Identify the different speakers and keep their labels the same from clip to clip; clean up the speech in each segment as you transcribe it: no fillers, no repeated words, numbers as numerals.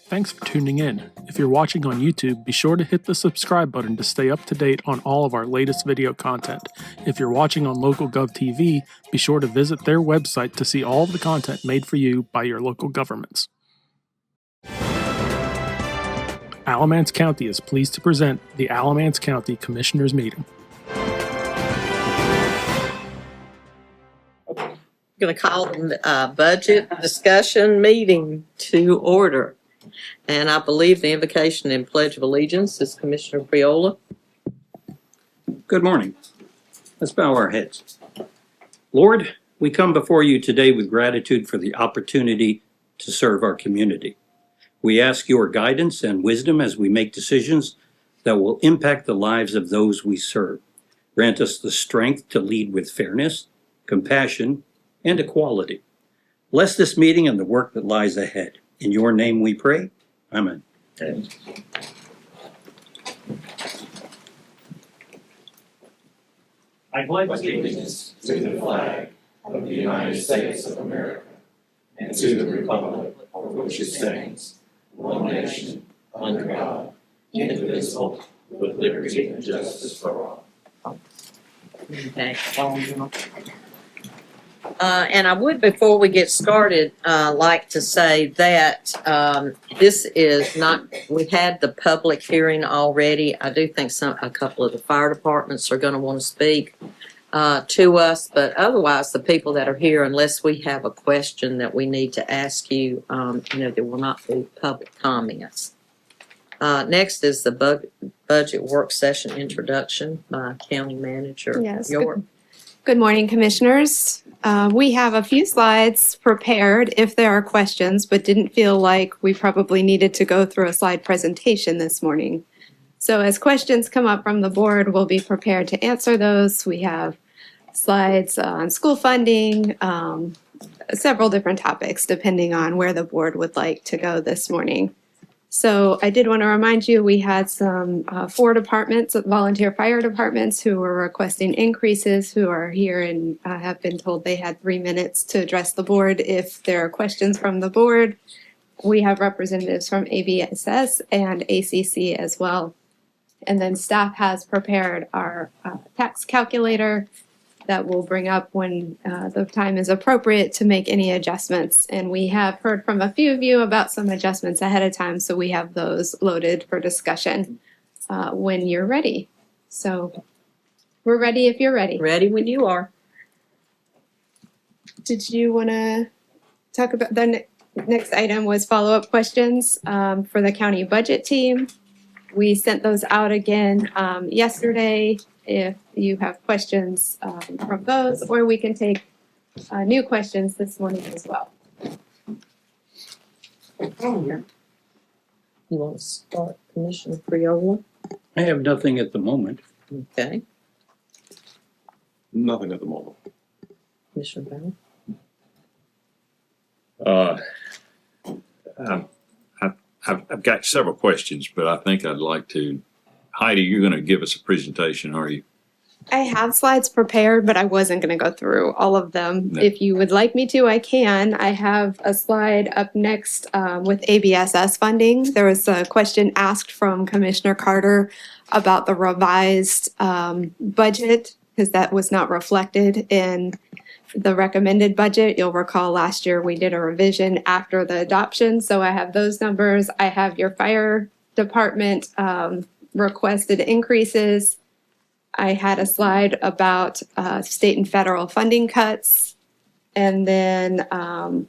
Speaker 1: Thanks for tuning in. If you're watching on YouTube, be sure to hit the subscribe button to stay up to date on all of our latest video content. If you're watching on LocalGov TV, be sure to visit their website to see all of the content made for you by your local governments. Alamance County is pleased to present the Alamance County Commissioners Meeting.
Speaker 2: I'm going to call the budget discussion meeting to order. And I believe the invocation and pledge of allegiance is Commissioner Priola.
Speaker 3: Good morning. Let's bow our heads. Lord, we come before you today with gratitude for the opportunity to serve our community. We ask your guidance and wisdom as we make decisions that will impact the lives of those we serve. Grant us the strength to lead with fairness, compassion, and equality. Bless this meeting and the work that lies ahead. In your name we pray. Amen.
Speaker 4: I pledge allegiance to the flag of the United States of America and to the republic for which it stands, one nation, under God, indivisible, with liberty and justice for all.
Speaker 2: Okay. And I would, before we get started, like to say that this is not, we had the public hearing already. I do think a couple of the fire departments are going to want to speak to us, but otherwise the people that are here, unless we have a question that we need to ask you, there will not be public comments. Next is the budget work session introduction by County Manager York.
Speaker 5: Good morning, Commissioners. We have a few slides prepared if there are questions, but didn't feel like we probably needed to go through a slide presentation this morning. So as questions come up from the board, we'll be prepared to answer those. We have slides on school funding, several different topics depending on where the board would like to go this morning. So I did want to remind you, we had some 4 departments, volunteer fire departments, who were requesting increases, who are here and have been told they had 3 minutes to address the board. If there are questions from the board, we have representatives from ABSS and ACC as well. And then staff has prepared our tax calculator that we'll bring up when the time is appropriate to make any adjustments. And we have heard from a few of you about some adjustments ahead of time, so we have those loaded for discussion when you're ready. So we're ready if you're ready.
Speaker 2: Ready when you are.
Speaker 5: Did you want to talk about the next item was follow-up questions for the county budget team. We sent those out again yesterday. If you have questions from those, or we can take new questions this morning as well.
Speaker 2: You want to start, Commissioner Priola?
Speaker 3: I have nothing at the moment.
Speaker 2: Okay.
Speaker 4: Nothing at the moment.
Speaker 2: Commissioner Bell?
Speaker 6: I've got several questions, but I think I'd like to, Heidi, you're going to give us a presentation, are you?
Speaker 5: I have slides prepared, but I wasn't going to go through all of them.
Speaker 6: No.
Speaker 5: If you would like me to, I can. I have a slide up next with ABSS funding. There was a question asked from Commissioner Carter about the revised budget, because that was not reflected in the recommended budget. You'll recall last year we did a revision after the adoption. So I have those numbers. I have your fire department requested increases. I had a slide about state and federal funding cuts. And then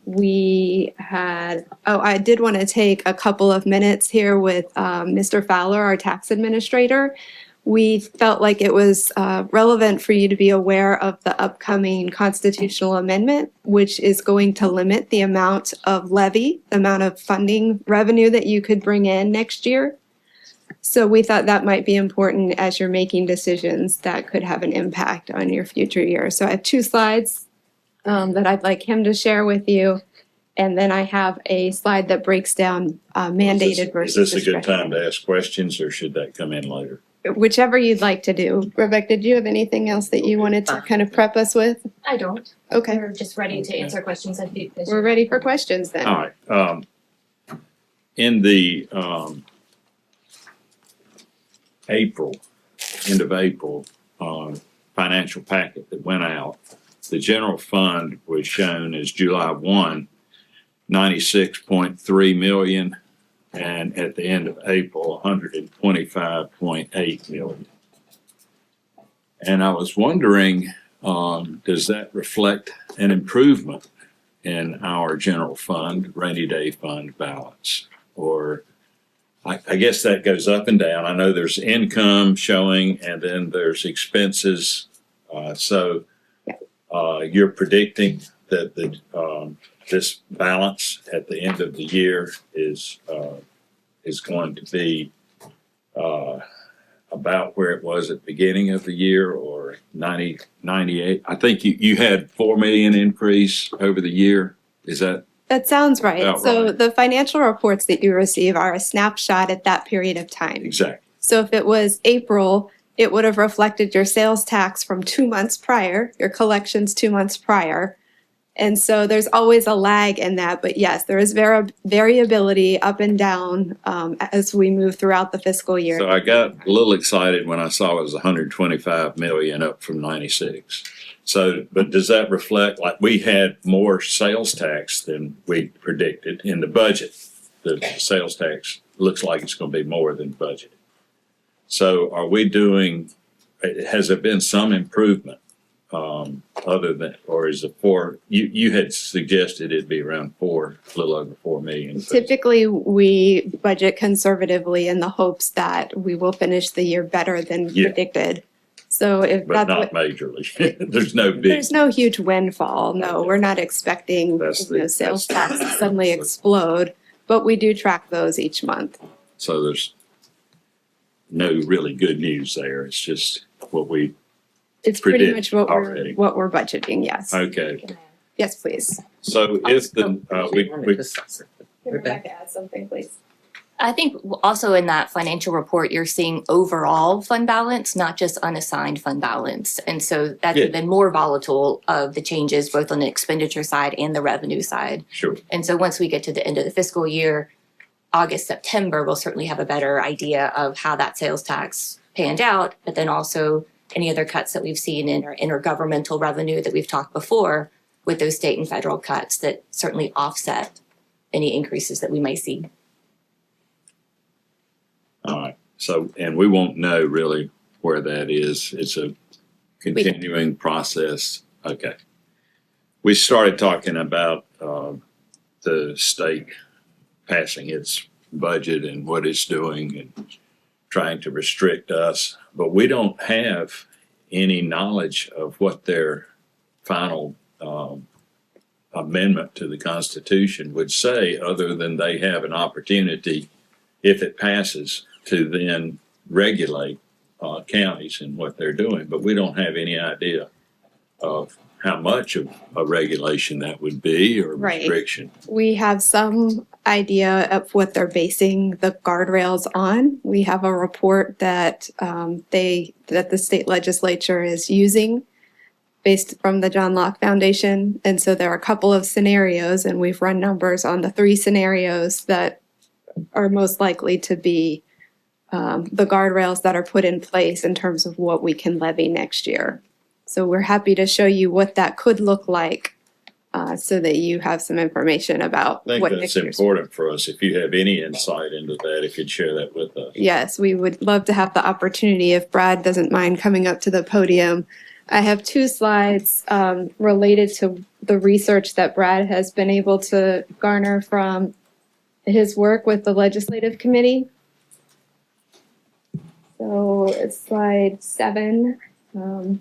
Speaker 5: we had, I did want to take a couple of minutes here with Mr. Fowler, our tax administrator. We felt like it was relevant for you to be aware of the upcoming constitutional amendment, which is going to limit the amount of levy, the amount of funding revenue that you could bring in next year. So we thought that might be important as you're making decisions that could have an impact on your future year. So I have 2 slides that I'd like him to share with you. And then I have a slide that breaks down mandated versus
Speaker 6: Is this a good
Speaker 5: discretionary.
Speaker 6: time to ask questions, or should that come in later?
Speaker 5: Whichever you'd like to do. Rebecca, did you have anything else that you wanted to kind of prep us with?
Speaker 7: I don't.
Speaker 5: Okay,
Speaker 7: We're just ready to answer questions. I think
Speaker 5: we're ready for questions then.
Speaker 6: All right. in the, end of April, financial packet that went out, the general fund was shown as July 1, 96.3 million, and at the end of April, 125.8 million. And I was wondering, does that reflect an improvement in our general fund, rainy day fund balance? Or I guess that goes up and down. I know there's income showing and then there's expenses. So you're predicting that this balance at the end of the year is going to be about where it was at the beginning of the year, or 98. I think you had 4 million increase over the year. Is that?
Speaker 5: That sounds right.
Speaker 6: About
Speaker 5: So
Speaker 6: right.
Speaker 5: the financial reports that you receive are a snapshot at that period of time.
Speaker 6: Exactly.
Speaker 5: So if it was April, it would have reflected your sales tax from 2 months prior, your collections 2 months prior. And so there's always a lag in that, but yes, there is variability up and down as we move throughout the fiscal year.
Speaker 6: So I got a little excited when I saw it was 125 million up from 96. So, but does that reflect, like, we had more sales tax than we predicted in the budget? The sales tax looks like it's going to be more than budgeted. So are we doing, has there been some improvement other than, or is it you had suggested it'd be around a little over 4 million.
Speaker 5: Typically, we budget conservatively in the hopes that we will finish the year better than
Speaker 6: Yeah.
Speaker 5: predicted. So if
Speaker 6: But
Speaker 5: that's
Speaker 6: not
Speaker 5: what,
Speaker 6: majorly. There's no big,
Speaker 5: there's no huge windfall. No, we're not expecting,
Speaker 6: That's
Speaker 5: sales
Speaker 6: that's-
Speaker 5: tax to suddenly explode, but we do track those each month.
Speaker 6: so there's no really good news there. It's just what we,
Speaker 5: It's pretty
Speaker 6: Predict
Speaker 5: much what
Speaker 6: already.
Speaker 5: we're budgeting, yes.
Speaker 6: okay.
Speaker 5: Yes, please.
Speaker 6: So if the, we,
Speaker 5: Rebecca, add something, please.
Speaker 7: I think also in that financial report, you're seeing overall fund balance, not just unassigned fund balance. And so that's
Speaker 6: Yeah.
Speaker 7: even more volatile of the changes, both on the expenditure side and the revenue side.
Speaker 6: sure,
Speaker 7: And so once we get to the end of the fiscal year, August, September, we'll certainly have a better idea of how that sales tax panned out, but then also any other cuts that we've seen in our intergovernmental revenue that we've talked before with those state and federal cuts that certainly offset any increases that we may see.
Speaker 6: all right. So, and we won't know really where that is. It's a continuing process. Okay. We started talking about the state passing its budget and what it's doing and trying to restrict us, but we don't have any knowledge of what their final amendment to the Constitution would say, other than they have an opportunity, if it passes, to then regulate counties and what they're doing. But we don't have any idea of how much of a regulation that would be, or
Speaker 5: Right.
Speaker 6: restriction.
Speaker 5: We have some idea of what they're basing the guardrails on. We have a report that that the state legislature is using based from the John Locke Foundation. And so there are a couple of scenarios, and we've run numbers on the 3 scenarios that are most likely to be the guardrails that are put in place in terms of what we can levy next year. So we're happy to show you what that could look like so that you have some information about
Speaker 6: I think
Speaker 5: what
Speaker 6: that's
Speaker 5: next year's.
Speaker 6: important for us. If you have any insight into that, if you'd share that with us.
Speaker 5: Yes, we would love to have the opportunity if Brad doesn't mind coming up to the podium. I have 2 slides related to the research that Brad has been able to garner from his work with the legislative committee. So it's slide 7.
Speaker 2: And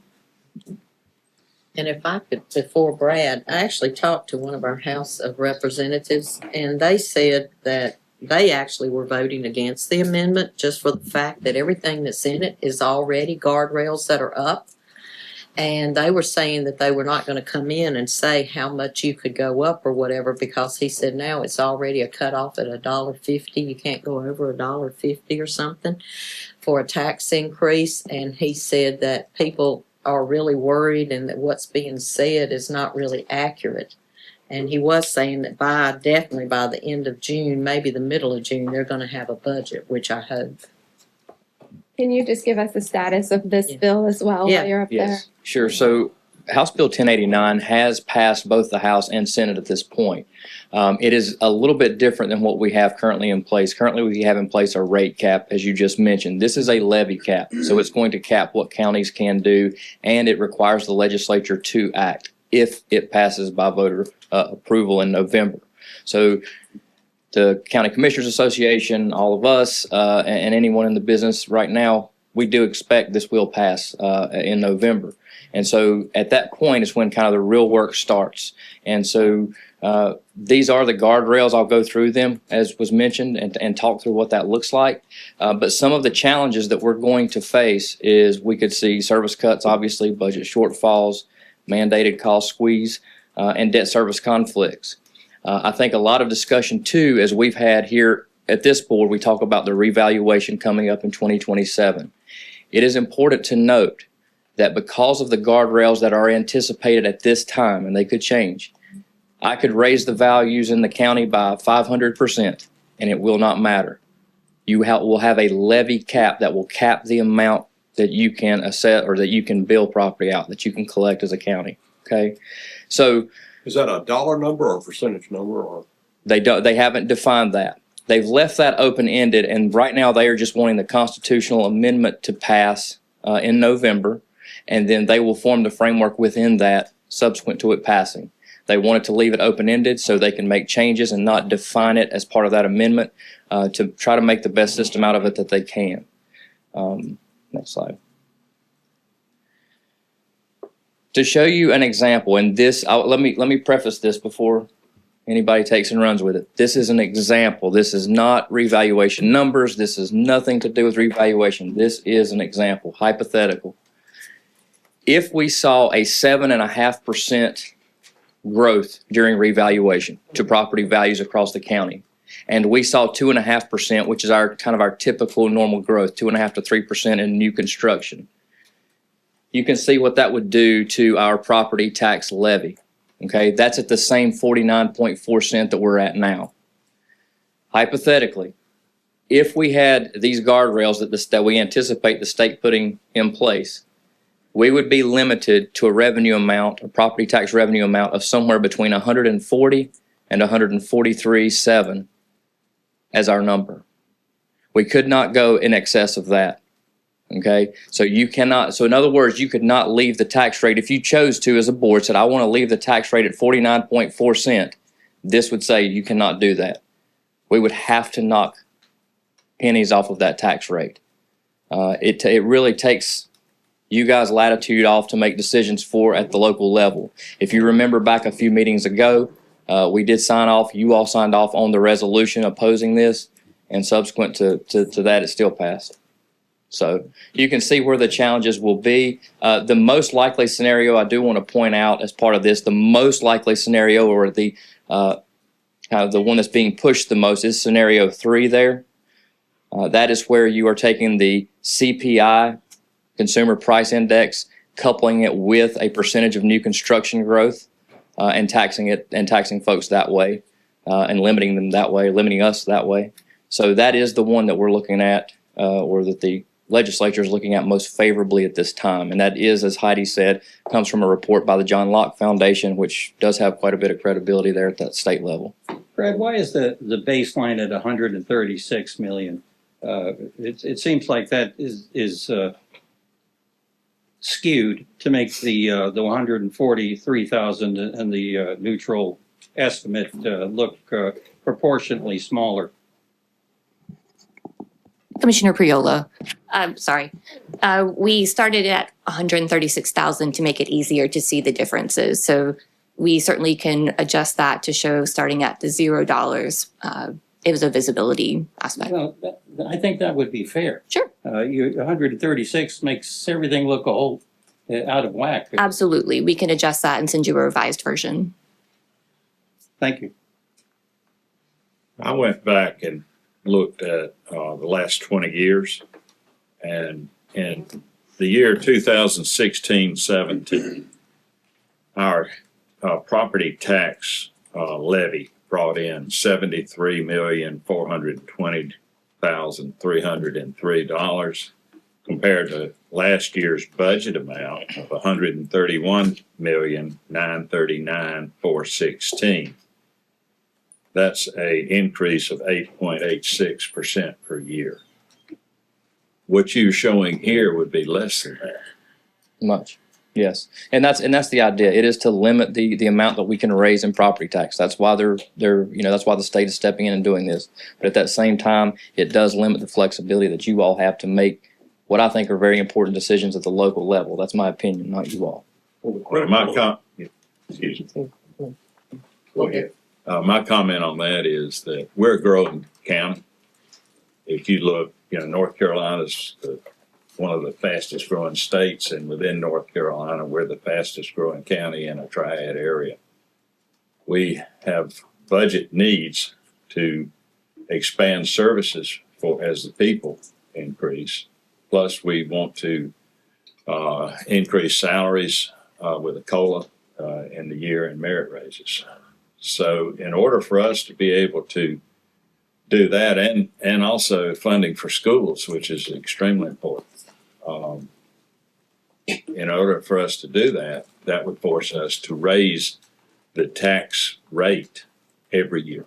Speaker 2: if I could, before Brad, I actually talked to one of our House of Representatives, and they said that they actually were voting against the amendment just for the fact that everything that's in it is already guardrails that are up. And they were saying that they were not going to come in and say how much you could go up or whatever, because he said now it's already a cutoff at $1.50. You can't go over $1.50 or something for a tax increase. And he said that people are really worried and that what's being said is not really accurate. And he was saying that definitely by the end of June, maybe the middle of June, they're gonna have a budget, which I hope.
Speaker 5: Can you just give us the status of this
Speaker 2: Yeah.
Speaker 5: bill as well
Speaker 2: Yeah.
Speaker 5: while you're up there?
Speaker 8: Yes, sure. So House Bill 1089 has passed both the House and Senate at this point. It is a little bit different than what we have currently in place. Currently, we have in place a rate cap, as you just mentioned. This is a levy cap, so it's going to cap what counties can do, and it requires the legislature to act if it passes by voter approval in November. So the County Commissioners Association, all of us, and anyone in the business right now, we do expect this will pass in November. And so at that point is when kind of the real work starts. And so these are the guardrails. I'll go through them as was mentioned and talk through what that looks like. But some of the challenges that we're going to face is we could see service cuts, obviously, budget shortfalls, mandated cost squeeze, and debt service conflicts. I think a lot of discussion too, as we've had here at this board, we talk about the revaluation coming up in 2027. It is important to note that because of the guardrails that are anticipated at this time, and they could change, I could raise the values in the county by 500%, and it will not matter. You will have a levy cap that will cap the amount that you can assess or that you can bill property out, that you can collect as a county. Okay, so
Speaker 9: Is that a dollar number or a percentage number or?
Speaker 8: they haven't defined that. They've left that open-ended, and right now they are just wanting the constitutional amendment to pass in November, and then they will form the framework within that subsequent to it passing. They wanted to leave it open-ended so they can make changes and not define it as part of that amendment to try to make the best system out of it that they can. Next slide. To show you an example, and this, let me preface this before anybody takes and runs with it. This is an example. This is not revaluation numbers. This has nothing to do with revaluation. This is an example, hypothetical. If we saw a 7.5% growth during revaluation to property values across the county, and we saw 2.5%, which is our kind of our typical normal growth, 2.5% to 3% in new construction, you can see what that would do to our property tax levy. Okay, that's at the same 49.4 cent that we're at now. Hypothetically, if we had these guardrails that we anticipate the state putting in place, we would be limited to a revenue amount, a property tax revenue amount of somewhere between 140 and 143.7 as our number. We could not go in excess of that. Okay, so you cannot, so in other words, you could not leave the tax rate, if you chose to as a board, said, I want to leave the tax rate at 49.4 cent, this would say you cannot do that. We would have to knock pennies off of that tax rate. It really takes you guys latitude off to make decisions for at the local level. If you remember back a few meetings ago, we did sign off, you all signed off on the resolution opposing this, and subsequent to that, it still passed. So you can see where the challenges will be. The most likely scenario I do want to point out as part of this, the most likely scenario, or the kind of the one that's being pushed the most, is scenario 3 there. That is where you are taking the CPI, Consumer Price Index, coupling it with a percentage of new construction growth, and taxing it and taxing folks that way, and limiting them that way, limiting us that way. So that is the one that we're looking at, or that the legislature is looking at most favorably at this time. And that is, as Heidi said, comes from a report by the John Locke Foundation, which does have quite a bit of credibility there at that state level.
Speaker 3: Brad, why is the baseline at 136 million? It seems like that is skewed to make the 143,000 and the neutral estimate look proportionately smaller.
Speaker 7: Commissioner Priola, sorry. We started at 136,000 to make it easier to see the differences. So we certainly can adjust that to show starting at the $0. It was a visibility aspect.
Speaker 3: Well, I think that would be fair.
Speaker 7: Sure.
Speaker 3: 136 makes everything look a whole out of whack.
Speaker 7: Absolutely. We can adjust that and send you a revised version.
Speaker 3: Thank you.
Speaker 6: I went back and looked at the last 20 years, and in the year 2016-17, our property tax levy brought in $73,420,303 compared to last year's budget amount of $131,939,416. That's a increase of 8.86% per year. What you're showing here would be less than that.
Speaker 8: Much. Yes. And that's the idea. It is to limit the amount that we can raise in property tax. That's why that's why the state is stepping in and doing this. But at that same time, it does limit the flexibility that you all have to make what I think are very important decisions at the local level. That's my opinion, not you all.
Speaker 6: Excuse me. Go ahead. My comment on that is that we're a growing county. If you look, North Carolina's one of the fastest growing states, and within North Carolina, we're the fastest growing county in a triad area. We have budget needs to expand services as the people increase. Plus, we want to increase salaries with a COLA in the year and merit raises. So in order for us to be able to do that, and also funding for schools, which is extremely important, in order for us to do that, that would force us to raise the tax rate every year,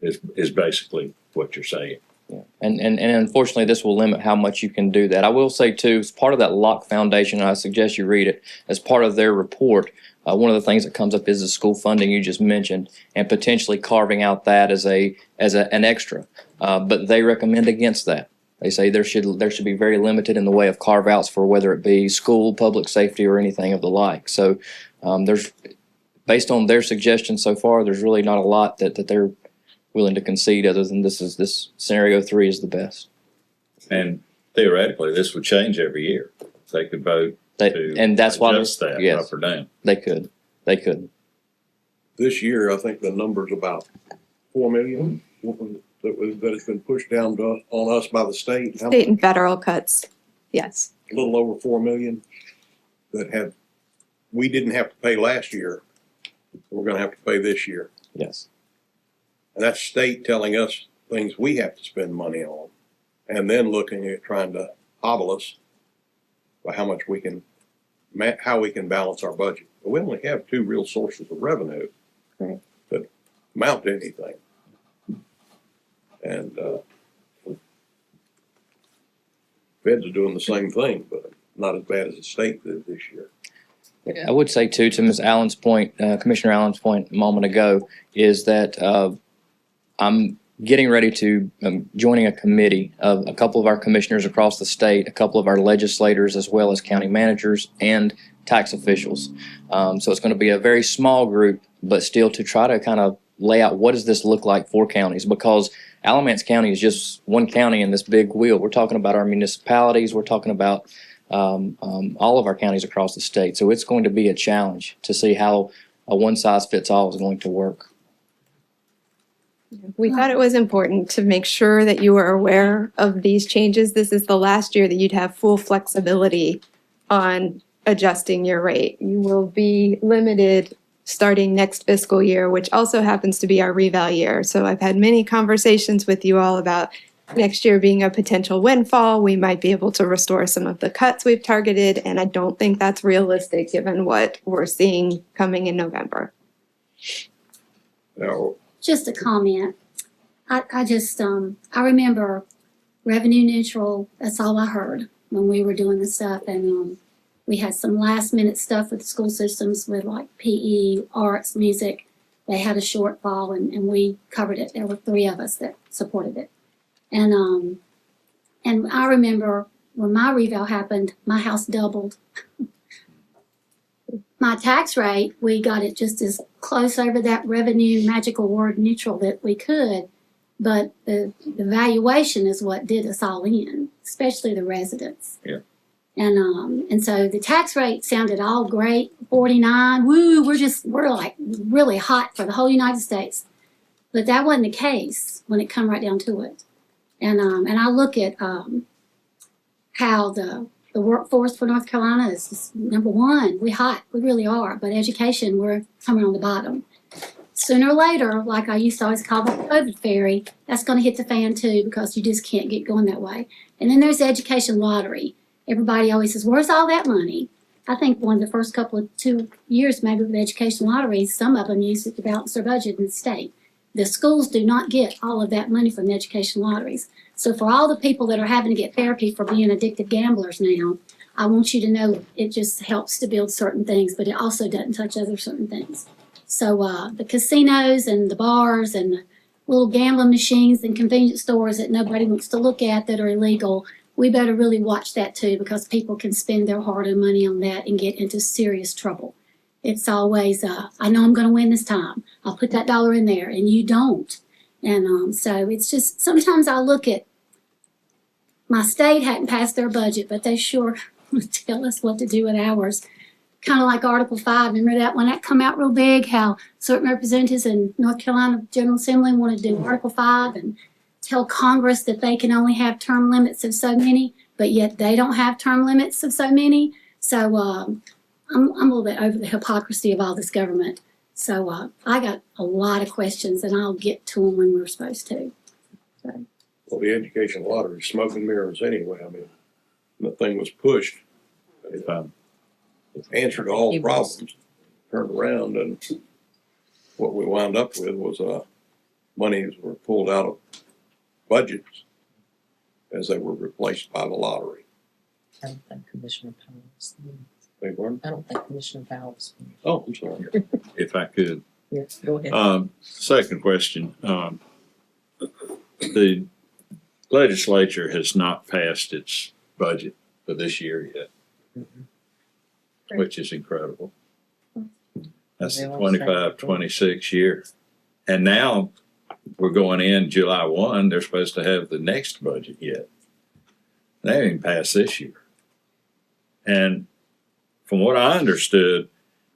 Speaker 6: is basically what you're saying.
Speaker 8: Yeah. And unfortunately, this will limit how much you can do that. I will say, too, as part of that Locke Foundation, and I suggest you read it, as part of their report, one of the things that comes up is the school funding you just mentioned, and potentially carving out that as an extra. But they recommend against that. They say there should be very limited in the way of carve-outs for whether it be school, public safety, or anything of the like. So there's, based on their suggestions so far, there's really not a lot that they're willing to concede other than this scenario 3 is the best.
Speaker 6: And theoretically, this would change every year. They could vote
Speaker 8: and that's why
Speaker 6: adjust that up or down.
Speaker 8: They could.
Speaker 9: This year, I think the number's about 4 million that has been pushed down on us by the state.
Speaker 5: State and federal cuts, yes.
Speaker 9: A little over 4 million that we didn't have to pay last year. We're gonna have to pay this year.
Speaker 8: Yes.
Speaker 9: And that's state telling us things we have to spend money on, and then looking at trying to hobble us by how much how we can balance our budget. But we only have 2 real sources of revenue
Speaker 5: Right.
Speaker 9: that amount to anything. And feds are doing the same thing, but not as bad as the state did this year.
Speaker 8: I would say, too, to Ms. Allen's point, Commissioner Allen's point a moment ago, is that I'm getting ready to joining a committee of a couple of our commissioners across the state, a couple of our legislators, as well as county managers and tax officials. So it's going to be a very small group, but still to try to kind of lay out what does this look like for counties, because Alamance County is just one county in this big wheel. We're talking about our municipalities. We're talking about all of our counties across the state. So it's going to be a challenge to see how a one-size-fits-all is going to work.
Speaker 5: We thought it was important to make sure that you were aware of these changes. This is the last year that you'd have full flexibility on adjusting your rate. You will be limited starting next fiscal year, which also happens to be our reval year. So I've had many conversations with you all about next year being a potential windfall. We might be able to restore some of the cuts we've targeted, and I don't think that's realistic given what we're seeing coming in November.
Speaker 9: Now,
Speaker 10: Just a comment. I just, I remember revenue neutral, that's all I heard when we were doing the stuff. And we had some last minute stuff with the school systems with like PE, arts, music. They had a shortfall and we covered it. There were 3 of us that supported it. And I remember when my reval happened, my house doubled. My tax rate, we got it just as close over that revenue magical word neutral that we could, but the valuation is what did us all in, especially the residents.
Speaker 6: Yeah.
Speaker 10: And so the tax rate sounded all great, 49, woo, we're like really hot for the whole United States. But that wasn't the case when it come right down to it. And I look at how the workforce for North Carolina is just number 1. We hot, we really are. But education, we're coming on the bottom. sooner or later, like I used to always call the COVID fairy, that's gonna hit the fan too, because you just can't get going that way. And then there's the education lottery. Everybody always says, where's all that money? I think one of the first couple of 2 years, maybe with the education lotteries, some of them use it to balance their budget in the state. The schools do not get all of that money from the education lotteries. So for all the people that are having to get therapy for being addicted gamblers now, I want you to know it just helps to build certain things, but it also doesn't touch other certain things. So the casinos and the bars and the little gambling machines and convenience stores that nobody wants to look at that are illegal, we better really watch that too, because people can spend their hard-earned money on that and get into serious trouble. It's always, I know I'm going to win this time. I'll put that dollar in there, and you don't. And so it's just, sometimes I look at, my state hadn't passed their budget, but they sure tell us what to do with ours. Kind of like Article 5. Remember that when that come out real big, how certain representatives in North Carolina General Assembly wanted to do Article 5 and tell Congress that they can only have term limits of so many, but yet they don't have term limits of so many. So I'm a little bit over the hypocrisy of all this government. So I got a lot of questions, and I'll get to them when we're supposed to. So.
Speaker 9: Well, the education lottery, smoke and mirrors anyway. I mean, the thing was pushed. It answered all the problems, turned around, and what we wound up with was monies were pulled out of budgets as they were replaced by the lottery.
Speaker 2: I don't think Commissioner Powell's.
Speaker 9: They weren't?
Speaker 2: I don't think Commissioner Powell's.
Speaker 9: Oh, I'm sorry.
Speaker 6: If I could.
Speaker 2: Yes, go ahead.
Speaker 6: Second question. The legislature has not passed its budget for this year yet, which is incredible. That's the 25-26 year. And now we're going in July 1, they're supposed to have the next budget yet. They haven't even passed this year. And from what I understood,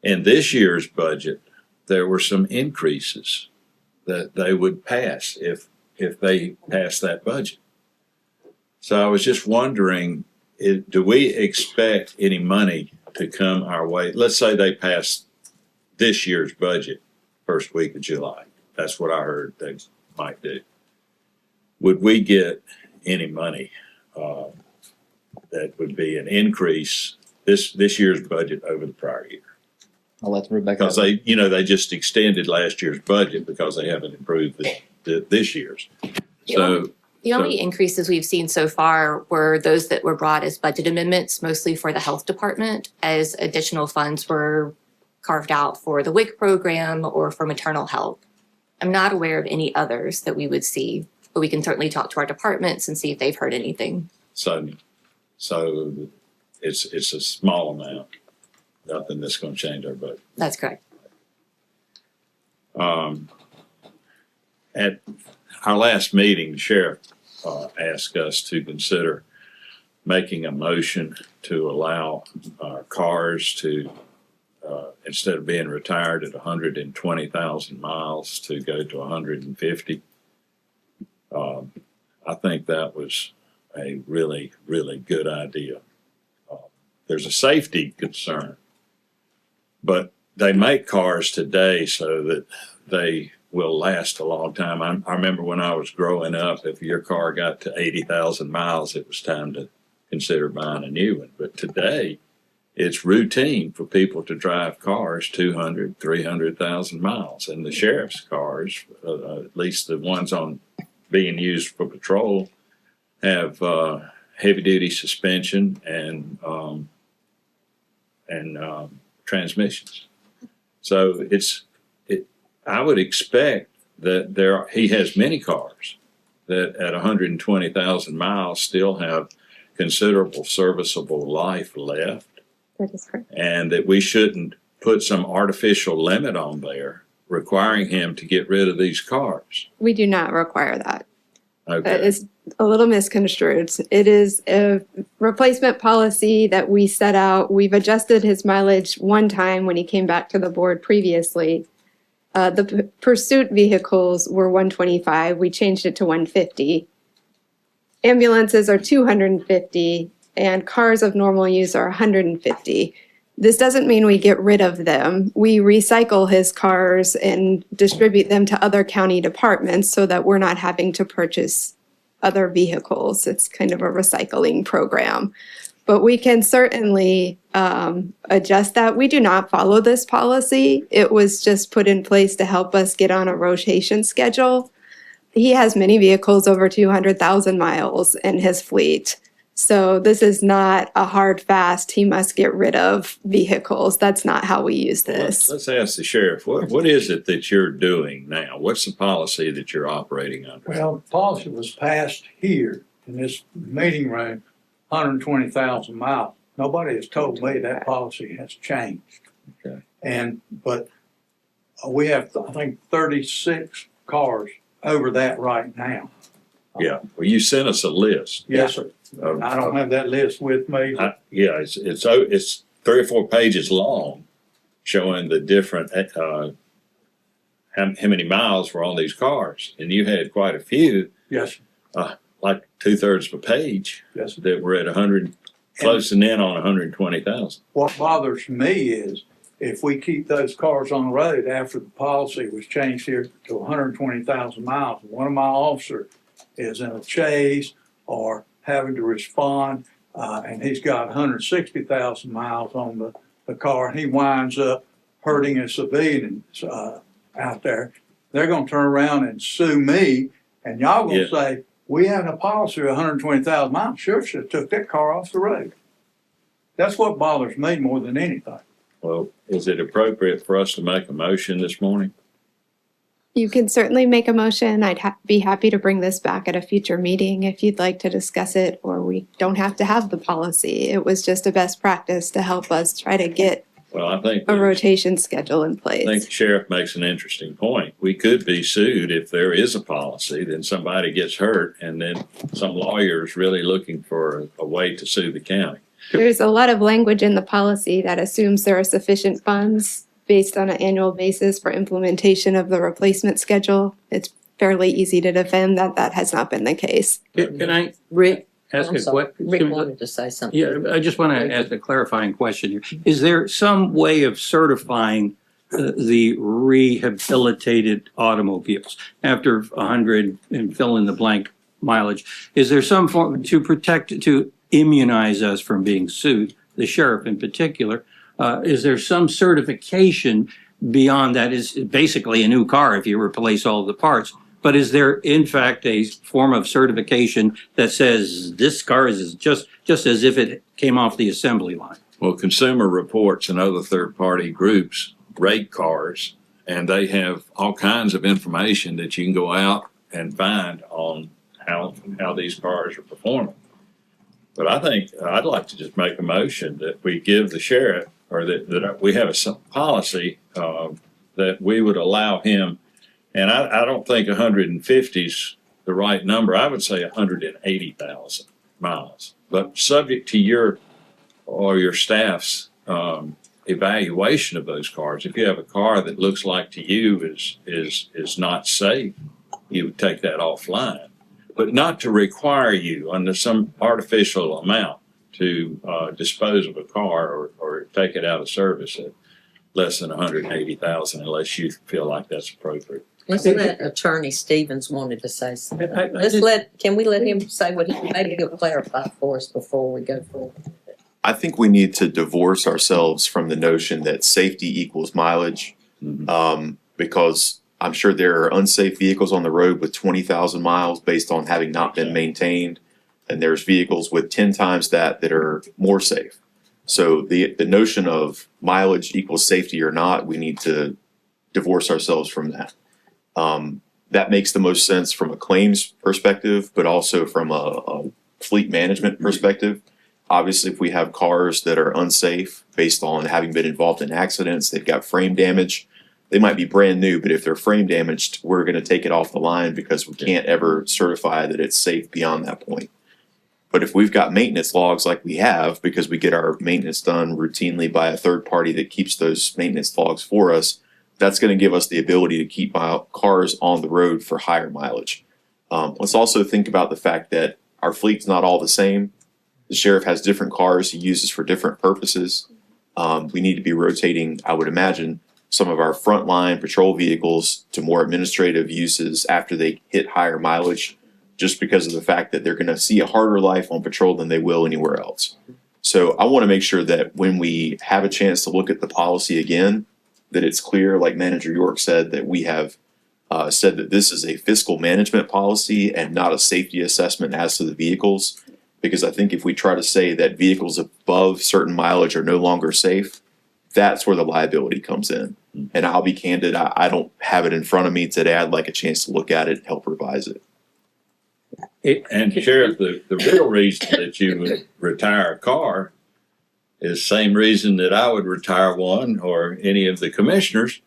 Speaker 6: in this year's budget, there were some increases that they would pass if they passed that budget. So I was just wondering, do we expect any money to come our way? Let's say they pass this year's budget first week of July. That's what I heard they might do. Would we get any money that would be an increase this year's budget over the prior year?
Speaker 8: I'll let Rebecca.
Speaker 6: Because they just extended last year's budget because they haven't improved this year's. So
Speaker 7: The only increases we've seen so far were those that were brought as budget amendments, mostly for the health department, as additional funds were carved out for the WIC program or for maternal health. I'm not aware of any others that we would see, but we can certainly talk to our departments and see if they've heard anything.
Speaker 6: So it's a small amount, nothing that's going to change our budget.
Speaker 7: That's correct.
Speaker 6: At our last meeting, the sheriff asked us to consider making a motion to allow cars to, instead of being retired at 120,000 miles, to go to 150. I think that was a really, really good idea. There's a safety concern, but they make cars today so that they will last a long time. I remember when I was growing up, if your car got to 80,000 miles, it was time to consider buying a new one. But today, it's routine for people to drive cars 200, 300,000 miles. And the sheriff's cars, at least the ones being used for patrol, have heavy-duty suspension and transmissions. So I would expect that he has many cars that at 120,000 miles still have considerable serviceable life left.
Speaker 5: That is correct.
Speaker 6: And that we shouldn't put some artificial limit on there requiring him to get rid of these cars.
Speaker 5: We do not require that. That
Speaker 6: Okay.
Speaker 5: is a little misconstrued. It is a replacement policy that we set out. We've adjusted his mileage one time when he came back to the board previously. The pursuit vehicles were 125. We changed it to 150. Ambulances are 250, and cars of normal use are 150. This doesn't mean we get rid of them. We recycle his cars and distribute them to other county departments so that we're not having to purchase other vehicles. It's kind of a recycling program. But we can certainly adjust that. We do not follow this policy. It was just put in place to help us get on a rotation schedule. He has many vehicles over 200,000 miles in his fleet. So this is not a hard fast, he must get rid of vehicles. That's not how we use this.
Speaker 6: Let's ask the sheriff, what is it that you're doing now? What's the policy that you're operating under?
Speaker 11: Well, the policy was passed here in this meeting room, 120,000 miles. Nobody has told me that policy has changed.
Speaker 6: Okay.
Speaker 11: But we have, I think, 36 cars over that right now.
Speaker 6: Yeah, well, you sent us a list.
Speaker 11: Yes, sir.
Speaker 6: of-
Speaker 11: I don't have that list with me.
Speaker 6: Yeah, it's 3 or 4 pages long, showing the different, how many miles were on these cars. And you had quite a few,
Speaker 11: Yes,
Speaker 6: like 2/3 of a page,
Speaker 11: yes.
Speaker 6: that were at 100, closing in on 120,000.
Speaker 11: What bothers me is if we keep those cars on the road after the policy was changed here to 120,000 miles, one of my officers is in a chase or having to respond, and he's got 160,000 miles on the car, and he winds up hurting a civilian out there. They're gonna turn around and sue me, and y'all gonna
Speaker 6: Yeah.
Speaker 11: say, we have a policy of 120,000 miles. Sure, should have took that car off the road. That's what bothers me more than anything.
Speaker 6: Well, is it appropriate for us to make a motion this morning?
Speaker 5: You can certainly make a motion. I'd be happy to bring this back at a future meeting if you'd like to discuss it, or we don't have to have the policy. It was just a best practice to help us try to get
Speaker 6: Well, I think.
Speaker 5: a rotation schedule in
Speaker 6: I think
Speaker 5: place.
Speaker 6: the sheriff makes an interesting point. We could be sued if there is a policy, then somebody gets hurt, and then some lawyer is really looking for a way to sue the county.
Speaker 5: There's a lot of language in the policy that assumes there are sufficient funds based on an annual basis for implementation of the replacement schedule. It's fairly easy to defend that that has not been the case.
Speaker 3: Can I
Speaker 2: Rick,
Speaker 3: ask
Speaker 2: I'm
Speaker 3: a
Speaker 2: sorry, Rick
Speaker 3: question?
Speaker 2: wanted to say something.
Speaker 3: Yeah, I just want to ask a clarifying question here. Is there some way of certifying the rehabilitated automobiles after 100 and fill in the blank mileage? Is there some form to immunize us from being sued, the sheriff in particular? Is there some certification beyond that? Is basically a new car if you replace all the parts. But is there in fact a form of certification that says this car is just as if it came off the assembly line?
Speaker 6: Well, Consumer Reports and other third-party groups rate cars, and they have all kinds of information that you can go out and find on how these cars are performing. But I think I'd like to just make a motion that we give the sheriff, or that we have a policy that we would allow him, and I don't think 150 is the right number. I would say 180,000 miles, but subject to your or your staff's evaluation of those cars. If you have a car that looks like to you is not safe, you would take that offline, but not to require you under some artificial amount to dispose of a car or take it out of service at less than 180,000 unless you feel like that's appropriate.
Speaker 2: Let's let Attorney Stevens wanted to say something. Can we let him say what maybe he'll clarify for us before we go forward?
Speaker 12: I think we need to divorce ourselves from the notion that safety equals mileage, because I'm sure there are unsafe vehicles on the road with 20,000 miles based on having not been maintained, and there's vehicles with 10 times that are more safe. So the notion of mileage equals safety or not, we need to divorce ourselves from that. That makes the most sense from a claims perspective, but also from a fleet management perspective. Obviously, if we have cars that are unsafe based on having been involved in accidents, they've got frame damage, they might be brand new, but if they're frame damaged, we're going to take it off the line because we can't ever certify that it's safe beyond that point. But if we've got maintenance logs like we have, because we get our maintenance done routinely by a third party that keeps those maintenance logs for us, that's going to give us the ability to keep cars on the road for higher mileage. Let's also think about the fact that our fleet's not all the same. The sheriff has different cars he uses for different purposes. We need to be rotating, I would imagine, some of our frontline patrol vehicles to more administrative uses after they hit higher mileage, just because of the fact that they're going to see a harder life on patrol than they will anywhere else. So I want to make sure that when we have a chance to look at the policy again, that it's clear, like Manager York said, that we have said that this is a fiscal management policy and not a safety assessment as to the vehicles. Because I think if we try to say that vehicles above certain mileage are no longer safe, that's where the liability comes in. And I'll be candid, I don't have it in front of me today. I'd like a chance to look at it and help revise it.
Speaker 6: And Sheriff, the real reason that you would retire a car is the same reason that I would retire one, or any of the commissioners,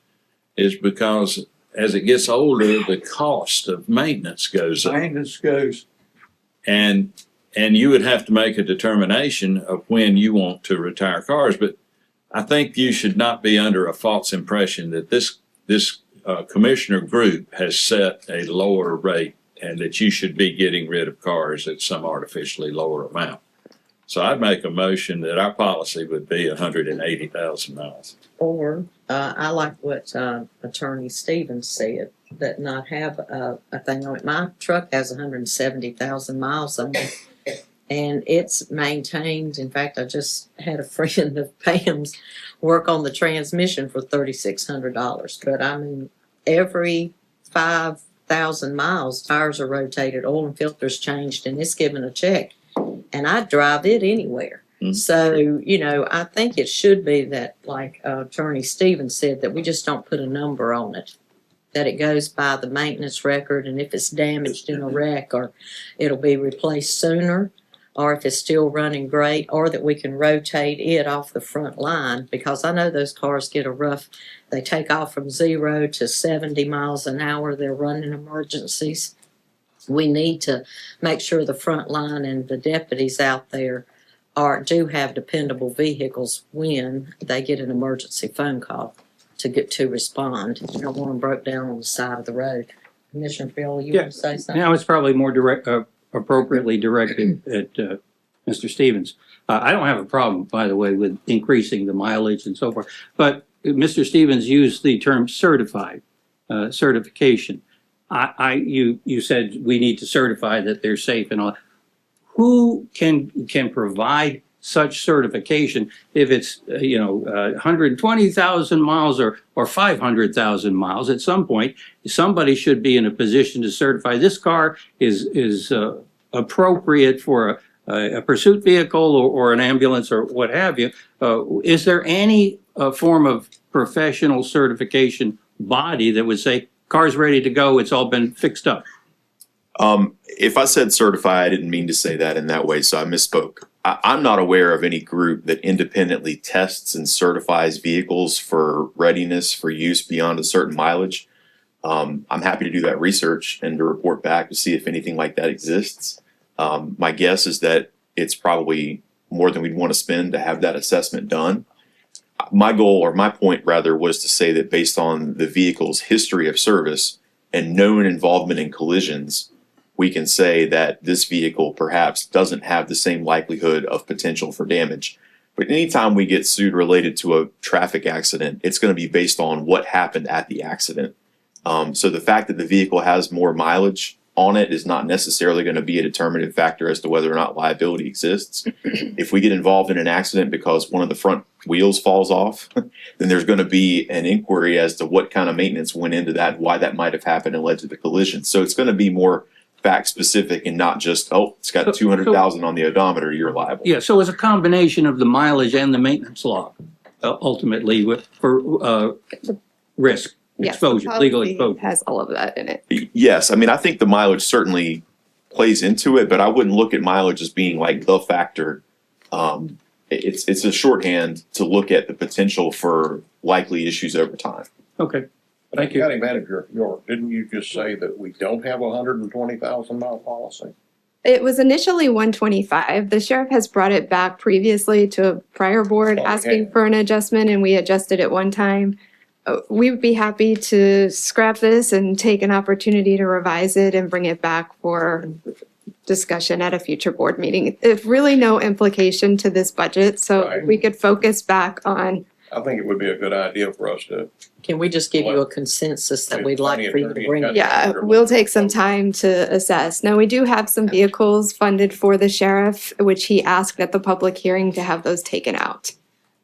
Speaker 6: is because as it gets older, the cost of maintenance goes up.
Speaker 11: Maintenance goes,
Speaker 6: And you would have to make a determination of when you want to retire cars. But I think you should not be under a false impression that this commissioner group has set a lower rate and that you should be getting rid of cars at some artificially lower amount. So I'd make a motion that our policy would be 180,000 miles.
Speaker 2: Or, I like what, Attorney Stevens said, that not have a thing on it. My truck has 170,000 miles on it, and it's maintained. In fact, I just had a friend of Pam's work on the transmission for $3,600. But I mean, every 5,000 miles, tires are rotated, oil and filters changed, and it's given a check. And I drive it anywhere. So, you know, I think it should be that, like Attorney Stevens said, that we just don't put a number on it, that it goes by the maintenance record, and if it's damaged in a wreck, or it'll be replaced sooner, or if it's still running great, or that we can rotate it off the front line, because I know those cars get a rough, they take off from 0 to 70 miles an hour, they're running emergencies. We need to make sure the front line and the deputies out there do have dependable vehicles when they get an emergency phone call to respond. You don't want them broke down on the side of the road. Commissioner Phil, you want to say something?
Speaker 3: Now it's probably more appropriately directed at Mr. Stevens. I don't have a problem, by the way, with increasing the mileage and so forth. But Mr. Stevens used the term certified, certification. You said we need to certify that they're safe and all. Who can provide such certification if it's 120,000 miles or 500,000 miles? At some point, somebody should be in a position to certify this car is appropriate for a pursuit vehicle or an ambulance or what have you. Is there any form of professional certification body that would say car's ready to go, it's all been fixed up?
Speaker 12: If I said certify, I didn't mean to say that in that way, so I misspoke. I'm not aware of any group that independently tests and certifies vehicles for readiness for use beyond a certain mileage. I'm happy to do that research and to report back to see if anything like that exists. My guess is that it's probably more than we'd want to spend to have that assessment done. My goal, or my point rather, was to say that based on the vehicle's history of service and known involvement in collisions, we can say that this vehicle perhaps doesn't have the same likelihood of potential for damage. But anytime we get sued related to a traffic accident, it's going to be based on what happened at the accident. So the fact that the vehicle has more mileage on it is not necessarily going to be a determinative factor as to whether or not liability exists. If we get involved in an accident because one of the front wheels falls off, then there's going to be an inquiry as to what kind of maintenance went into that, why that might have happened and led to the collision. So it's going to be more fact specific and not just, oh, it's got 200,000 on the odometer, you're liable.
Speaker 3: Yeah, so it's a combination of the mileage and the maintenance log, ultimately, for risk,
Speaker 5: Yes,
Speaker 3: exposure,
Speaker 5: the
Speaker 3: legal
Speaker 5: policy
Speaker 3: exposure.
Speaker 5: has all of that in it.
Speaker 12: Yes, I mean, I think the mileage certainly plays into it, but I wouldn't look at mileage as being like the factor. It's a shorthand to look at the potential for likely issues over time.
Speaker 3: Okay, thank you.
Speaker 9: County Manager York, didn't you just say that we don't have a 120,000 mile policy?
Speaker 5: It was initially 125. The sheriff has brought it back previously to a prior board
Speaker 9: Oh,
Speaker 5: asking
Speaker 9: okay.
Speaker 5: for an adjustment, and we adjusted it one time. We would be happy to scrap this and take an opportunity to revise it and bring it back for discussion at a future board meeting. It's really no implication to this budget, so
Speaker 9: Right.
Speaker 5: we could focus back on,
Speaker 9: I think it would be a good idea for us to,
Speaker 2: Can we just give you a consensus that we'd like for you to bring?
Speaker 5: yeah, we'll take some time to assess. Now, we do have some vehicles funded for the sheriff, which he asked at the public hearing to have those taken out.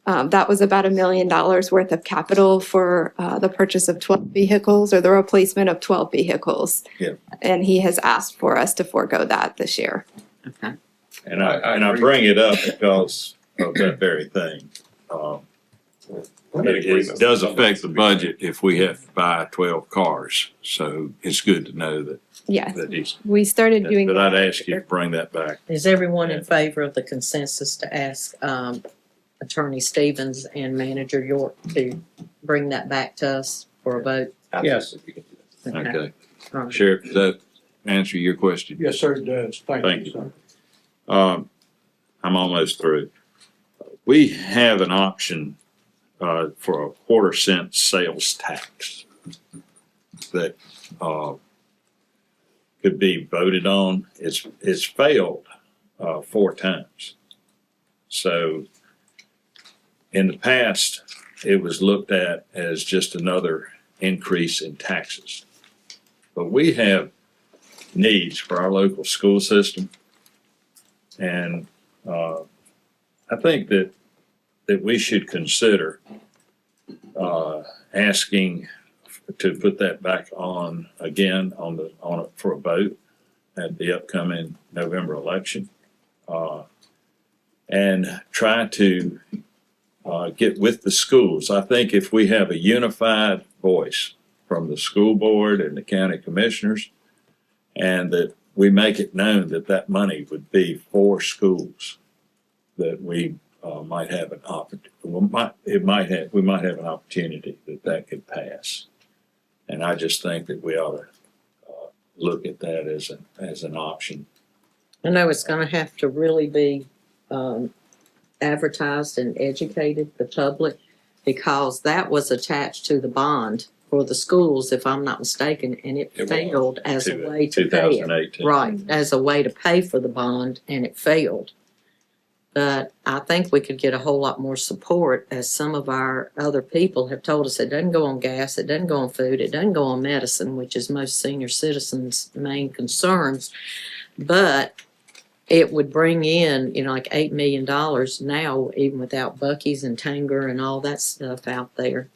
Speaker 5: That was about $1 million worth of capital for the purchase of 12 vehicles or the replacement of 12 vehicles.
Speaker 6: Yeah.
Speaker 5: And he has asked for us to forego that this year.
Speaker 2: Okay.
Speaker 6: And
Speaker 9: I
Speaker 6: I
Speaker 9: agree.
Speaker 6: bring it up because of that very thing. It does affect the budget if we have to buy 12 cars, so it's good to know that,
Speaker 5: Yes,
Speaker 6: that he's,
Speaker 5: we started doing
Speaker 6: but I'd
Speaker 5: that.
Speaker 6: ask you to bring that back.
Speaker 2: Is everyone in favor of the consensus to ask Attorney Stevens and Manager York to bring that back to us for a vote?
Speaker 3: Yes.
Speaker 6: Okay.
Speaker 2: All right.
Speaker 6: Sheriff, does that answer your question?
Speaker 11: Yes, sir, it does.
Speaker 6: Thank
Speaker 11: Thank
Speaker 6: you.
Speaker 11: you, sir.
Speaker 6: I'm almost through. We have an option for a 1/4 cent sales tax that could be voted on. It's failed 4 times. So in the past, it was looked at as just another increase in taxes. But we have needs for our local school system. And I think that we should consider asking to put that back on again for a vote at the upcoming November election, and try to get with the schools. I think if we have a unified voice from the school board and the county commissioners, and that we make it known that that money would be for schools, that we might have an we might have an opportunity that could pass. And I just think that we ought to look at that as an option.
Speaker 2: I know it's gonna have to really be advertised and educated, the public, because that was attached to the bond for the schools, if I'm not mistaken, and it
Speaker 3: It was.
Speaker 2: failed as a way to pay it.
Speaker 6: 2018.
Speaker 2: Right, as a way to pay for the bond, and it failed. But I think we could get a whole lot more support, as some of our other people have told us, it doesn't go on gas, it doesn't go on food, it doesn't go on medicine, which is most senior citizens' main concerns. But it would bring in, like $8 million now, even without Buc-ee's and Tanger and all that stuff out there.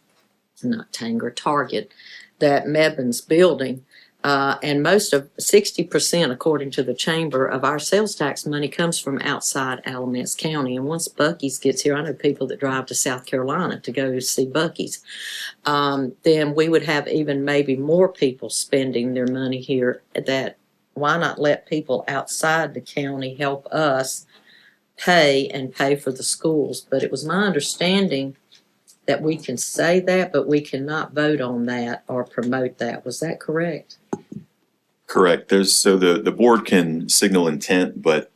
Speaker 2: Not Tanger, Target, that Mebbane's building. And most of 60%, according to the chamber, of our sales tax money comes from outside Alamance County. And once Buc-ee's gets here, I know people that drive to South Carolina to go see Buc-ee's. Then we would have even maybe more people spending their money here. That why not let people outside the county help us pay for the schools? But it was my understanding that we can say that, but we cannot vote on that or promote that. Was that correct?
Speaker 12: Correct. The board can signal intent, but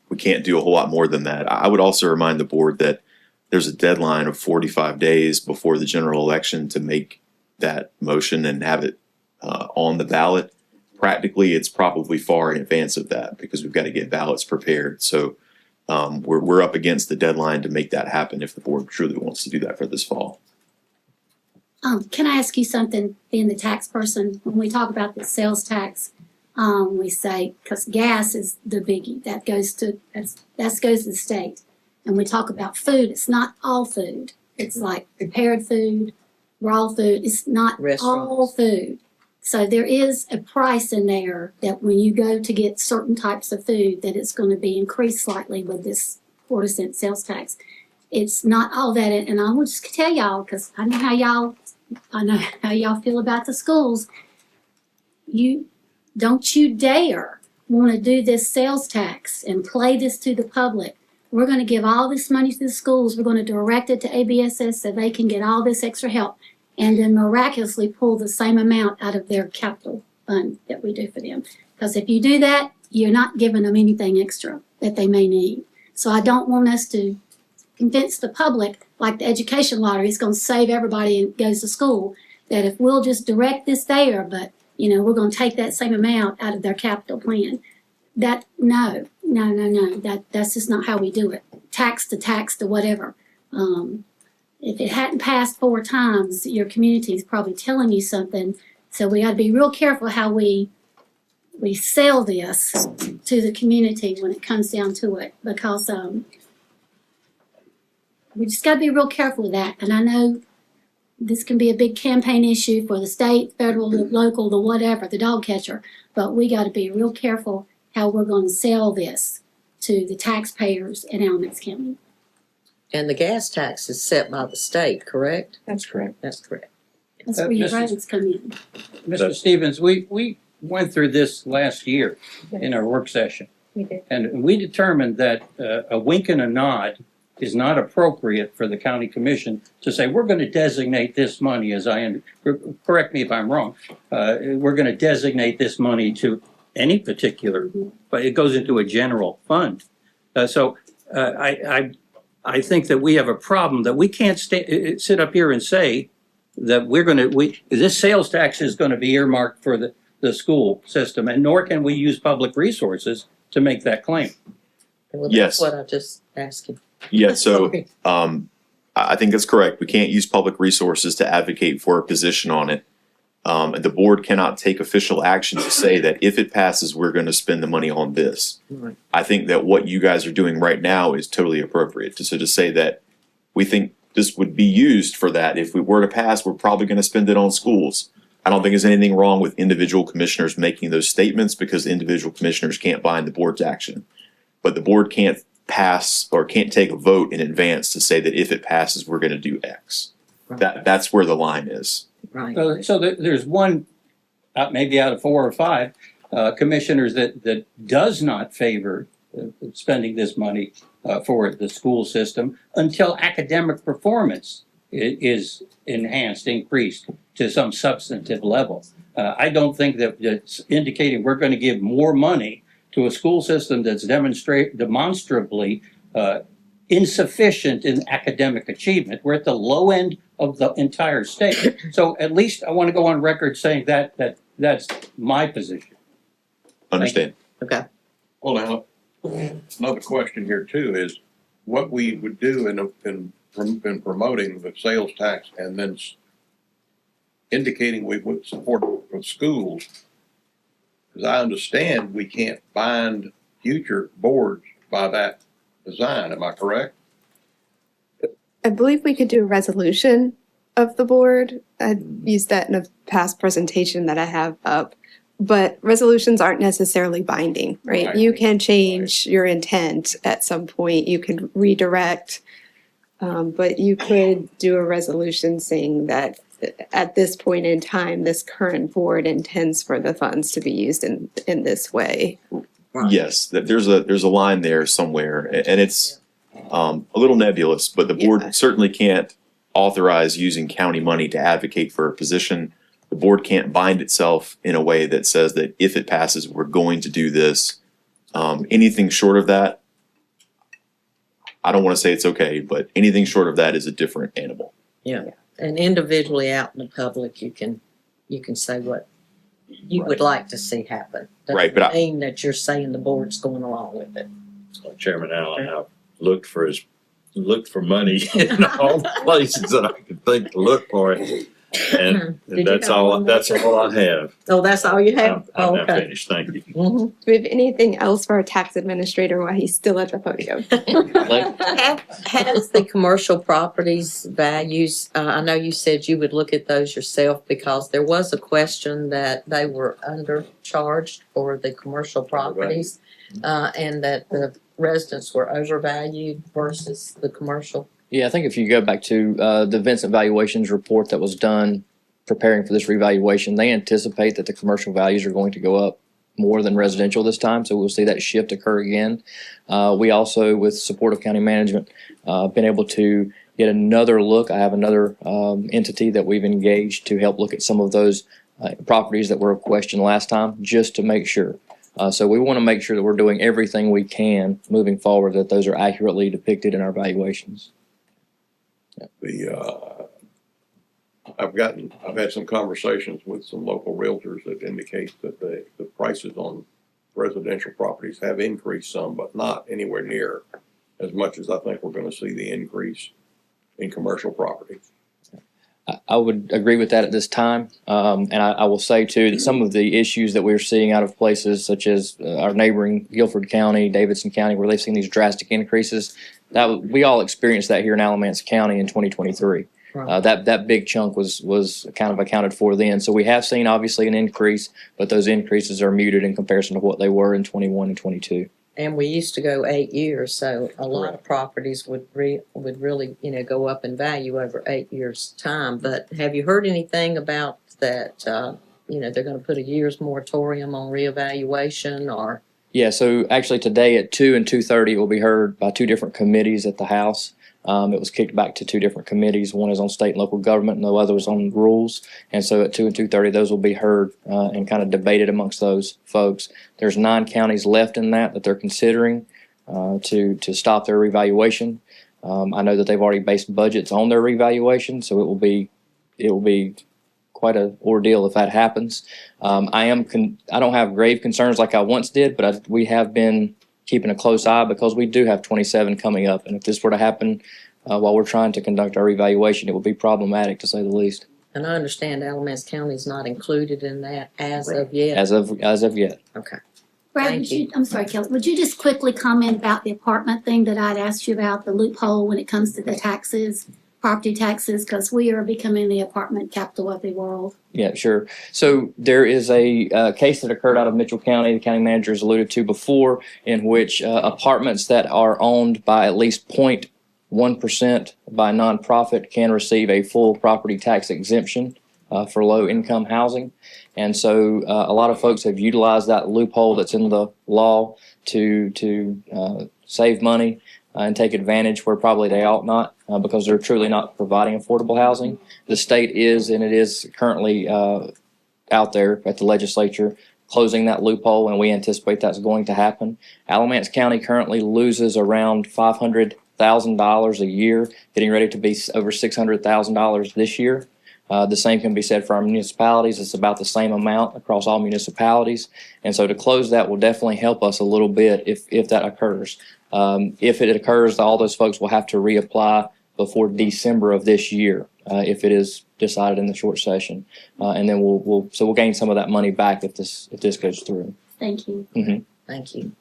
Speaker 12: we can't do a whole lot more than that. I would also remind the board that there's a deadline of 45 days before the general election to make that motion and have it on the ballot. Practically, it's probably far in advance of that because we've got to get ballots prepared. So we're up against the deadline to make that happen if the board truly wants to do that for this fall.
Speaker 10: Can I ask you something, being the tax person? When we talk about the sales tax, we say, because gas is the biggie, that goes to the state. And we talk about food, it's not all food. It's like prepared food, raw food, it's not all
Speaker 2: Restaurants.
Speaker 10: food. So there is a price in there that when you go to get certain types of food, that it's going to be increased slightly with this 1/4 sales tax. It's not all that, and I will just tell y'all, because I know how y'all feel about the schools. Don't you dare want to do this sales tax and play this to the public. We're going to give all this money to the schools. We're going to direct it to ABSS so they can get all this extra help, and then miraculously pull the same amount out of their capital fund that we do for them. Because if you do that, you're not giving them anything extra that they may need. So I don't want us to convince the public, like the education lottery is going to save everybody and goes to school, that if we'll just direct this there, but we're going to take that same amount out of their capital plan. No, that's just not how we do it. Tax to whatever. If it hadn't passed 4 times, your community is probably telling you something. So we gotta be real careful how we sell this to the community when it comes down to it, because, we just gotta be real careful with that. And I know this can be a big campaign issue for the state, federal, the local, the whatever, the dog catcher. But we gotta be real careful how we're gonna sell this to the taxpayers in Alamance County.
Speaker 2: And the gas tax is set by the state, correct?
Speaker 5: That's correct.
Speaker 2: That's correct.
Speaker 10: That's where your
Speaker 3: Mrs.
Speaker 10: roads come in.
Speaker 3: Mr. Stevens, we went through this last year in our work session.
Speaker 5: We did.
Speaker 3: And we determined that a wink and a nod is not appropriate for the county commission to say, we're going to designate this money correct me if I'm wrong, we're going to designate this money to any particular, but it goes into a general fund. So I think that we have a problem that we can't sit up here and say that this sales tax is going to be earmarked for the school system, and nor can we use public resources to make that claim.
Speaker 2: Well,
Speaker 12: Yes.
Speaker 2: that's what I just asked you.
Speaker 12: Yeah, so
Speaker 2: Sorry.
Speaker 12: I think that's correct. We can't use public resources to advocate for a position on it. And the board cannot take official action to say that if it passes, we're going to spend the money on this.
Speaker 2: Right.
Speaker 12: I think that what you guys are doing right now is totally appropriate. So to say that we think this would be used for that, if we were to pass, we're probably going to spend it on schools. I don't think there's anything wrong with individual commissioners making those statements, because individual commissioners can't bind the board's action. But the board can't pass or can't take a vote in advance to say that if it passes, we're going to do X. That's where the line is.
Speaker 2: Right.
Speaker 3: So there's one, maybe out of 4 or 5 commissioners that does not favor spending this money for the school system until academic performance is enhanced, increased to some substantive level. I don't think that it's indicating we're going to give more money to a school system that's demonstrably insufficient in academic achievement. We're at the low end of the entire state. So at least I want to go on record saying that's my position.
Speaker 12: Understand?
Speaker 2: Okay.
Speaker 9: Well, now, another question here too is what we would do in promoting the sales tax and then indicating we would support it for schools. As I understand, we can't bind future boards by that design. Am I correct?
Speaker 5: I believe we could do a resolution of the board. I used that in a past presentation that I have up. But resolutions aren't necessarily binding, right?
Speaker 9: Right.
Speaker 5: You can change your intent at some point. You can redirect. But you could do a resolution saying that at this point in time, this current board intends for the funds to be used in this way.
Speaker 2: Right.
Speaker 12: Yes, that there's a line there somewhere, and it's a little nebulous, but the board
Speaker 5: Yeah.
Speaker 12: certainly can't authorize using county money to advocate for a position. The board can't bind itself in a way that says that if it passes, we're going to do this. Anything short of that, I don't want to say it's okay, but anything short of that is a different animal.
Speaker 2: Yeah. And individually out in the public, you can say what you would like to see happen.
Speaker 12: Right, but
Speaker 2: Doesn't mean that you're saying the board's going along with it.
Speaker 6: Chairman Allen, I've looked for money in all the places that I could think to look for it. And
Speaker 2: Did you
Speaker 6: that's
Speaker 2: have
Speaker 6: all
Speaker 2: one
Speaker 6: I have.
Speaker 2: Oh, that's all you have?
Speaker 6: I'm now
Speaker 2: Okay.
Speaker 6: finished, thank you.
Speaker 2: Mhm.
Speaker 5: Do we have anything else for our tax administrator while he's still at the podium?
Speaker 2: Has the commercial properties values, I know you said you would look at those yourself because there was a question that they were undercharged for the commercial properties, and that the residents were overvalued versus the commercial.
Speaker 8: Yeah, I think if you go back to the Vincent Valuations report that was done preparing for this revaluation, they anticipate that the commercial values are going to go up more than residential this time, so we'll see that shift occur again. We also, with support of county management, been able to get another look. I have another entity that we've engaged to help look at some of those properties that were of question last time, just to make sure. So we want to make sure that we're doing everything we can moving forward, that those are accurately depicted in our valuations.
Speaker 9: I've had some conversations with some local realtors that indicate that the prices on residential properties have increased some, but not anywhere near as much as I think we're gonna see the increase in commercial properties.
Speaker 8: I would agree with that at this time. And I will say too, that some of the issues that we're seeing out of places such as our neighboring Guilford County, Davidson County, where they've seen these drastic increases, that we all experienced that here in Alamance County in 2023. That big chunk was kind of accounted for then. So we have seen obviously an increase, but those increases are muted in comparison to what they were in 21 and 22.
Speaker 2: And we used to go 8 years, so a lot of properties would really, go up in value over 8 years' time. But have you heard anything about that, they're gonna put a year's moratorium on reevaluation or?
Speaker 8: Yeah, so actually today at 2 and 2:30, it will be heard by two different committees at the House. It was kicked back to two different committees. One is on state and local government and the other was on rules. And so at 2 and 2:30, those will be heard and kind of debated amongst those folks. There's 9 counties left in that they're considering to stop their revaluation. I know that they've already based budgets on their revaluation, so it will be quite an ordeal if that happens. I don't have grave concerns like I once did, but we have been keeping a close eye because we do have 27 coming up. And if this were to happen while we're trying to conduct our evaluation, it would be problematic to say the least.
Speaker 2: And I understand Alamance County is not included in that as of yet.
Speaker 8: As of yet.
Speaker 2: Okay.
Speaker 10: Brad,
Speaker 2: Thank you.
Speaker 10: I'm sorry, Kelly, would you just quickly comment about the apartment thing that I'd asked you about, the loophole when it comes to the taxes, property taxes, because we are becoming the apartment capital of the world.
Speaker 8: Yeah, sure. So there is a case that occurred out of Mitchell County, the county manager has alluded to before, in which apartments that are owned by at least 0.1% by a nonprofit can receive a full property tax exemption for low-income housing. And so a lot of folks have utilized that loophole that's in the law to save money and take advantage where probably they ought not because they're truly not providing affordable housing. The state is, and it is currently out there at the legislature, closing that loophole, and we anticipate that's going to happen. Alamance County currently loses around $500,000 a year, getting ready to be over $600,000 this year. The same can be said for our municipalities. It's about the same amount across all municipalities. And so to close that will definitely help us a little bit if that occurs. If it occurs, all those folks will have to reapply before December of this year if it is decided in the short session. And then we'll gain some of that money back if this goes through.
Speaker 10: Thank you.
Speaker 8: Mm-hmm.
Speaker 2: Thank you.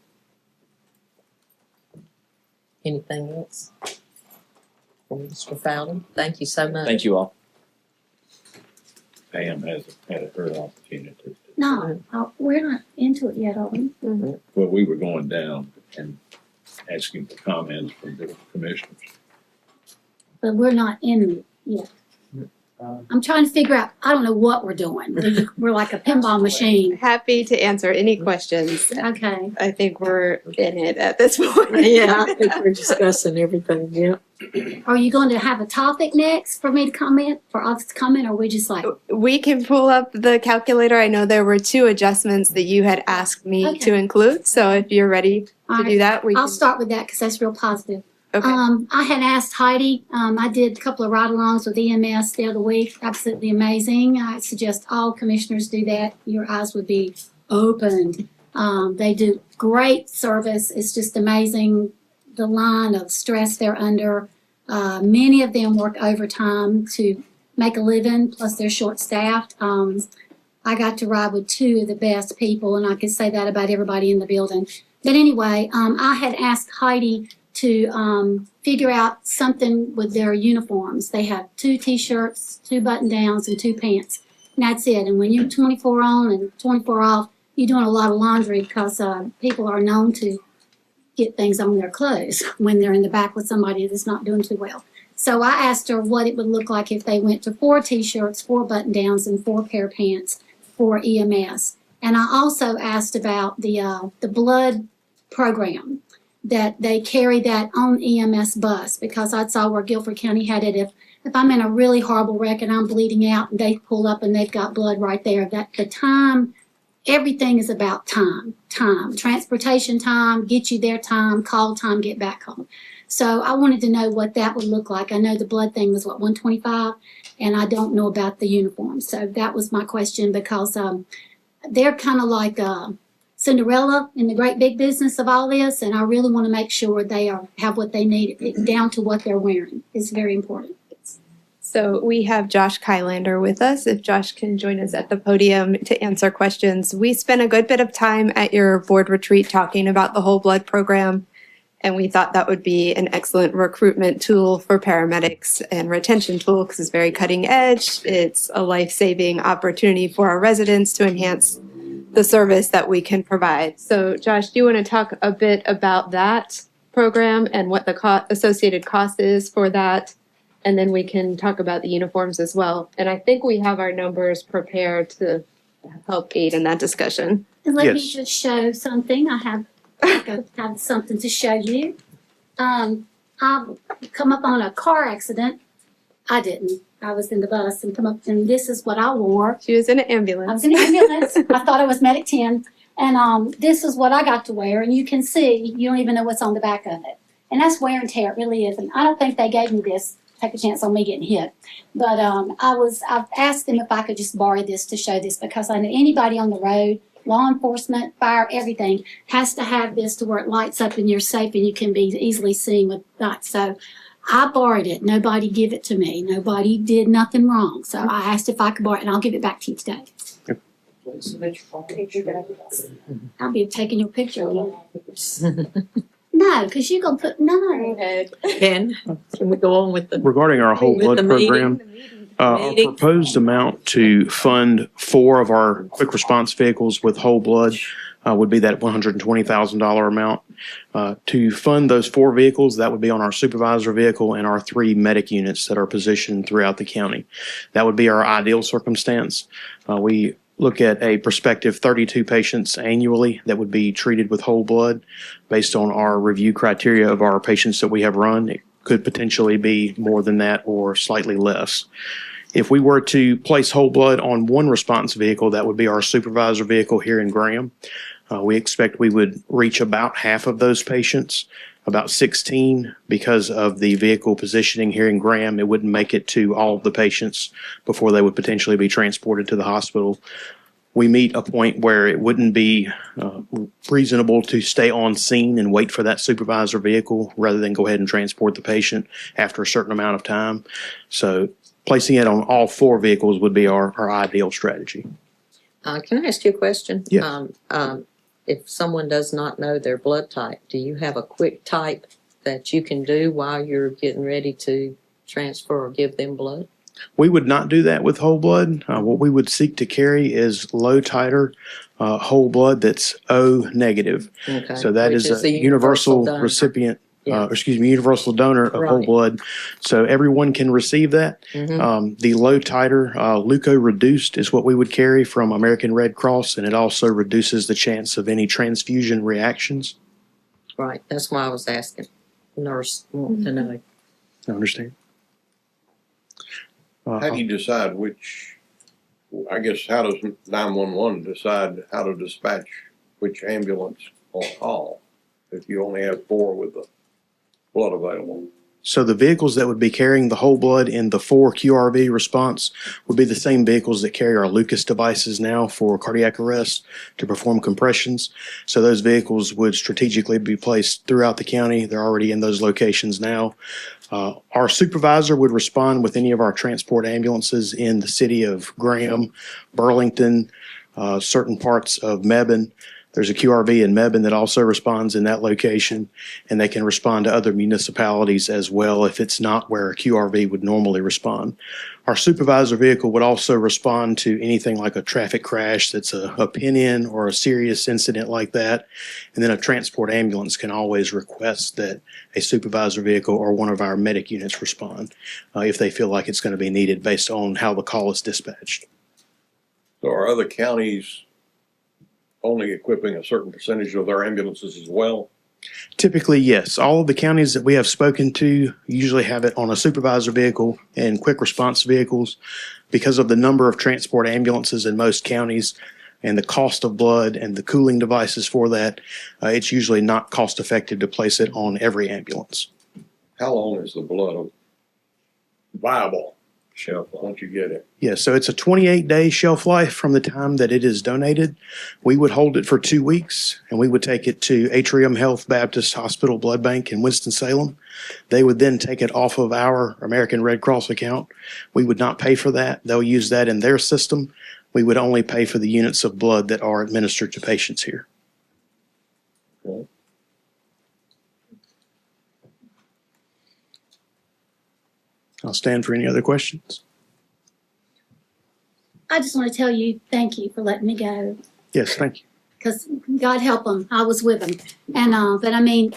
Speaker 2: Anything else? From Mr. Fowler? Thank you so much.
Speaker 8: Thank you all.
Speaker 6: Pam hasn't had her opportunity.
Speaker 10: No, we're not into it yet, are we?
Speaker 6: Well, we were going down and asking for comments from the commissioners.
Speaker 10: But we're not in it yet. I'm trying to figure out, I don't know what we're doing. We're like a pinball machine.
Speaker 5: Happy to answer any questions.
Speaker 10: Okay.
Speaker 5: I think we're in it at this point.
Speaker 2: Yeah, I think we're discussing everything, yeah.
Speaker 10: Are you going to have a topic next for me to comment, for us to comment, or we just like?
Speaker 5: We can pull up the calculator. I know there were 2 adjustments that you had asked me
Speaker 10: Okay.
Speaker 5: to include. So if you're ready to do that, we
Speaker 10: I'll
Speaker 5: can.
Speaker 10: start with that because that's real positive.
Speaker 5: Okay.
Speaker 10: I had asked Heidi, I did a couple of ride-alongs with EMS the other week, absolutely amazing. I suggest all commissioners do that. Your eyes would be opened. They do great service. It's just amazing the line of stress they're under. Many of them work overtime to make a living, plus they're short-staffed. I got to ride with 2 of the best people, and I could say that about everybody in the building. But anyway, I had asked Heidi to figure out something with their uniforms. They have 2 t-shirts, 2 button-downs, and 2 pants. And that's it. And when you're 24 on and 24 off, you're doing a lot of laundry because people are known to get things on their clothes when they're in the back with somebody that's not doing too well. So I asked her what it would look like if they went to 4 t-shirts, 4 button-downs, and 4 pair of pants for EMS. And I also asked about the blood program, that they carry that on EMS bus, because I saw where Guilford County had it. If I'm in a really horrible wreck and I'm bleeding out and they pull up and they've got blood right there, that the time, everything is about time, transportation time, get you there time, call time, get back home. So I wanted to know what that would look like. I know the blood thing was what, $125, and I don't know about the uniform. So that was my question, because they're kind of like Cinderella in the great big business of all this, and I really want to make sure they have what they need down to what they're wearing. It's very important.
Speaker 5: So we have Josh Kylander with us. If Josh can join us at the podium to answer questions. We spent a good bit of time at your board retreat talking about the whole blood program, and we thought that would be an excellent recruitment tool for paramedics and retention tool because it's very cutting edge. It's a life-saving opportunity for our residents to enhance the service that we can provide. So Josh, do you want to talk a bit about that program and what the associated cost is for that? And then we can talk about the uniforms as well. And I think we have our numbers prepared to help aid in that discussion.
Speaker 10: And let me
Speaker 11: Yes.
Speaker 10: just show something. I have something to show you. I've come up on a car accident. I didn't. I was in the bus and come up, and this is what I wore.
Speaker 5: She was in an
Speaker 10: I
Speaker 5: ambulance.
Speaker 10: was in an ambulance. I thought it was Medic 10. And this is what I got to wear. And you can see, you don't even know what's on the back of it. And that's wear and tear. It really is. And I don't think they gave me this. Take a chance on me getting hit. But I've asked them if I could just borrow this to show this because I know anybody on the road, law enforcement, fire, everything has to have this to where it lights up and you're safe and you can be easily seen with that. So I borrowed it. Nobody give it to me. Nobody did nothing wrong. So I asked if I could borrow it and I'll give it back to you today. I'll be taking your picture. No, because you're going to put, no.
Speaker 2: Can we go on with the?
Speaker 1: Regarding our whole
Speaker 2: With
Speaker 1: blood
Speaker 2: the meeting.
Speaker 1: program, our
Speaker 2: Meeting.
Speaker 1: proposed amount to fund 4 of our quick response vehicles with whole blood would be that $120,000 amount. To fund those 4 vehicles, that would be on our supervisor vehicle and our 3 medic units that are positioned throughout the county. That would be our ideal circumstance. We look at a prospective 32 patients annually that would be treated with whole blood based on our review criteria of our patients that we have run. It could potentially be more than that or slightly less. If we were to place whole blood on 1 response vehicle, that would be our supervisor vehicle here in Graham. We expect we would reach about half of those patients, about 16, because of the vehicle positioning here in Graham. It wouldn't make it to all of the patients before they would potentially be transported to the hospital. We meet a point where it wouldn't be reasonable to stay on scene and wait for that supervisor vehicle rather than go ahead and transport the patient after a certain amount of time. So placing it on all 4 vehicles would be our ideal strategy.
Speaker 2: Can I ask you a question?
Speaker 1: Yeah.
Speaker 2: If someone does not know their blood type, do you have a quick type that you can do while you're getting ready to transfer or give them blood?
Speaker 1: We would not do that with whole blood. What we would seek to carry is low titer whole blood that's O negative.
Speaker 2: Okay.
Speaker 1: So that
Speaker 2: Which
Speaker 1: is
Speaker 2: the
Speaker 1: a universal
Speaker 2: donor.
Speaker 1: recipient,
Speaker 2: Yeah.
Speaker 1: universal donor of whole
Speaker 2: Right.
Speaker 1: blood. So everyone can receive that.
Speaker 2: Mhm.
Speaker 1: The low titer leuko-reduced is what we would carry from American Red Cross, and it also reduces the chance of any transfusion reactions.
Speaker 2: Right, that's why I was asking. Nurse want to know.
Speaker 1: I understand.
Speaker 9: How do you decide which, I guess, how does 911 decide how to dispatch which ambulance on call if you only have 4 with the blood available?
Speaker 1: So the vehicles that would be carrying the whole blood in the 4 QRV response would be the same vehicles that carry our Lucas devices now for cardiac arrest to perform compressions. So those vehicles would strategically be placed throughout the county. They're already in those locations now. Our supervisor would respond with any of our transport ambulances in the city of Graham, Burlington, certain parts of Mebane. There's a QRV in Mebane that also responds in that location, and they can respond to other municipalities as well if it's not where a QRV would normally respond. Our supervisor vehicle would also respond to anything like a traffic crash that's a pin-in or a serious incident like that. And then a transport ambulance can always request that a supervisor vehicle or one of our medic units respond if they feel like it's going to be needed based on how the call is dispatched.
Speaker 9: So are other counties only equipping a certain percentage of their ambulances as well?
Speaker 1: Typically, yes. All of the counties that we have spoken to usually have it on a supervisor vehicle and quick response vehicles. Because of the number of transport ambulances in most counties and the cost of blood and the cooling devices for that, it's usually not cost effective to place it on every ambulance.
Speaker 9: How long is the blood viable
Speaker 3: shelf life?
Speaker 9: once you get it?
Speaker 13: Yeah, so it's a 28-day shelf life from the time that it is donated. We would hold it for 2 weeks, and we would take it to Atrium Health Baptist Hospital Blood Bank in Winston-Salem. They would then take it off of our American Red Cross account. We would not pay for that. They'll use that in their system. We would only pay for the units of blood that are administered to patients here.
Speaker 3: Okay.
Speaker 13: I'll stand for any other questions.
Speaker 10: I just want to tell you, thank you for letting me go.
Speaker 13: Yes, thank you.
Speaker 10: Because God help them, I was with them. And, but I mean,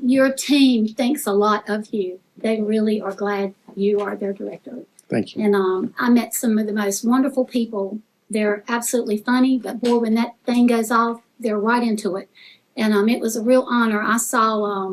Speaker 10: your team thinks a lot of you. They really are glad you are their director.
Speaker 13: Thank you.
Speaker 10: And I met some of the most wonderful people. They're absolutely funny, but boy, when that thing goes off, they're right into it. And it was a real honor. I saw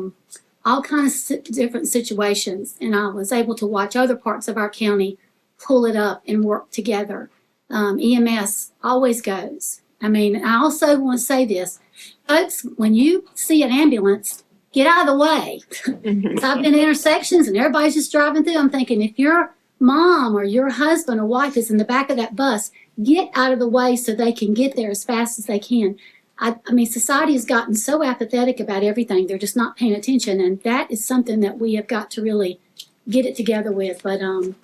Speaker 10: all kinds of different situations, and I was able to watch other parts of our county pull it up and work together. EMS always goes. I mean, I also want to say this, folks, when you see an ambulance, get out of the way. 'Cause I've been in intersections and everybody's just driving through. I'm thinking, if your mom or your husband or wife is in the back of that bus, get out of the way so they can get there as fast as they can. I mean, society has gotten so apathetic about everything. They're just not paying attention. And that is something that we have got to really get it together with. But I'm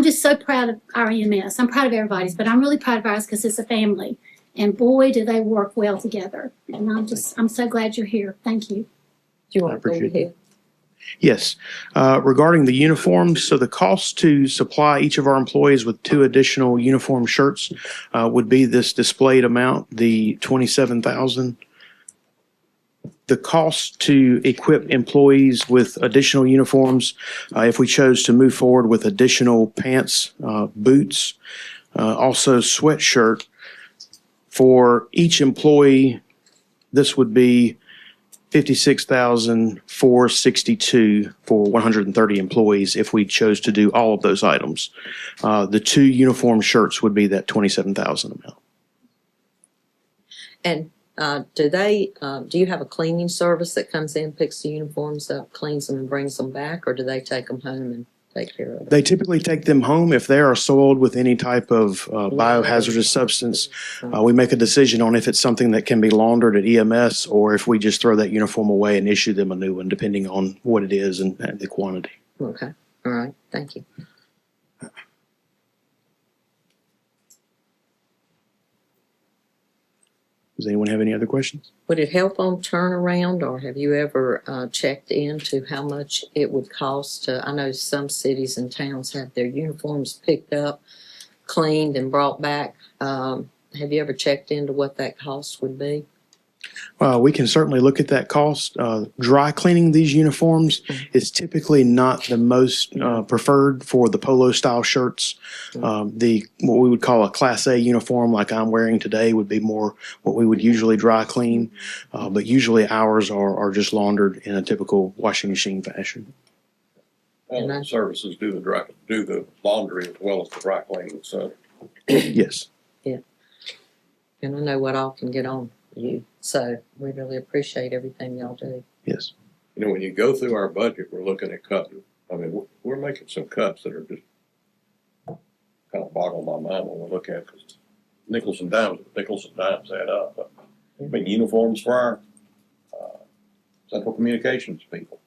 Speaker 10: just so proud of our EMS. I'm proud of everybody's, but I'm really proud of ours because it's a family. And boy, do they work well together. And I'm so glad you're here. Thank you.
Speaker 2: Do you
Speaker 13: I
Speaker 2: want to go
Speaker 13: appreciate
Speaker 2: ahead?
Speaker 13: Yes. Regarding the uniforms, so the cost to supply each of our employees with 2 additional uniform shirts would be this displayed amount, the $27,000. The cost to equip employees with additional uniforms, if we chose to move forward with additional pants, boots, also sweatshirt, for each employee, this would be $56,462 for 130 employees if we chose to do all of those items. The 2 uniform shirts would be that $27,000 amount.
Speaker 2: And do you have a cleaning service that comes in, picks the uniforms up, cleans them and brings them back, or do they take them home and take care of it?
Speaker 13: They typically take them home if they are soiled with any type of biohazardous substance. We make a decision on if it's something that can be laundered at EMS or if we just throw that uniform away and issue them a new one, depending on what it is and the quantity.
Speaker 2: Okay, all right, thank you.
Speaker 13: Does anyone have any other questions?
Speaker 2: Would it help on turnaround, or have you ever checked into how much it would cost to, I know some cities and towns have their uniforms picked up, cleaned and brought back. Have you ever checked into what that cost would be?
Speaker 13: We can certainly look at that cost. Dry cleaning these uniforms is typically not the most preferred for the polo style shirts. What we would call a Class A uniform, like I'm wearing today, would be more what we would usually dry clean. But usually ours are just laundered in a typical washing machine fashion.
Speaker 9: All the services do the laundry as well as the dry cleaning, so.
Speaker 13: Yes.
Speaker 2: And I know what all can get on you, so we really appreciate everything y'all do.
Speaker 13: Yes.
Speaker 9: You know, when you go through our budget, we're looking at cutting. I mean, we're making some cuts that are just kind of boggle my mind when we look at it, because nickels and dimes add up. But, I mean, uniforms for our central communications people.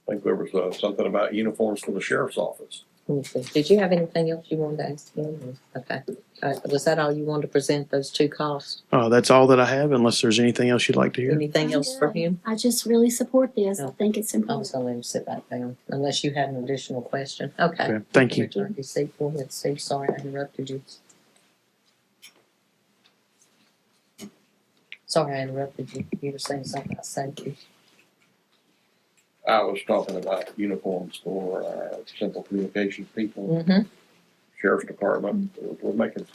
Speaker 9: I think there was something about uniforms for the sheriff's office.
Speaker 2: Let me see. Did you have anything else you wanted to ask me? Okay. Was that all you wanted to present, those 2 costs?
Speaker 13: That's all that I have, unless there's anything else you'd like to hear.
Speaker 2: Anything else for him?
Speaker 10: I just really support this. I
Speaker 2: No.
Speaker 10: think it's
Speaker 2: I was
Speaker 10: important.
Speaker 2: gonna let him sit back down, unless you had an additional question. Okay.
Speaker 13: Okay, thank you.
Speaker 2: Turn your seat. Go ahead, Steve. Sorry I interrupted you. Sorry I interrupted you. You were saying something about safety.
Speaker 9: I was talking about uniforms for central communications people,
Speaker 2: Mm-hmm.
Speaker 9: sheriff's department. We're making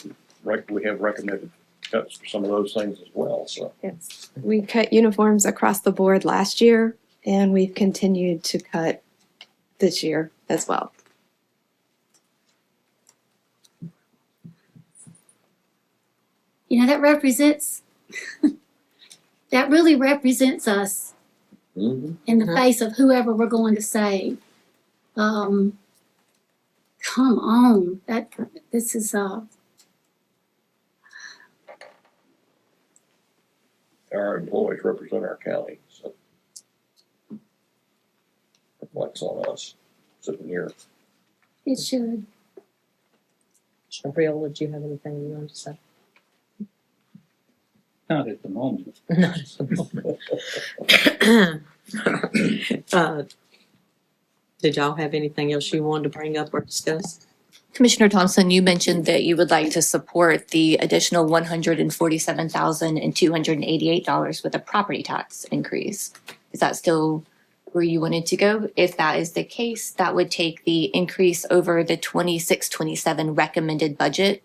Speaker 9: we have recommended cuts for some of those things as well, so.
Speaker 5: Yes. We cut uniforms across the board last year, and we've continued to cut this year as well.
Speaker 10: You know, that really represents us. in the face of whoever we're going to save. Come on, this is,
Speaker 9: Our employees represent our county, so reflects on us sitting here.
Speaker 10: it should.
Speaker 2: Commissioner Viola, do you have anything you want to say?
Speaker 3: Not at the moment.
Speaker 2: Not at the moment. Did y'all have anything else you wanted to bring up or discuss?
Speaker 7: Commissioner Thompson, you mentioned that you would like to support the additional $147,288 with a property tax increase. Is that still where you wanted to go? If that is the case, that would take the increase over the 26-27 recommended budget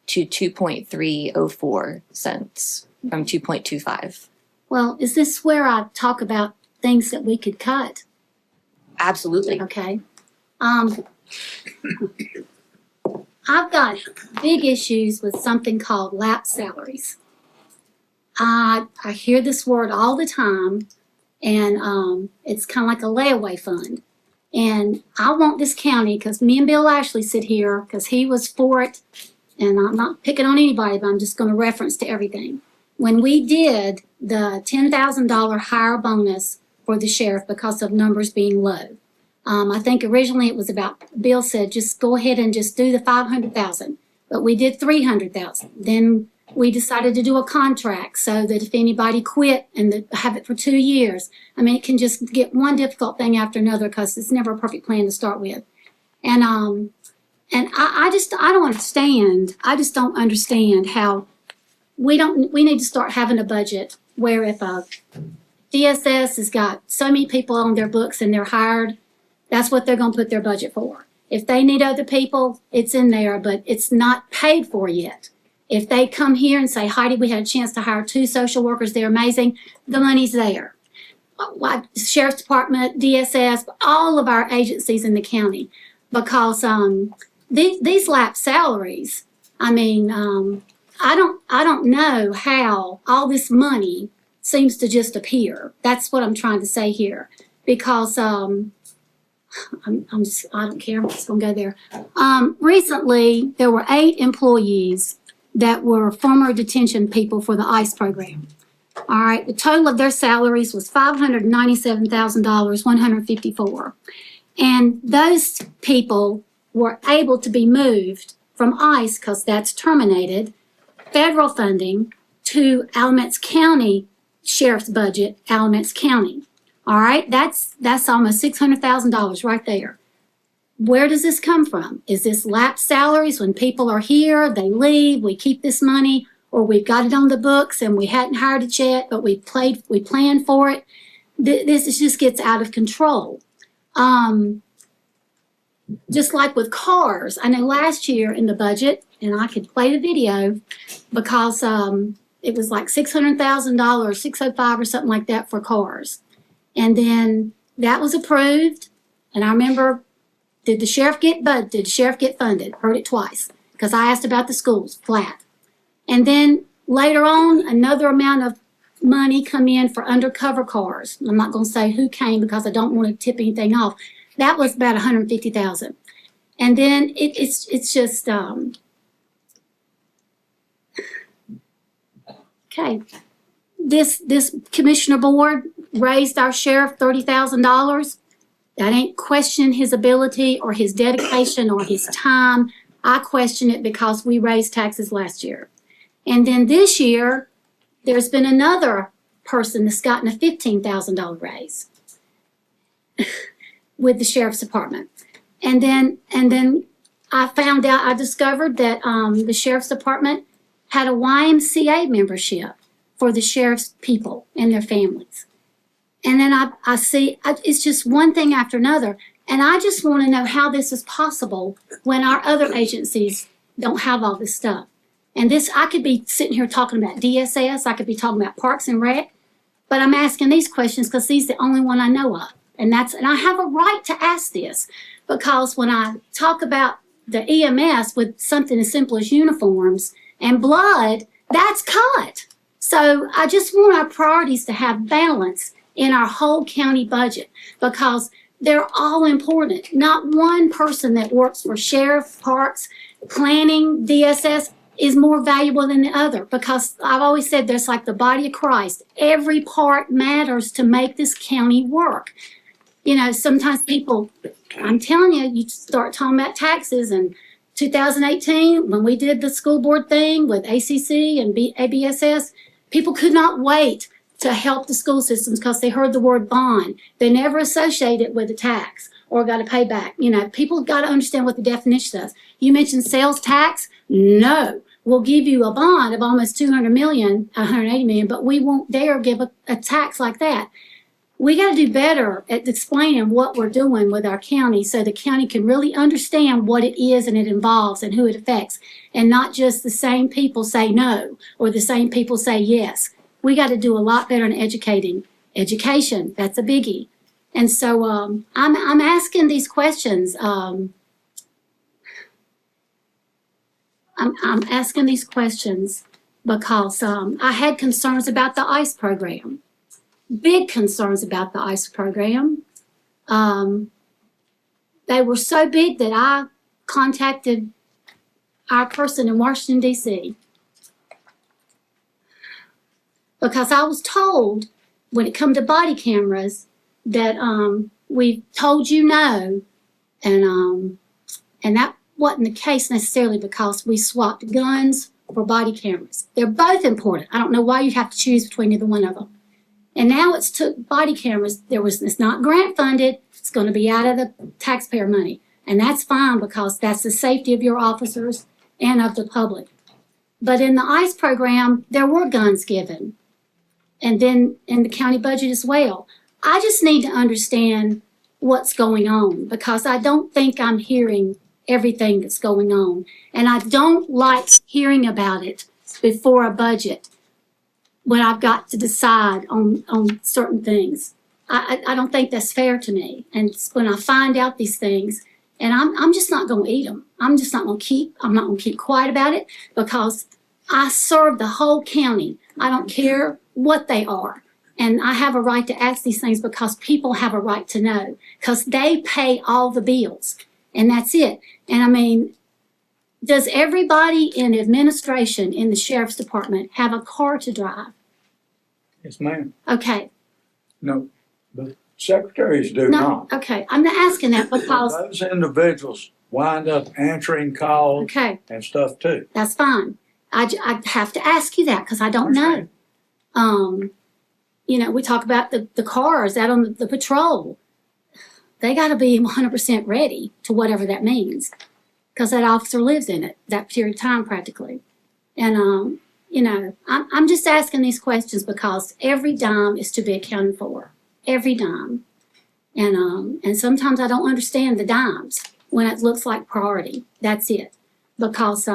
Speaker 7: to 2.304 cents from 2.25.
Speaker 10: Well, is this where I talk about things that we could cut?
Speaker 7: Absolutely.
Speaker 10: Okay. I've got big issues with something called lap salaries. I hear this word all the time, and it's kind of like a layaway fund. And I want this county, because me and Bill Ashley sit here, because he was for it, and I'm not picking on anybody, but I'm just going to reference to everything. When we did the $10,000 higher bonus for the sheriff because of numbers being low, I think originally it was about, Bill said, just go ahead and just do the 500,000, but we did 300,000. Then we decided to do a contract so that if anybody quit and have it for 2 years, I mean, it can just get one difficult thing after another because it's never a perfect plan to start with. And I don't understand. I just don't understand how we need to start having a budget where if a DSS has got so many people on their books and they're hired, that's what they're going to put their budget for. If they need other people, it's in there, but it's not paid for yet. If they come here and say, Heidi, we had a chance to hire 2 social workers, they're amazing, the money's there. Sheriff's Department, DSS, all of our agencies in the county, because these lap salaries, I mean, I don't know how all this money seems to just appear. That's what I'm trying to say here, because I don't care. I'm just gonna go there. Recently, there were 8 employees that were former detention people for the ICE program. All right, the total of their salaries was $597,154. And those people were able to be moved from ICE, because that's terminated, federal funding, to Alamance County Sheriff's budget, Alamance County. All right, that's almost $600,000 right there. Where does this come from? Is this lapsed salaries when people are here, they leave, we keep this money, or we've got it on the books and we hadn't hired it yet, but we planned for it? This just gets out of control. Just like with cars, I know last year in the budget, and I could play the video because it was like $600,000, $605 or something like that for cars. And then that was approved, and I remember, did the sheriff get funded? Heard it twice, because I asked about the schools, flat. And then later on, another amount of money come in for undercover cars. I'm not going to say who came because I don't want to tip anything off. That was about $150,000. And then it's just okay. This commissioner board raised our sheriff $30,000. That ain't question his ability or his dedication or his time. I question it because we raised taxes last year. And then this year, there's been another person that's gotten a $15,000 raise with the sheriff's department. And then I discovered that the sheriff's department had a YMCA membership for the sheriff's people and their families. And then I see, it's just one thing after another. And I just want to know how this is possible when our other agencies don't have all this stuff. And this, I could be sitting here talking about DSS, I could be talking about Parks and Rec, but I'm asking these questions because these are the only one I know of. And I have a right to ask this, because when I talk about the EMS with something as simple as uniforms and blood, that's cut. So I just want our priorities to have balance in our whole county budget because they're all important. Not one person that works for sheriff, parks, planning, DSS is more valuable than the other because I've always said there's like the body of Christ. Every part matters to make this county work. You know, sometimes people, I'm telling you, you start talking about taxes and 2018, when we did the school board thing with ACC and ABSS, people could not wait to help the school systems because they heard the word bond. They never associate it with a tax or got to pay back. You know, people got to understand what the definition is. You mentioned sales tax. No, we'll give you a bond of almost 200 million, 180 million, but we won't dare give a tax like that. We got to do better at explaining what we're doing with our county so the county can really understand what it is and it involves and who it affects, and not just the same people say no or the same people say yes. We got to do a lot better in educating. Education, that's a biggie. And so I'm asking these questions. I'm asking these questions because I had concerns about the ICE program. Big concerns about the ICE program. They were so big that I contacted our person in Washington, D.C. because I was told when it come to body cameras that we told you no, and that wasn't the case necessarily because we swapped guns for body cameras. They're both important. I don't know why you have to choose between either one of them. And now it's took body cameras. It's not grant funded. It's going to be out of the taxpayer money. And that's fine because that's the safety of your officers and of the public. But in the ICE program, there were guns given. And then in the county budget as well. I just need to understand what's going on because I don't think I'm hearing everything that's going on. And I don't like hearing about it before a budget when I've got to decide on certain things. I don't think that's fair to me. And when I find out these things, and I'm just not going to eat them. I'm not going to keep quiet about it because I serve the whole county. I don't care what they are. And I have a right to ask these things because people have a right to know because they pay all the bills. And that's it. And I mean, does everybody in administration in the sheriff's department have a car to drive?
Speaker 11: Yes, ma'am.
Speaker 10: Okay.
Speaker 11: No, the secretaries do
Speaker 10: No,
Speaker 11: not.
Speaker 10: okay. I'm not asking that because,
Speaker 11: Those individuals wind up answering calls
Speaker 10: okay,
Speaker 11: and stuff too.
Speaker 10: that's fine. I have to ask you that because I don't know. You know, we talk about the cars out on the patrol. They got to be 100% ready to whatever that means because that officer lives in it that period of time practically. And, you know, I'm just asking these questions because every dime is to be accounted for. Every dime. And sometimes I don't understand the dimes when it looks like priority. That's it. Because,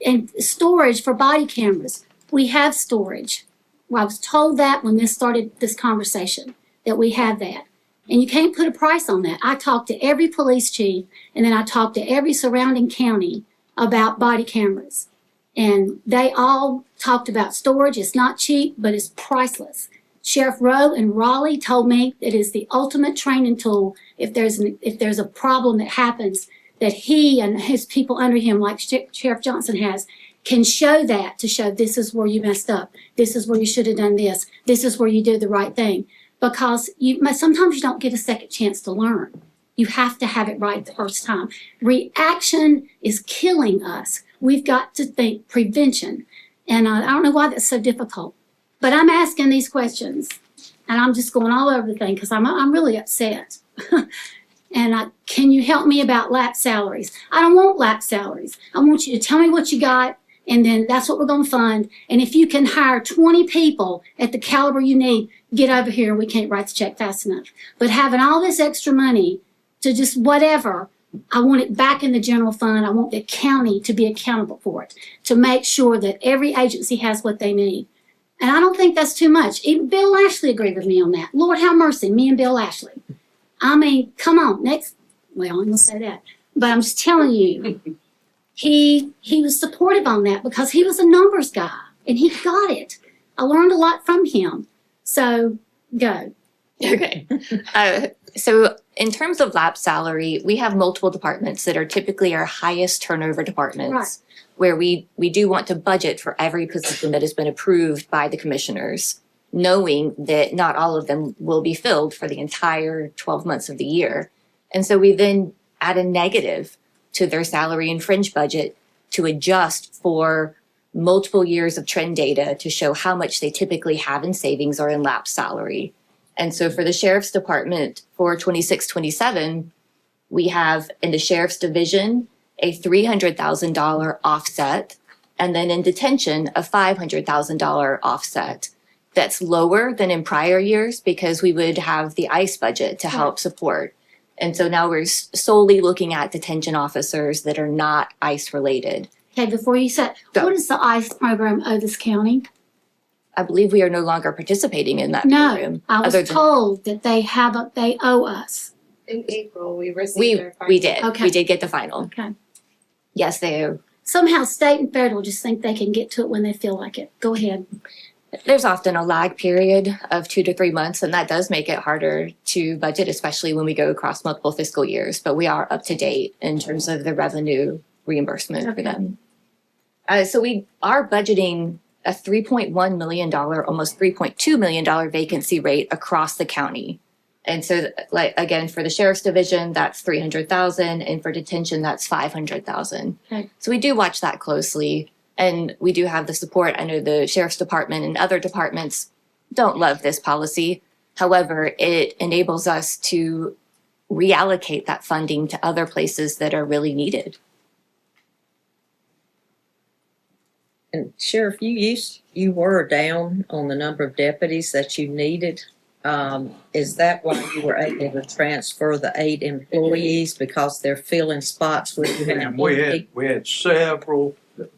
Speaker 10: and storage for body cameras. We have storage. Well, I was told that when this started this conversation, that we have that. And you can't put a price on that. I talked to every police chief, and then I talked to every surrounding county about body cameras. And they all talked about storage. It's not cheap, but it's priceless. Sheriff Rowe in Raleigh told me it is the ultimate training tool if there's a problem that happens, that he and his people under him, like Sheriff Johnson has, can show that to show this is where you messed up. This is where you should have done this. This is where you did the right thing. Because sometimes you don't get a second chance to learn. You have to have it right the first time. Reaction is killing us. We've got to think prevention. And I don't know why that's so difficult. But I'm asking these questions. And I'm just going all over the thing because I'm really upset. And can you help me about lap salaries? I don't want lap salaries. I want you to tell me what you got, and then that's what we're going to fund. And if you can hire 20 people at the caliber you need, get over here. We can't write the check fast enough. But having all this extra money to just whatever, I want it back in the general fund. I want the county to be accountable for it, to make sure that every agency has what they need. And I don't think that's too much. Even Bill Lashley agreed with me on that. Lord have mercy, me and Bill Lashley. I mean, come on, well, I'm going to say that. But I'm just telling you, he was supportive on that because he was a numbers guy. and he got it. I learned a lot from him. So go.
Speaker 7: Okay. So in terms of lab salary, we have multiple departments that are typically our highest turnover departments,
Speaker 10: Right.
Speaker 7: where we do want to budget for every position that has been approved by the commissioners, knowing that not all of them will be filled for the entire 12 months of the year. And so we then add a negative to their salary and fringe budget to adjust for multiple years of trend data to show how much they typically have in savings or in lapsed salary. And so for the sheriff's department for 26-27, we have in the sheriff's division a $300,000 offset, and then in detention a $500,000 offset. That's lower than in prior years because we would have the ICE budget to help support. And so now we're solely looking at detention officers that are not ICE related.
Speaker 10: Okay, before you say,
Speaker 7: Go.
Speaker 10: what does the ICE program owe this county?
Speaker 7: I believe we are no longer participating in that
Speaker 10: No,
Speaker 7: program.
Speaker 10: I was
Speaker 7: other than-
Speaker 10: told that they owe us.
Speaker 5: In April, we received
Speaker 7: We did.
Speaker 10: Okay.
Speaker 7: We did get the final.
Speaker 10: Okay.
Speaker 7: Yes, they are.
Speaker 10: Somehow state and federal just think they can get to it when they feel like it. Go ahead.
Speaker 7: There's often a lag period of 2 to 3 months, and that does make it harder to budget, especially when we go across multiple fiscal years. But we are up to date in terms of the revenue reimbursement for
Speaker 10: Okay.
Speaker 7: them. So we are budgeting a $3.1 million, almost $3.2 million vacancy rate across the county. And so, like, again, for the sheriff's division, that's 300,000, and for detention, that's 500,000.
Speaker 10: Okay.
Speaker 7: So we do watch that closely, and we do have the support. I know the sheriff's department and other departments don't love this policy. However, it enables us to reallocate that funding to other places that are really needed.
Speaker 2: And Sheriff, you were down on the number of deputies that you needed. Is that why you were able to transfer the 8 employees because they're filling spots where you have
Speaker 11: And
Speaker 2: empty?
Speaker 11: we had several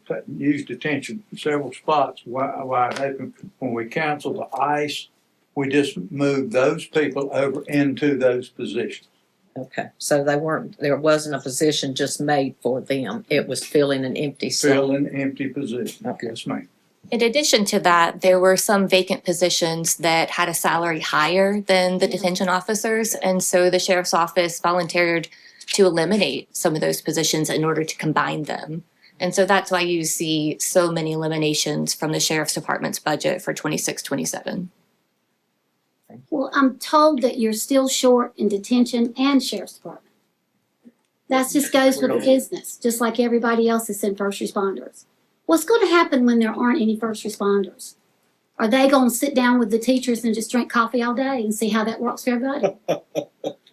Speaker 11: that used detention, several spots wide open. When we canceled the ICE, we just moved those people over into those positions.
Speaker 2: Okay, so there wasn't a position just made for them. It was filling an empty slot.
Speaker 11: Filling empty positions.
Speaker 2: Okay.
Speaker 11: Yes, ma'am.
Speaker 7: In addition to that, there were some vacant positions that had a salary higher than the detention officers. And so the sheriff's office volunteered to eliminate some of those positions in order to combine them. And so that's why you see so many eliminations from the sheriff's department's budget for 26-27.
Speaker 10: Well, I'm told that you're still short in detention and sheriff's department. That just goes with the business, just like everybody else is in first responders. What's going to happen when there aren't any first responders? Are they going to sit down with the teachers and just drink coffee all day and see how that works for everybody?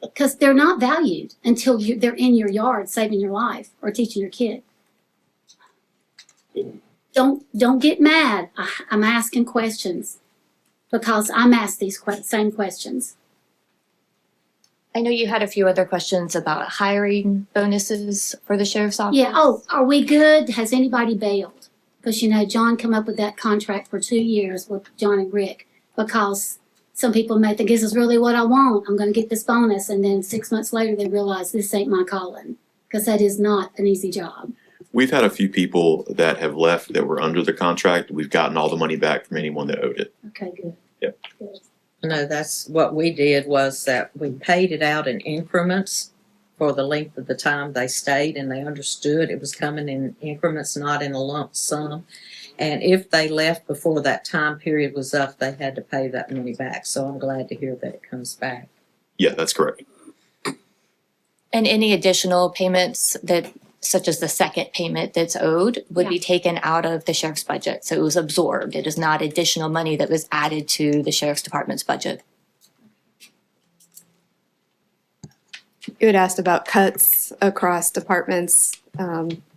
Speaker 10: Because they're not valued until they're in your yard saving your life or teaching your kid. Don't get mad. I'm asking questions because I'm asked these same questions.
Speaker 7: I know you had a few other questions about hiring bonuses for the sheriff's office.
Speaker 10: Yeah, oh, are we good? Has anybody bailed? Because, John come up with that contract for 2 years with John and Rick because some people may think this is really what I want. I'm going to get this bonus. And then 6 months later, they realize this ain't my calling because that is not an easy job.
Speaker 12: We've had a few people that have left that were under the contract. We've gotten all the money back from anyone that owed it.
Speaker 10: Okay, good.
Speaker 12: Yep.
Speaker 10: Good.
Speaker 2: No, that's what we did was that we paid it out in increments for the length of the time they stayed, and they understood it was coming in increments, not in a lump sum. And if they left before that time period was up, they had to pay that money back. So I'm glad to hear that it comes back.
Speaker 12: Yeah, that's correct.
Speaker 7: And any additional payments such as the second payment that's owed, would be taken out of the sheriff's budget. So it was absorbed. It is not additional money that was added to the sheriff's department's budget.
Speaker 5: You had asked about cuts across departments.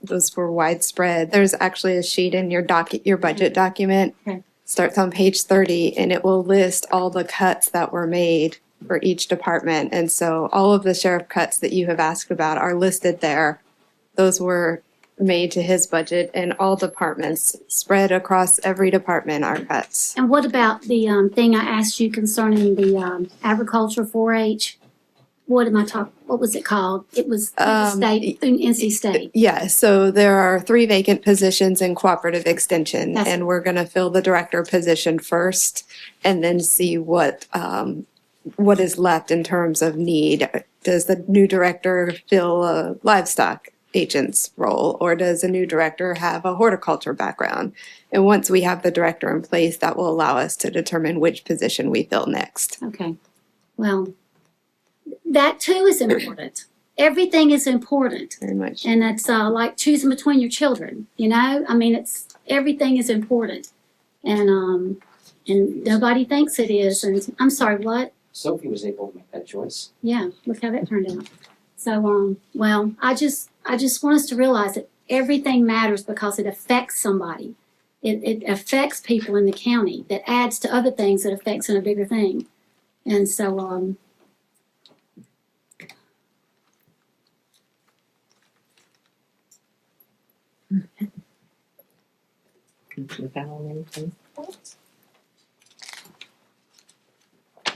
Speaker 5: Those were widespread. There's actually a sheet in your budget document.
Speaker 10: Okay.
Speaker 5: Starts on page 30, and it will list all the cuts that were made for each department. And so all of the sheriff cuts that you have asked about are listed there. Those were made to his budget, and all departments spread across every department are cuts.
Speaker 10: And what about the thing I asked you concerning the agriculture 4-H? what was it called? It was NC State.
Speaker 5: Yeah, so there are 3 vacant positions in cooperative extension,
Speaker 10: That's-
Speaker 5: and we're gonna fill the director position first and then see what is left in terms of need. Does the new director fill a livestock agent's role, or does a new director have a horticulture background? And once we have the director in place, that will allow us to determine which position we fill next.
Speaker 10: Okay. Well, that too is important. Everything is important.
Speaker 5: Very much.
Speaker 10: And it's like choosing between your children, you know? I mean, everything is important. And nobody thinks it is. And I'm sorry, what?
Speaker 4: Sophie was able to make that choice.
Speaker 10: Yeah, look how that turned out. So, well, I just want us to realize that everything matters because it affects somebody. It affects people in the county. That adds to other things that affects in a bigger thing. And so,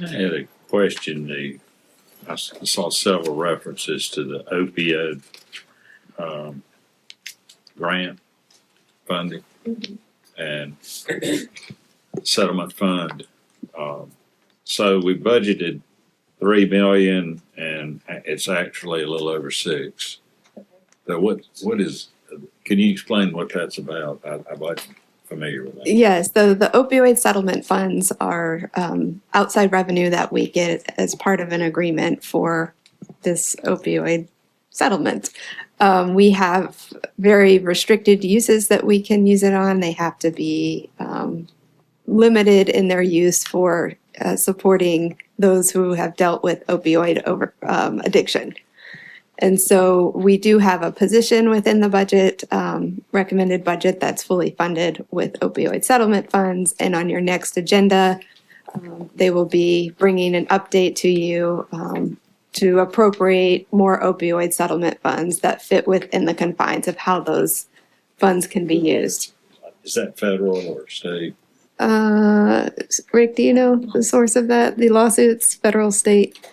Speaker 6: I had a question. I saw several references to the opioid grant funding and settlement fund. So we budgeted 3 million, and it's actually a little over 6. So what is? Can you explain what that's about? I wasn't familiar with that.
Speaker 5: Yes, the opioid settlement funds are outside revenue that we get as part of an agreement for this opioid settlement. We have very restricted uses that we can use it on. They have to be limited in their use for supporting those who have dealt with opioid addiction. And so we do have a position within the budget, recommended budget, that's fully funded with opioid settlement funds. And on your next agenda, they will be bringing an update to you to appropriate more opioid settlement funds that fit within the confines of how those funds can be used.
Speaker 6: Is that federal or state?
Speaker 5: Rick, do you know the source of that, the lawsuits, federal, state?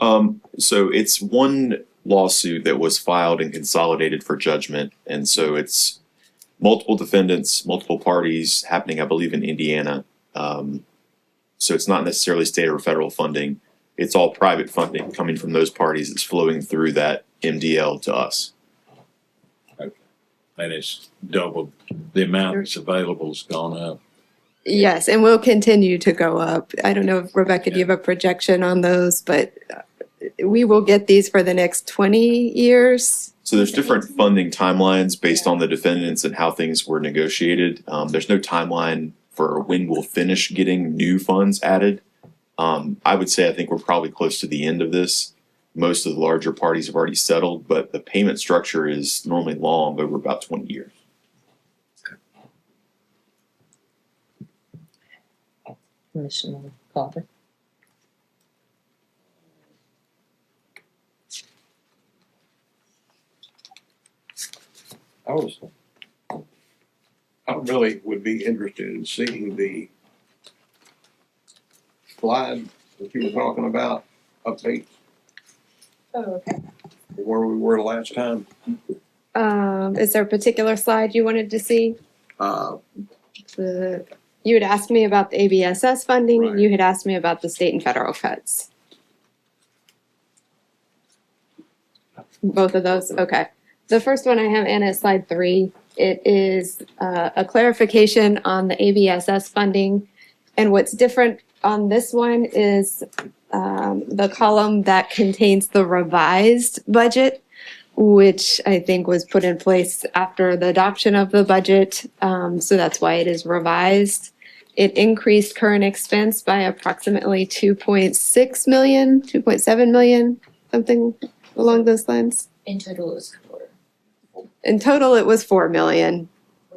Speaker 12: So it's one lawsuit that was filed and consolidated for judgment. And so it's multiple defendants, multiple parties happening, I believe, in Indiana. So it's not necessarily state or federal funding. It's all private funding coming from those parties that's flowing through that MDL to us.
Speaker 6: Okay. And it's doubled, the amount that's available has gone up.
Speaker 5: Yes, and will continue to go up. I don't know if Rebecca, do you have a projection on those, but we will get these for the next 20 years.
Speaker 12: So there's different funding timelines based on the defendants and how things were negotiated. There's no timeline for when we'll finish getting new funds added. I would say I think we're probably close to the end of this. Most of the larger parties have already settled, but the payment structure is normally long, over about 20 years.
Speaker 2: Commissioner Carter.
Speaker 9: I really would be interested in seeing the slide that you were talking about, updates,
Speaker 5: Oh, okay.
Speaker 9: where we were the last time.
Speaker 5: Is there a particular slide you wanted to see? You had asked me about the ABSS funding, and you had asked me about the state and federal cuts. Both of those, okay. The first one I have, Anna, is slide 3. It is a clarification on the ABSS funding. And what's different on this one is the column that contains the revised budget, which I think was put in place after the adoption of the budget. So that's why it is revised. It increased current expense by approximately 2.6 million, 2.7 million, something along those lines.
Speaker 7: In total, it was
Speaker 5: In total, it was 4 million.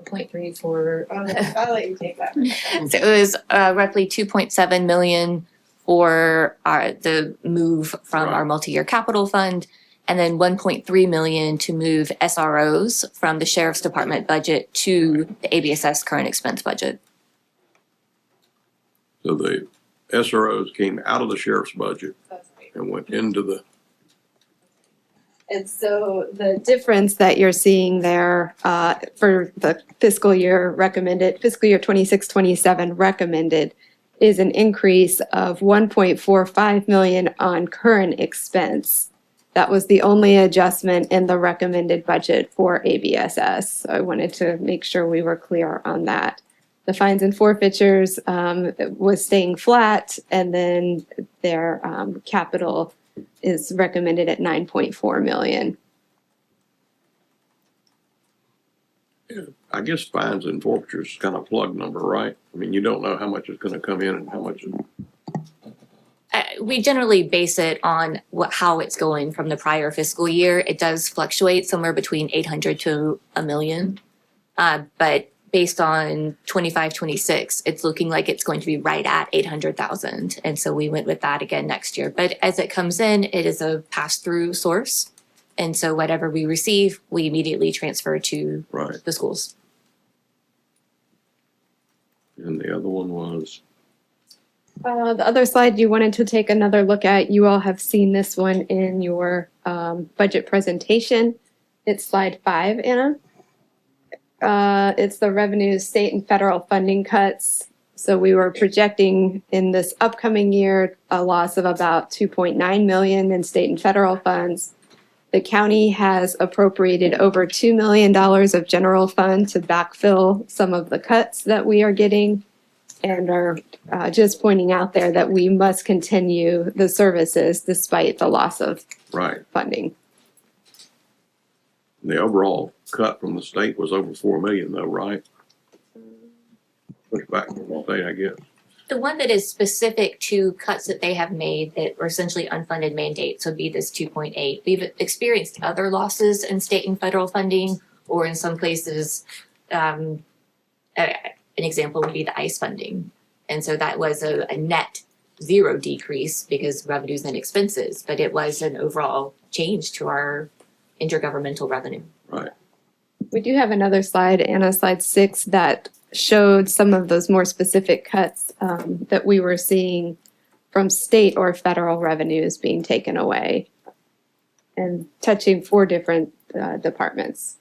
Speaker 7: 4.3 for.
Speaker 5: I'll let you take that.
Speaker 7: So it was roughly 2.7 million for the move from our multi-year capital fund, and then 1.3 million to move SROs from the sheriff's department budget to the ABSS current expense budget.
Speaker 9: So the SROs came out of the sheriff's budget and went into the,
Speaker 5: And so the difference that you're seeing there for the fiscal year 26-27 recommended is an increase of 1.45 million on current expense. That was the only adjustment in the recommended budget for ABSS. So I wanted to make sure we were clear on that. The fines and forfeitures was staying flat, and then their capital is recommended at 9.4 million.
Speaker 9: I guess fines and forfeitures is kind of plug number, right? I mean, you don't know how much is gonna come in and how much is.
Speaker 7: We generally base it on how it's going from the prior fiscal year. It does fluctuate somewhere between 800 to a million. But based on 25-26, it's looking like it's going to be right at 800,000. And so we went with that again next year. But as it comes in, it is a pass-through source. And so whatever we receive, we immediately transfer to
Speaker 9: Right.
Speaker 7: the schools.
Speaker 9: And the other one was,
Speaker 5: The other slide you wanted to take another look at, you all have seen this one in your budget presentation. It's slide 5, Anna. It's the revenue, state and federal funding cuts. So we were projecting in this upcoming year a loss of about 2.9 million in state and federal funds. The county has appropriated over $2 million of general fund to backfill some of the cuts that we are getting, and are just pointing out there that we must continue the services despite the loss of
Speaker 9: right,
Speaker 5: funding.
Speaker 9: the overall cut from the state was over 4 million though, right? Push back from the state, I guess.
Speaker 7: The one that is specific to cuts that they have made that were essentially unfunded mandates would be this 2.8. We've experienced other losses in state and federal funding, or in some places, an example would be the ICE funding. And so that was a net zero decrease because revenues and expenses, but it was an overall change to our intergovernmental revenue.
Speaker 9: Right.
Speaker 5: We do have another slide, Anna, slide 6, that showed some of those more specific cuts that we were seeing from state or federal revenues being taken away and touching 4 different departments.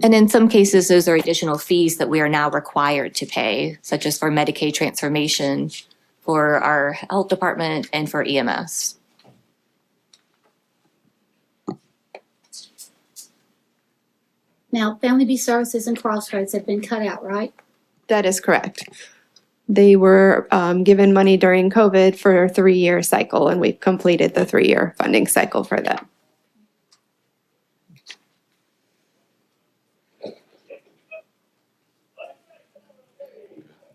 Speaker 7: And in some cases, those are additional fees that we are now required to pay, such as for Medicaid transformation, for our health department, and for EMS.
Speaker 10: Now, Family Bee Services and Crossroads have been cut out, right?
Speaker 5: That is correct. They were given money during COVID for a 3-year cycle, and we've completed the 3-year funding cycle for them.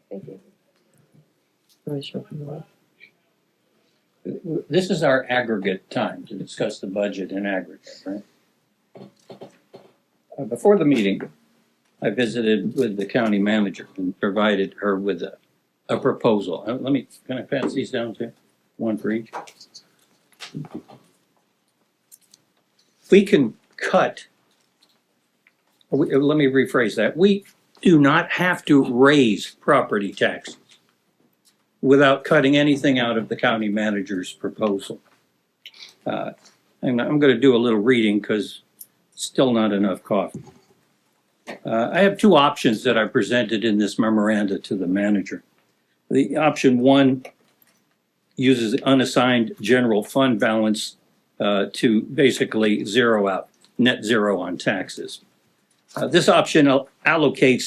Speaker 5: Thank you.
Speaker 3: This is our aggregate time to discuss the budget in aggregate, right? Before the meeting, I visited with the county manager and provided her with a proposal. Can I pass these down to you? One for each. We can cut, let me rephrase that. We do not have to raise property taxes without cutting anything out of the county manager's proposal. And I'm going to do a little reading because still not enough coffee. I have 2 options that I presented in this memoranda to the manager. The option 1 uses the unassigned general fund balance to basically zero out, net zero on taxes. This option allocates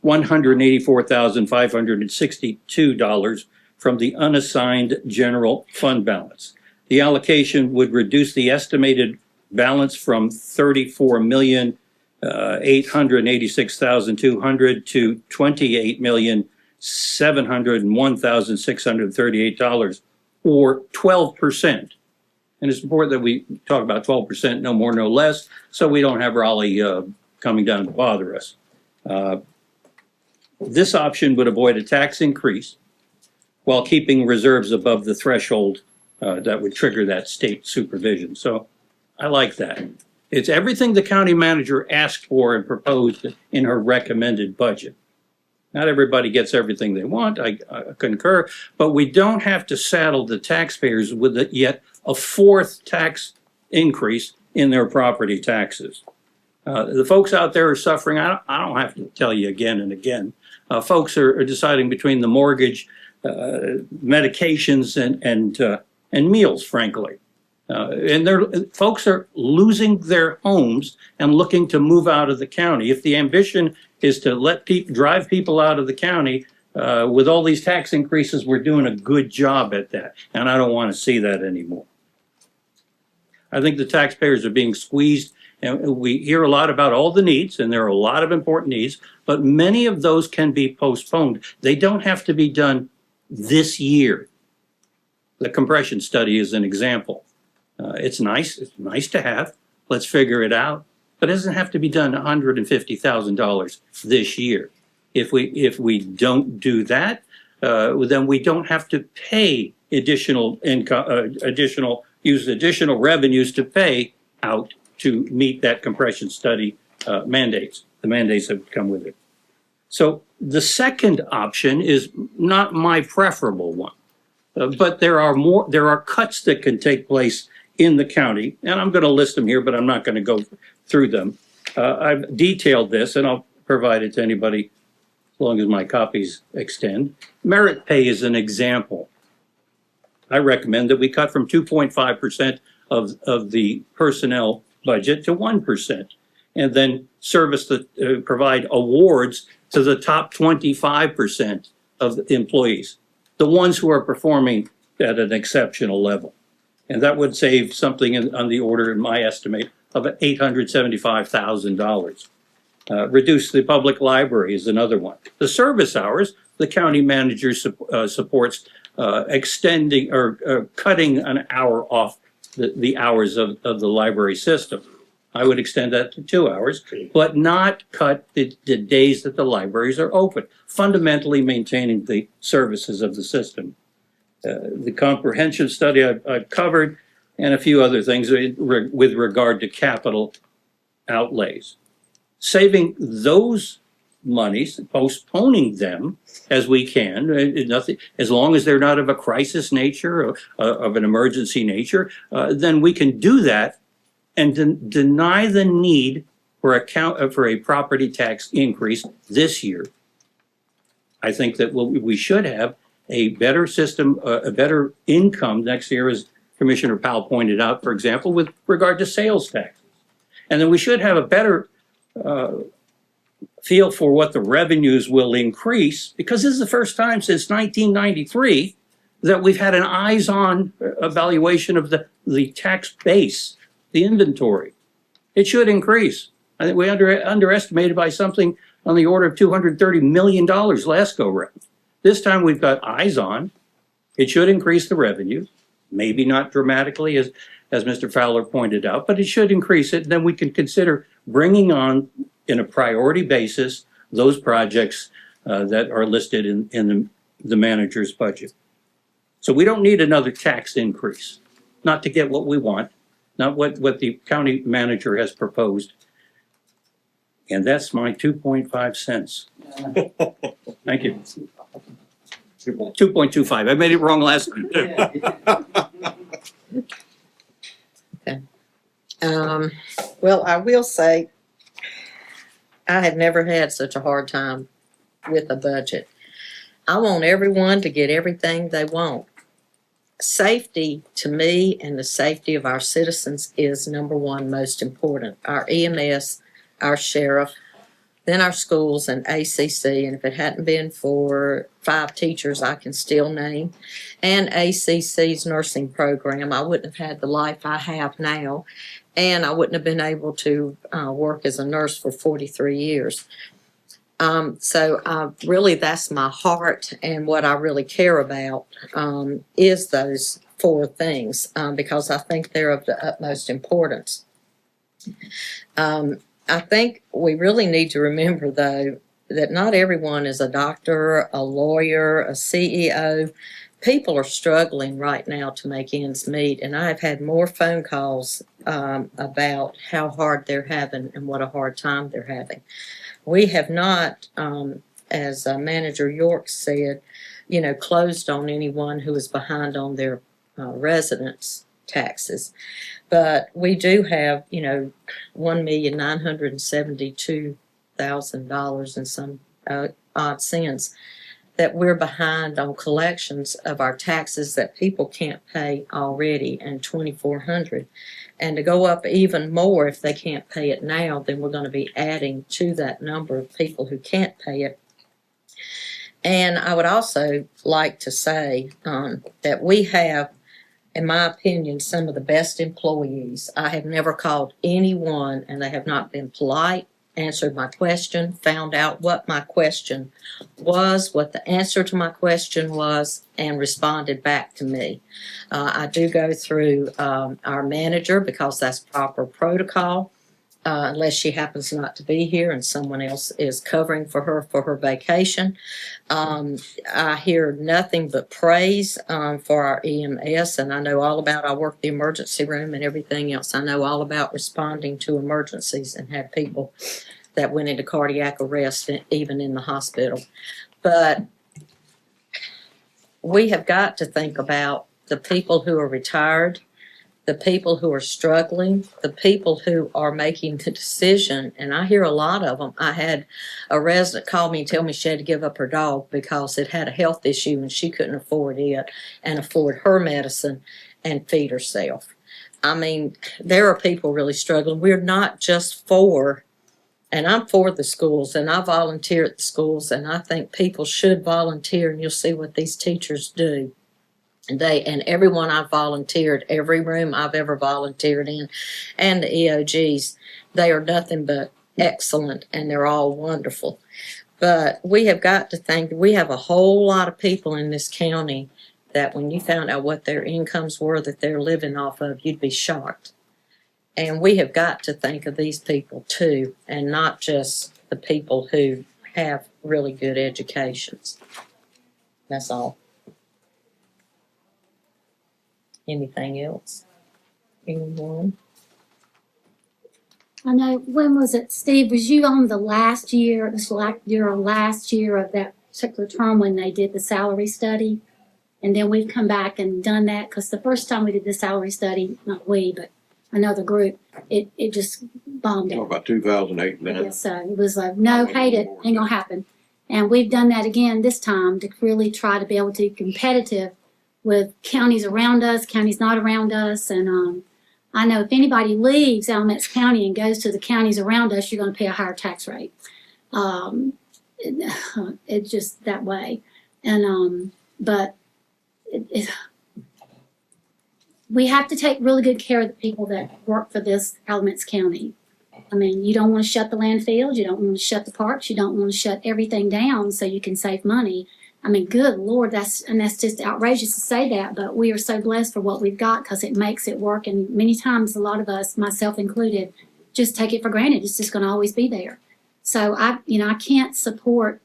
Speaker 3: $6,184,562 from the unassigned general fund balance. The allocation would reduce the estimated balance from $34,886,200 to $28,701,638, or 12%. And it's important that we talk about 12%, no more, no less, so we don't have Raleigh coming down to bother us. This option would avoid a tax increase while keeping reserves above the threshold that would trigger that state supervision. So I like that. It's everything the county manager asked for and proposed in her recommended budget. Not everybody gets everything they want, I concur, but we don't have to saddle the taxpayers with yet a fourth tax increase in their property taxes. The folks out there are suffering. I don't have to tell you again and again. Folks are deciding between the mortgage, medications, and meals, frankly. And folks are losing their homes and looking to move out of the county. If the ambition is to drive people out of the county, with all these tax increases, we're doing a good job at that. And I don't want to see that anymore. I think the taxpayers are being squeezed, and we hear a lot about all the needs, and there are a lot of important needs, but many of those can be postponed. They don't have to be done this year. The compression study is an example. It's nice to have. Let's figure it out. But it doesn't have to be done $150,000 this year. If we don't do that, then we don't have to pay additional income, use additional revenues to pay out to meet that compression study mandates. The mandates that come with it. So the second option is not my preferable one, but there are cuts that can take place in the county, and I'm going to list them here, but I'm not going to go through them. I've detailed this, and I'll provide it to anybody as long as my copies extend. Merit pay is an example. I recommend that we cut from 2.5% of the personnel budget to 1%, and then provide awards to the top 25% of the employees, the ones who are performing at an exceptional level. And that would save something on the order, in my estimate, of $875,000. Reduce the public library is another one. The service hours, the county manager supports extending or cutting an hour off the hours of the library system. I would extend that to 2 hours, but not cut the days that the libraries are open, fundamentally maintaining the services of the system. The comprehensive study I've covered, and a few other things with regard to capital outlays. Saving those monies, postponing them as we can, as long as they're not of a crisis nature or of an emergency nature, then we can do that and deny the need for a property tax increase this year. I think that we should have a better system, a better income next year, as Commissioner Powell pointed out, for example, with regard to sales taxes. And then we should have a better feel for what the revenues will increase, because this is the first time since 1993 that we've had an eyes-on evaluation of the tax base, the inventory. It should increase. I think we underestimated by something on the order of $230 million last go-round. This time we've got eyes on. It should increase the revenue, maybe not dramatically as Mr. Fowler pointed out, but it should increase it. Then we can consider bringing on, in a priority basis, those projects that are listed in the manager's budget. So we don't need another tax increase, not to get what we want, not what the county manager has proposed. And that's my 2.5 cents. Thank you. 2.25. I made it wrong last time.
Speaker 2: Okay. Well, I will say, I have never had such a hard time with a budget. I want everyone to get everything they want. Safety, to me, and the safety of our citizens is number one, most important. Our EMS, our sheriff, then our schools and ACC, and if it hadn't been for 5 teachers I can still name, and ACC's nursing program, I wouldn't have had the life I have now, and I wouldn't have been able to work as a nurse for 43 years. So really that's my heart, and what I really care about is those 4 things, because I think they're of the utmost importance. I think we really need to remember, though, that not everyone is a doctor, a lawyer, a CEO. People are struggling right now to make ends meet, and I've had more phone calls about how hard they're having and what a hard time they're having. We have not as Manager York said, you know, closed on anyone who was behind on their residence taxes. But we do have, you know, $1,972,000 and some odd cents that we're behind on collections of our taxes that people can't pay already, and $2,400. And to go up even more if they can't pay it now, then we're going to be adding to that number of people who can't pay it. And I would also like to say that we have, in my opinion, some of the best employees. I have never called anyone and they have not been polite, answered my question, found out what my question was, what the answer to my question was, and responded back to me. I do go through our manager because that's proper protocol, unless she happens not to be here and someone else is covering for her vacation. I hear nothing but praise for our EMS, and I know all about, I work the emergency room and everything else. I know all about responding to emergencies and had people that went into cardiac arrest even in the hospital. But we have got to think about the people who are retired, the people who are struggling, the people who are making the decision, and I hear a lot of them. I had a resident call me and tell me she had to give up her dog because it had a health issue and she couldn't afford it and afford her medicine and feed herself. I mean, there are people really struggling. We're not just for, and I'm for the schools, and I volunteer at the schools, and I think people should volunteer, and you'll see what these teachers do. And everyone I've volunteered, every room I've ever volunteered in, and the EOGs, they are nothing but excellent, and they're all wonderful. But we have got to think, we have a whole lot of people in this county that when you found out what their incomes were that they're living off of, you'd be shocked. And we have got to think of these people too, and not just the people who have really good educations. That's all. Anything else? Anyone?
Speaker 10: I know, when was it, Steve, was you on the last year, it was like your last year of that particular term when they did the salary study? And then we've come back and done that, because the first time we did the salary study, not we, but another group, it just bombed
Speaker 9: Talk
Speaker 10: out.
Speaker 9: about 2008 now.
Speaker 10: Yes, so it was like, no, hate it, ain't gonna happen. And we've done that again this time to really try to be able to be competitive with counties around us, counties not around us. And I know if anybody leaves Alamance County and goes to the counties around us, you're gonna pay a higher tax rate. It's just that way. And but we have to take really good care of the people that work for this Alamance County. I mean, you don't want to shut the landfills, you don't want to shut the parks, you don't want to shut everything down so you can save money. I mean, good Lord, that's just outrageous to say that, but we are so blessed for what we've got because it makes it work. And many times, a lot of us, myself included, just take it for granted. It's just going to always be there. So I can't support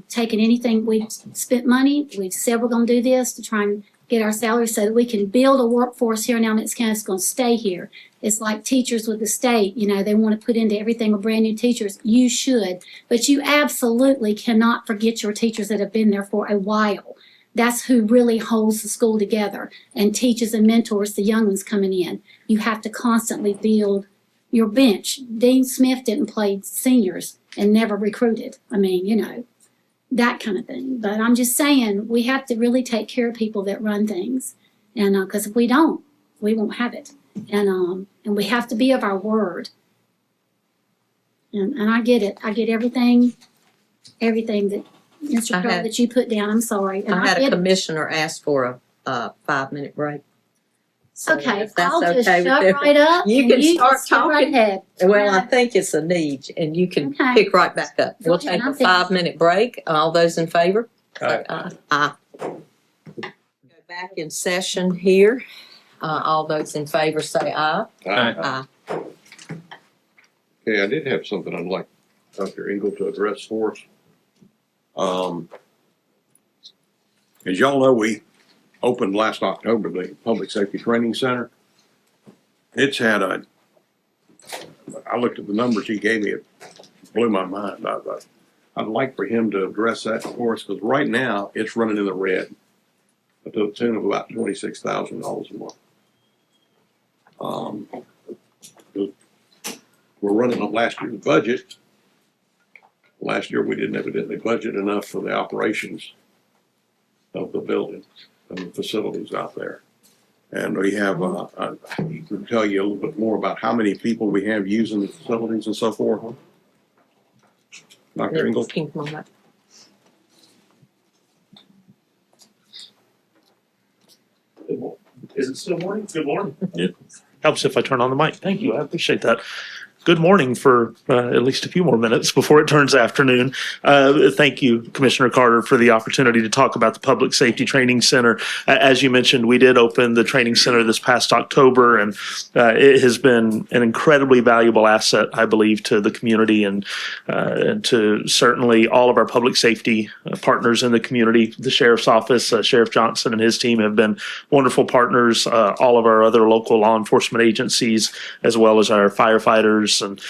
Speaker 10: taking anything. We've spent money. We've said we're going to do this to try and get our salaries so that we can build a workforce here in Alamance County that's going to stay here. It's like teachers with the state, they want to put into everything with brand new teachers. You should, but you absolutely cannot forget your teachers that have been there for a while. That's who really holds the school together and teaches and mentors the young ones coming in. You have to constantly build your bench. Dean Smith didn't play seniors and never recruited. I mean, that kind of thing. But I'm just saying, we have to really take care of people that run things. And because if we don't, we won't have it. And we have to be of our word. And I get it. I get everything that Mr. Crowe that you put down. I'm sorry. And
Speaker 2: I had a
Speaker 10: get it.
Speaker 2: commissioner ask for a 5-minute break. So
Speaker 10: Okay,
Speaker 2: if that's
Speaker 10: I'll just
Speaker 2: okay
Speaker 10: shut
Speaker 2: with
Speaker 10: right up.
Speaker 2: You
Speaker 10: and
Speaker 2: can start
Speaker 10: just go right
Speaker 2: talking.
Speaker 10: ahead.
Speaker 2: Well, I think it's a need, and you can
Speaker 10: Okay.
Speaker 2: pick right back up.
Speaker 10: Go
Speaker 2: We'll
Speaker 10: ahead,
Speaker 2: take a
Speaker 10: I'm finished.
Speaker 2: 5-minute break. All those in favor?
Speaker 9: Aye.
Speaker 2: Aye. Go back in session here. All those in favor say aye. Aye.
Speaker 9: Okay, I did have something I'd like Dr. Engel to address for us. As y'all know, we opened last October the Public Safety Training Center. It's had I looked at the numbers he gave me, it blew my mind. I'd like for him to address that for us, because right now, it's running in the red to the tune of about $26,000 a month. We're running on last year's budget. Last year, we didn't evidently budget enough for the operations of the building and the facilities out there. And we have, he can tell you a little bit more about how many people we have using the facilities and so forth. Dr. Ingle?
Speaker 2: Can you come on up?
Speaker 14: Is it still morning? Good morning. It helps if I turn on the mic. Thank you. I appreciate that. Good morning for at least a few more minutes before it turns afternoon. Thank you, Commissioner Carter, for the opportunity to talk about the Public Safety Training Center. As you mentioned, we did open the training center this past October, and it has been an incredibly valuable asset, I believe, to the community and to certainly all of our public safety partners in the community. The Sheriff's Office, Sheriff Johnson and his team have been wonderful partners, all of our other local law enforcement agencies, as well as our firefighters and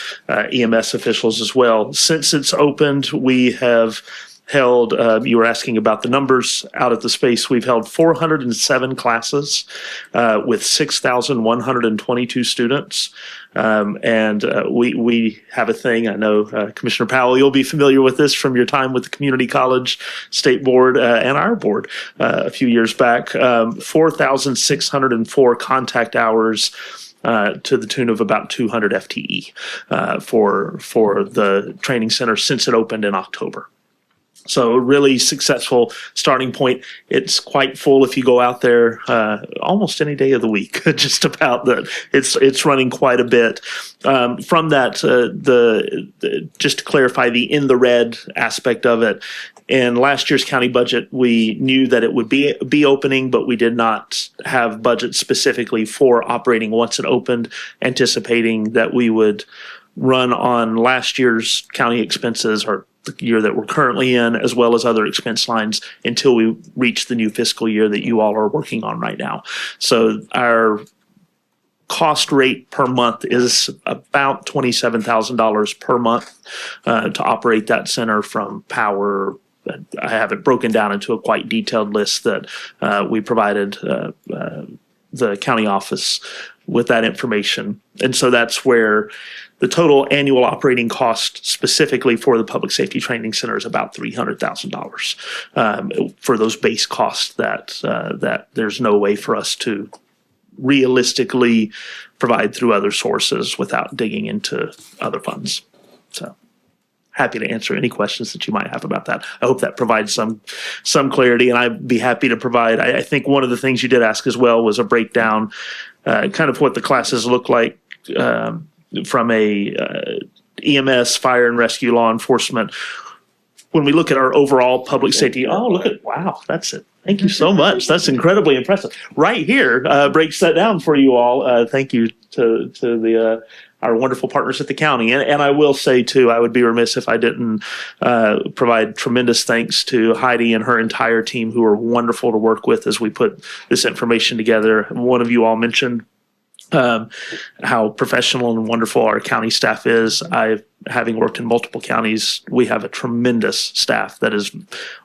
Speaker 14: EMS officials as well. Since it's opened, we have held, you were asking about the numbers out at the space, we've held 407 classes with 6,122 students. We have a thing, I know Commissioner Powell, you'll be familiar with this from your time with the Community College State Board and our board a few years back, 4,604 contact hours to the tune of about 200 FTE for the training center since it opened in October. So a really successful starting point. It's quite full if you go out there almost any day of the week. Just about that. It's running quite a bit. From that, just to clarify the in the red aspect of it. In last year's county budget, we knew that it would be opening, but we did not have budget specifically for operating once it opened, anticipating that we would run on last year's county expenses or the year that we're currently in, as well as other expense lines until we reach the new fiscal year that you all are working on right now. So our cost rate per month is about $27,000 per month to operate that center, from power. I have it broken down into a quite detailed list that we provided the county office with that information. And so that's where the total annual operating cost specifically for the Public Safety Training Center is about $300,000 for those base costs that there's no way for us to realistically provide through other sources without digging into other funds. So happy to answer any questions that you might have about that. I hope that provides some clarity, and I'd be happy to provide. I think one of the things you did ask as well was a breakdown, kind of what the classes look like from a EMS, fire and rescue, law enforcement. When we look at our overall public safety, wow, that's it. Thank you so much. That's incredibly impressive. Right here breaks that down for you all. Thank you to the our wonderful partners at the county. And I will say, too, I would be remiss if I didn't provide tremendous thanks to Heidi and her entire team, who are wonderful to work with as we put this information together. One of you all mentioned how professional and wonderful our county staff is. Having worked in multiple counties, we have a tremendous staff that is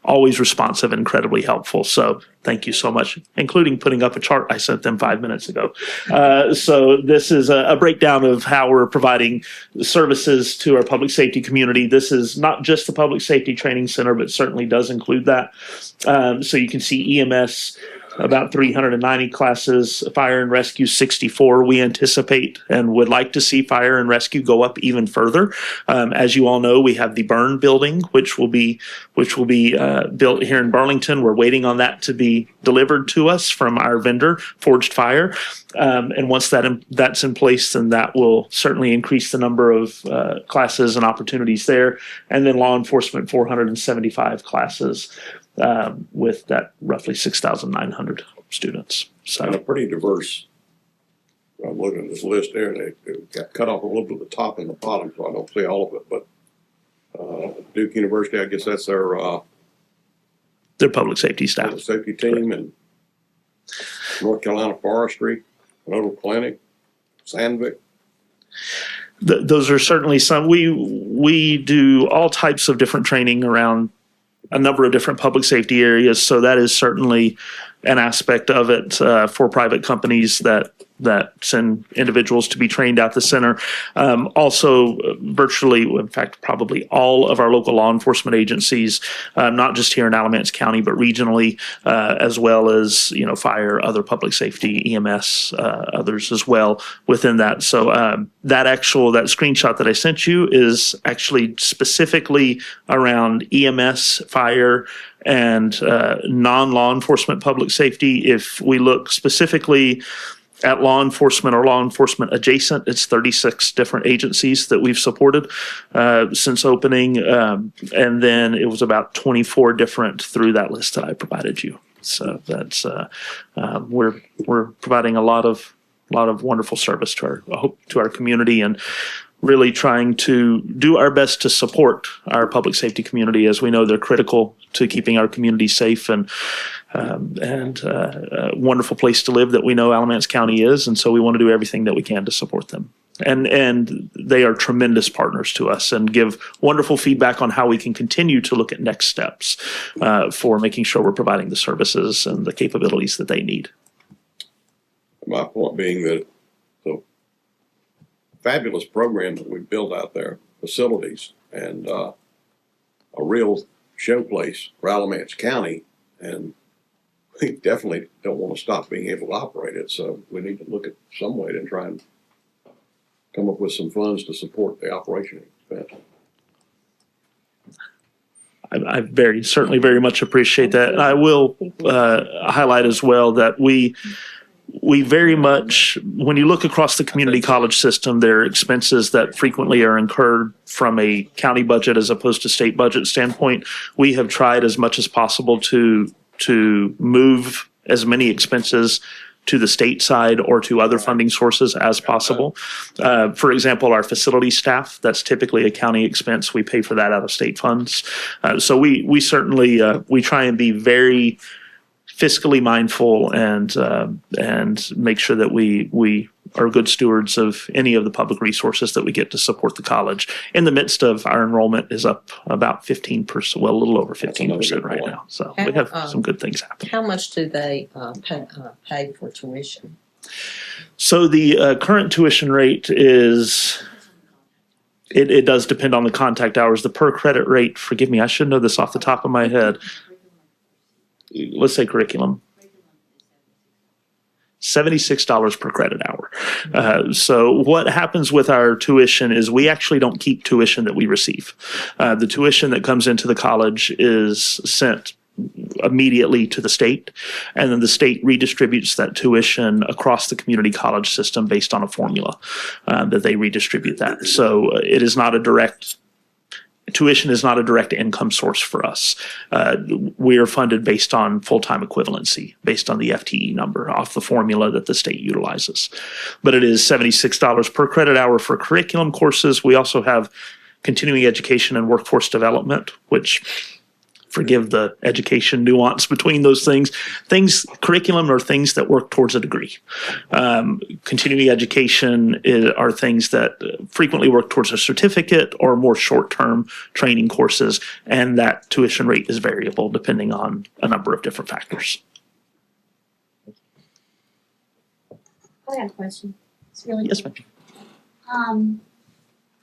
Speaker 14: always responsive and incredibly helpful. So thank you so much, including putting up a chart I sent them 5 minutes ago. So this is a breakdown of how we're providing services to our public safety community. This is not just the Public Safety Training Center, but certainly does include that. So you can see EMS, about 390 classes, fire and rescue 64. We anticipate and would like to see fire and rescue go up even further. As you all know, we have the burn building, which will be built here in Burlington. We're waiting on that to be delivered to us from our vendor, Forged Fire. And once that's in place, then that will certainly increase the number of classes and opportunities there. And then law enforcement, 475 classes. With that roughly 6,900 students. So
Speaker 9: And a pretty diverse. I'm looking at this list there. They got cut off a little bit at the top and the bottom, so I don't see all of it. But Duke University, I guess that's their
Speaker 14: public safety staff.
Speaker 9: public safety team, and North Carolina Forestry, Nodal Clinic, Sandvik.
Speaker 14: Those are certainly some. We do all types of different training around a number of different public safety areas. So that is certainly an aspect of it for private companies that send individuals to be trained at the center. Also, virtually, in fact, probably all of our local law enforcement agencies, not just here in Alamance County, but regionally, as well as, fire, other public safety, EMS, others as well within that. So that screenshot that I sent you is actually specifically around EMS, fire, and non-law enforcement public safety. If we look specifically at law enforcement or law enforcement adjacent, it's 36 different agencies that we've supported since opening. And then it was about 24 different through that list that I provided you. So that's we're providing a lot of wonderful service to our community, and really trying to do our best to support our public safety community, as we know they're critical to keeping our community safe and a wonderful place to live that we know Alamance County is. And so we want to do everything that we can to support them. And they are tremendous partners to us and give wonderful feedback on how we can continue to look at next steps for making sure we're providing the services and the capabilities that they need.
Speaker 9: My point being that the fabulous program that we've built out there, facilities, and a real showplace for Alamance County, and we definitely don't want to stop being able to operate it. So we need to look at some way to try and come up with some funds to support the operation expense.
Speaker 14: I certainly very much appreciate that. And I will highlight as well that we very much, when you look across the community college system, there are expenses that frequently are incurred from a county budget as opposed to state budget standpoint. We have tried as much as possible to move as many expenses to the state side or to other funding sources as possible. For example, our facility staff, that's typically a county expense. We pay for that out of state funds. So we certainly, we try and be very fiscally mindful and make sure that we are good stewards of any of the public resources that we get to support the college. In the midst of our enrollment is up about 15%, well, a little over 15% right now. So we have some good things happening.
Speaker 2: How much do they pay for tuition?
Speaker 14: So the current tuition rate is, it does depend on the contact hours. The per credit rate, forgive me, I should know this off the top of my head. Let's say curriculum. $76 per credit hour. So what happens with our tuition is we actually don't keep tuition that we receive. The tuition that comes into the college is sent immediately to the state, and then the state redistributes that tuition across the community college system based on a formula that they redistribute that. So it is not a direct tuition is not a direct income source for us. We are funded based on full-time equivalency, based on the FTE number off the formula that the state utilizes. But it is $76 per credit hour for curriculum courses. We also have continuing education and workforce development, which, forgive the education nuance between those things. Curriculum are things that work towards a degree. Continuing education are things that frequently work towards a certificate or more short-term training courses, and that tuition rate is variable depending on a number of different factors.
Speaker 10: I got a question. It's really
Speaker 14: Yes,
Speaker 10: quick.
Speaker 14: ma'am.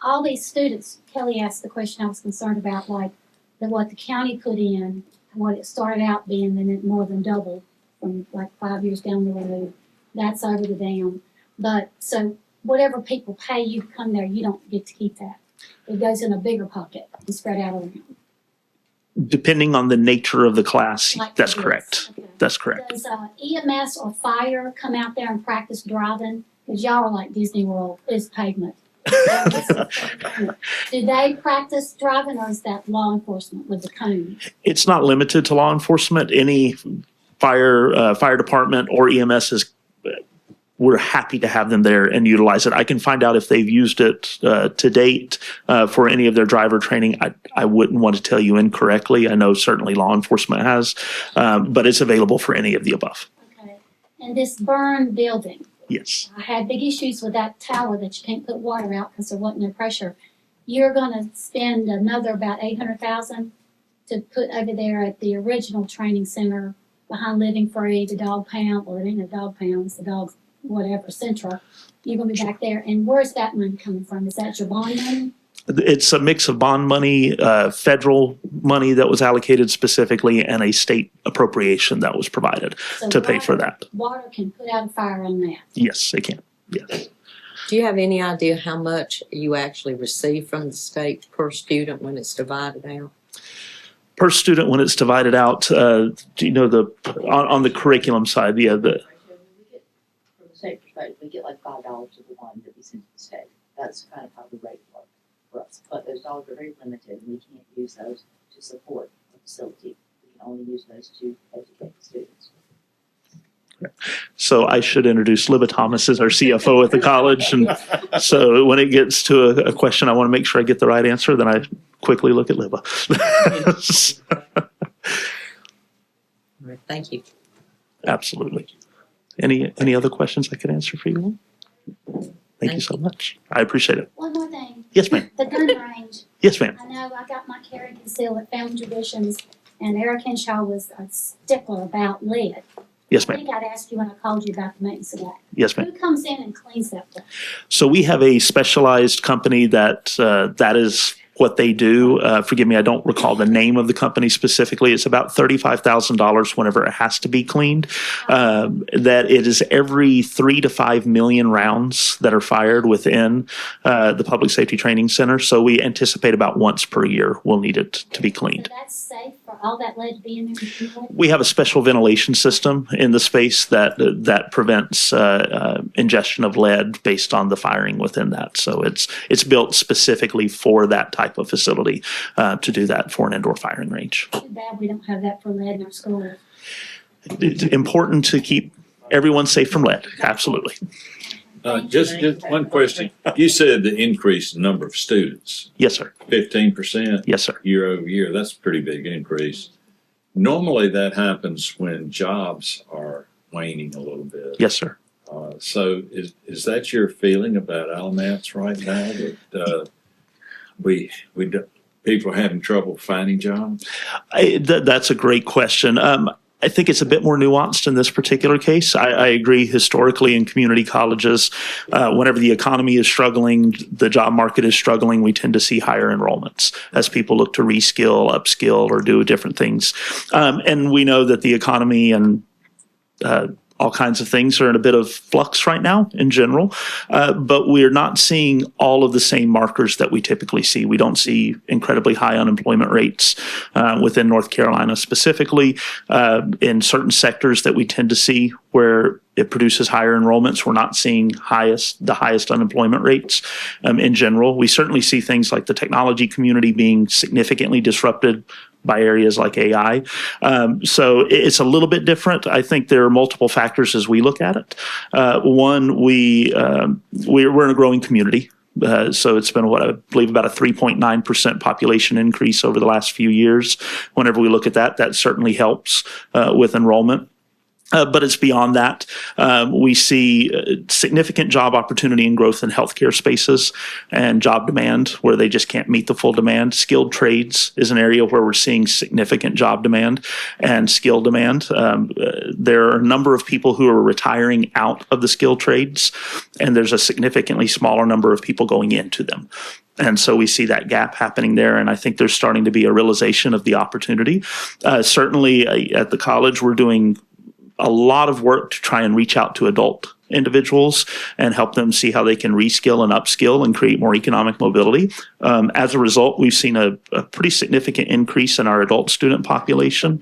Speaker 10: All these students, Kelly asked the question I was concerned about, like what the county put in, what it started out being, then it more than doubled from like 5 years down the road. That's over the dam. But so whatever people pay you to come there, you don't get to keep that. It goes in a bigger pocket and spread out around.
Speaker 14: Depending on the nature of the class,
Speaker 10: Like
Speaker 14: that's
Speaker 10: it is.
Speaker 14: correct.
Speaker 10: Okay.
Speaker 14: That's correct.
Speaker 10: Does EMS or fire come out there and practice driving? Because y'all are like Disney World, it's pavement. Do they practice driving, or is that law enforcement with the cone?
Speaker 14: It's not limited to law enforcement. Any fire department or EMS is, we're happy to have them there and utilize it. I can find out if they've used it to date for any of their driver training. I wouldn't want to tell you incorrectly. I know certainly law enforcement has, but it's available for any of the above.
Speaker 10: Okay. And this burn building,
Speaker 14: Yes.
Speaker 10: I had big issues with that tower that you can't put water out because there wasn't no pressure. You're gonna spend another about 800,000 to put over there at the original training center behind Living Free, the dog pound, well, it ain't a dog pound, it's the dog, whatever, Central. You're gonna be back there, and where's that money coming from? Is that your bond money?
Speaker 14: It's a mix of bond money, federal money that was allocated specifically, and a state appropriation that was provided
Speaker 10: So
Speaker 14: to pay for
Speaker 10: water-
Speaker 14: that.
Speaker 10: Water can put out a fire on that.
Speaker 14: Yes, it can. Yes.
Speaker 2: Do you have any idea how much you actually receive from the state per student when it's divided out?
Speaker 14: Per student, when it's divided out, do you know on the curriculum side,
Speaker 15: From the state perspective, we get like $5 to the one that we send to the state. That's kind of how the rate works for us. But those dollars are very limited, and we can't use those to support a facility. We can only use those to educate the students.
Speaker 14: So I should introduce Libba Thomas as our CFO at the college. And so when it gets to a question, I want to make sure I get the right answer, then I quickly look at Libba.
Speaker 2: All right, thank you.
Speaker 14: Absolutely. Any other questions I could answer for you? Thank you so much. I appreciate it.
Speaker 10: One more thing,
Speaker 14: Yes, ma'am.
Speaker 10: the gun range.
Speaker 14: Yes, ma'am.
Speaker 10: I know I got my carry and conceal at Family Traditions, and Eric Henshaw was a stickler about lead.
Speaker 14: Yes,
Speaker 10: I
Speaker 14: ma'am.
Speaker 10: think I'd asked you when I called you about the maintenance of that.
Speaker 14: Yes, ma'am.
Speaker 10: Who comes in and cleans that stuff?
Speaker 14: So we have a specialized company that is what they do. Forgive me, I don't recall the name of the company specifically. It's about $35,000 whenever it has to be cleaned. That it is every 3 to 5 million rounds that are fired within the Public Safety Training Center. So we anticipate about once per year we'll need it to be cleaned.
Speaker 10: So that's safe for all that lead to be in there?
Speaker 14: We have a special ventilation system in the space that prevents ingestion of lead based on the firing within that. So it's built specifically for that type of facility to do that for an indoor firing range.
Speaker 10: Too bad we don't have that for lead in our school.
Speaker 14: It's important to keep everyone safe from lead. Absolutely.
Speaker 6: Just one question. You said the increase in number of students,
Speaker 14: Yes, sir.
Speaker 6: 15%
Speaker 14: Yes, sir.
Speaker 6: year over year. That's a pretty big increase. Normally that happens when jobs are waning a little bit.
Speaker 14: Yes, sir.
Speaker 6: So is that your feeling about Alamance right now? That people are having trouble finding jobs?
Speaker 14: That's a great question. I think it's a bit more nuanced in this particular case. I agree historically in community colleges, whenever the economy is struggling, the job market is struggling, we tend to see higher enrollments as people look to reskill, upskill, or do different things. And we know that the economy and all kinds of things are in a bit of flux right now in general, but we're not seeing all of the same markers that we typically see. We don't see incredibly high unemployment rates within North Carolina specifically. In certain sectors that we tend to see where it produces higher enrollments, we're not seeing the highest unemployment rates in general. We certainly see things like the technology community being significantly disrupted by areas like AI. So it's a little bit different. I think there are multiple factors as we look at it. One, we're in a growing community. So it's been what I believe about a 3.9% population increase over the last few years. Whenever we look at that, that certainly helps with enrollment. But it's beyond that. We see significant job opportunity and growth in healthcare spaces and job demand where they just can't meet the full demand. Skilled trades is an area where we're seeing significant job demand and skill demand. There are a number of people who are retiring out of the skilled trades, and there's a significantly smaller number of people going into them. And so we see that gap happening there, and I think there's starting to be a realization of the opportunity. Certainly at the college, we're doing a lot of work to try and reach out to adult individuals and help them see how they can reskill and upskill and create more economic mobility. As a result, we've seen a pretty significant increase in our adult student population,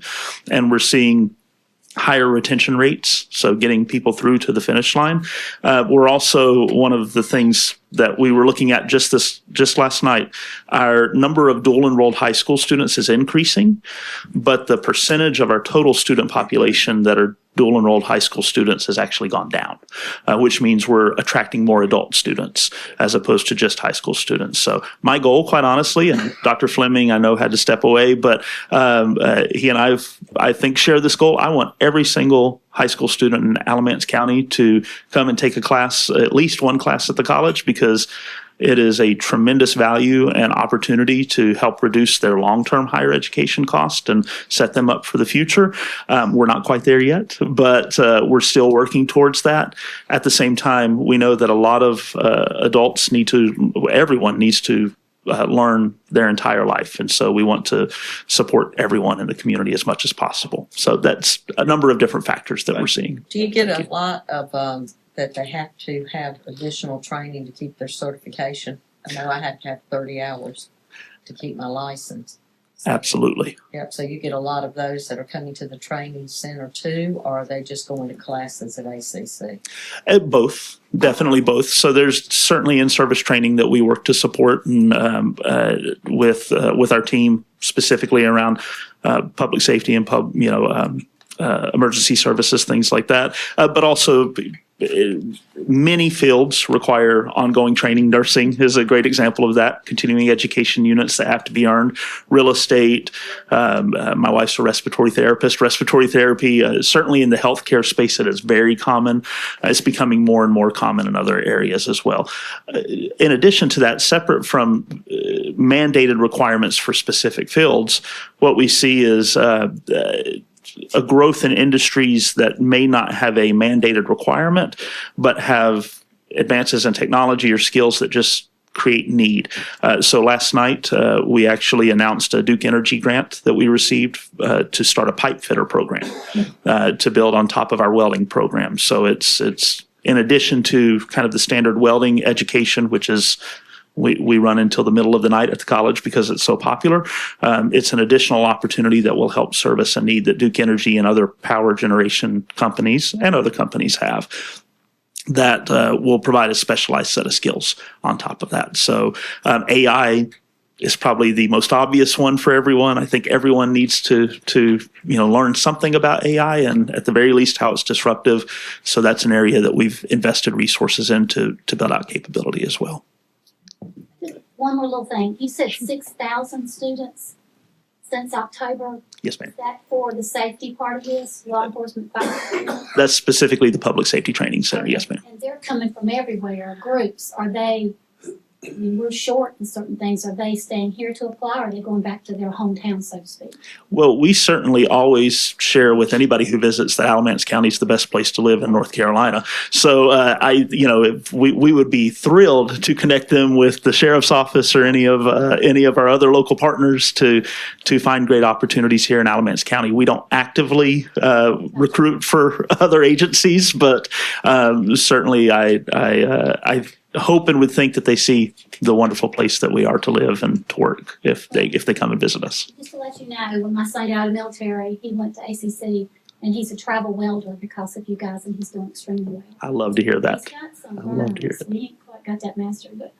Speaker 14: and we're seeing higher retention rates, so getting people through to the finish line. We're also, one of the things that we were looking at just last night, our number of dual enrolled high school students is increasing, but the percentage of our total student population that are dual enrolled high school students has actually gone down, which means we're attracting more adult students as opposed to just high school students. So my goal, quite honestly, and Dr. Fleming, I know, had to step away, but he and I think, share this goal. I want every single high school student in Alamance County to come and take a class, at least one class at the college, because it is a tremendous value and opportunity to help reduce their long-term higher education cost and set them up for the future. We're not quite there yet, but we're still working towards that. At the same time, we know that a lot of adults everyone needs to learn their entire life. And so we want to support everyone in the community as much as possible. So that's a number of different factors that we're seeing.
Speaker 2: Do you get a lot of, that they have to have additional training to keep their certification? I know I have to have 30 hours to keep my license.
Speaker 14: Absolutely.
Speaker 2: Yep, so you get a lot of those that are coming to the training center too, or are they just going to classes at ACC?
Speaker 14: Both, definitely both. So there's certainly in-service training that we work to support and with our team specifically around public safety and emergency services, things like that. But also many fields require ongoing training. Nursing is a great example of that. Continuing education units that have to be earned. Real estate. My wife's a respiratory therapist. Respiratory therapy, certainly in the healthcare space, it is very common. It's becoming more and more common in other areas as well. In addition to that, separate from mandated requirements for specific fields, what we see is a growth in industries that may not have a mandated requirement, but have advances in technology or skills that just create need. So last night, we actually announced a Duke Energy grant that we received to start a pipe fitter program to build on top of our welding program. So it's in addition to kind of the standard welding education, which is we run until the middle of the night at the college because it's so popular. It's an additional opportunity that will help service a need that Duke Energy and other power generation companies and other companies have that will provide a specialized set of skills on top of that. So AI is probably the most obvious one for everyone. I think everyone needs to learn something about AI and at the very least how it's disruptive. So that's an area that we've invested resources in to build out capability as well.
Speaker 10: One more little thing. You said 6,000 students since October.
Speaker 14: Yes, ma'am.
Speaker 10: Is that for the safety part of this, law enforcement?
Speaker 14: That's specifically the Public Safety Training Center. Yes, ma'am.
Speaker 10: And they're coming from everywhere, groups. Are they, I mean, we're short in certain things. Are they staying here to apply or are they going back to their hometown, so to speak?
Speaker 14: Well, we certainly always share with anybody who visits that Alamance County is the best place to live in North Carolina. So we would be thrilled to connect them with the sheriff's office or any of our other local partners to find great opportunities here in Alamance County. We don't actively recruit for other agencies, but certainly I hope and would think that they see the wonderful place that we are to live and to work if they come and visit us.
Speaker 10: Just to let you know, when my son got out of the military, he went to ACC and he's a travel welder because of you guys and he's doing extremely well.
Speaker 14: I love to hear that.
Speaker 10: He's got some
Speaker 14: I love to hear
Speaker 10: burns.
Speaker 14: it.
Speaker 10: He ain't quite got that master, but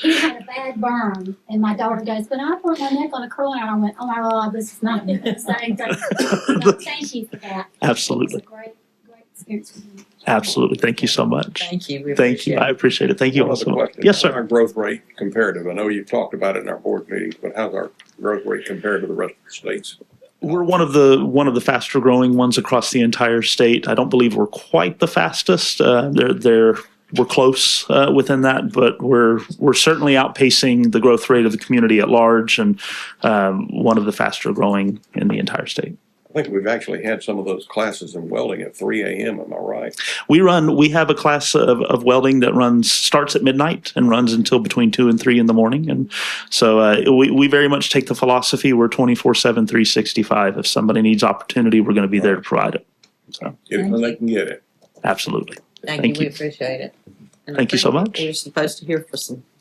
Speaker 10: he had a bad burn and my daughter goes, but I put my neck on a curling iron. I went, oh my God, this is not the same thing. So thank you for that.
Speaker 14: Absolutely.
Speaker 10: It was a great experience for me.
Speaker 14: Absolutely. Thank you so much.
Speaker 2: Thank you. We
Speaker 14: Thank you.
Speaker 2: appreciate
Speaker 14: I appreciate it. Thank you
Speaker 9: One
Speaker 14: all
Speaker 9: other
Speaker 14: so much.
Speaker 9: question.
Speaker 14: Yes, sir.
Speaker 9: How's our growth rate comparative? I know you've talked about it in our board meetings, but how's our growth rate compared to the rest of the states?
Speaker 14: We're one of the faster growing ones across the entire state. I don't believe we're quite the fastest. We're close within that, but we're certainly outpacing the growth rate of the community at large and one of the faster growing in the entire state.
Speaker 9: I think we've actually had some of those classes in welding at 3 a.m. Am I right?
Speaker 14: We have a class of welding that starts at midnight and runs until between 2 and 3 in the morning. And so we very much take the philosophy we're 24/7, 365. If somebody needs opportunity, we're going to be there to provide it. So
Speaker 9: Get it when they can get it.
Speaker 14: absolutely.
Speaker 2: Thank you. We appreciate it. And I
Speaker 14: Thank you so
Speaker 2: think
Speaker 14: much.
Speaker 2: We're supposed to hear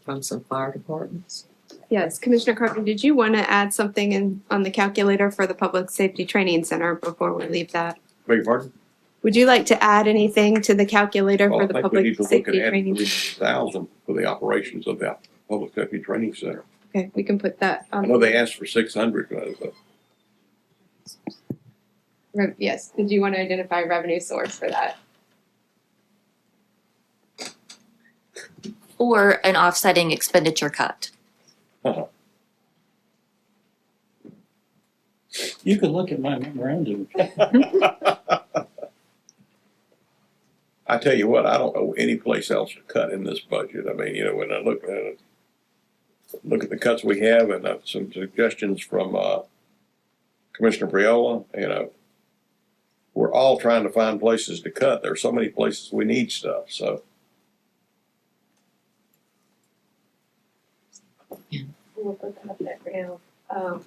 Speaker 2: from some fire departments.
Speaker 5: Yes, Commissioner Carter, did you want to add something on the calculator for the Public Safety Training Center before we leave that?
Speaker 9: Beg your pardon?
Speaker 5: Would you like to add anything to the calculator
Speaker 9: Well,
Speaker 5: for
Speaker 9: I
Speaker 5: the
Speaker 9: think we
Speaker 5: Public
Speaker 9: need to look
Speaker 5: Safety
Speaker 9: at adding
Speaker 5: Training?
Speaker 9: 3,000 for the operations of the Public Safety Training Center.
Speaker 5: Okay, we can put that
Speaker 9: I
Speaker 5: on.
Speaker 9: know they asked for 600, but
Speaker 5: Yes, did you want to identify revenue source for that?
Speaker 7: Or an offsetting expenditure cut.
Speaker 3: You can look at my memorandum.
Speaker 9: I tell you what, I don't know any place else to cut in this budget. I mean, when I look at it, look at the cuts we have and some suggestions from, Commissioner Priola, we're all trying to find places to cut. There's so many places we need stuff, so.
Speaker 5: We'll put that up there for now.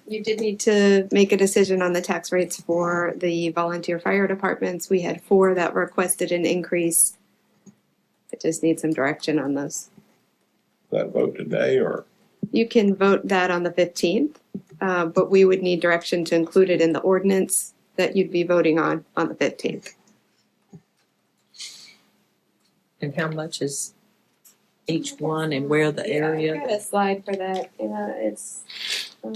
Speaker 5: You did need to make a decision on the tax rates for the volunteer fire departments. We had 4 that requested an increase. I just need some direction on those.
Speaker 9: That vote today, or?
Speaker 5: You can vote that on the 15th, but we would need direction to include it in the ordinance that you'd be voting on the 15th.
Speaker 2: And how much is each one and where the
Speaker 5: I
Speaker 2: area?
Speaker 5: got a slide for that. It's our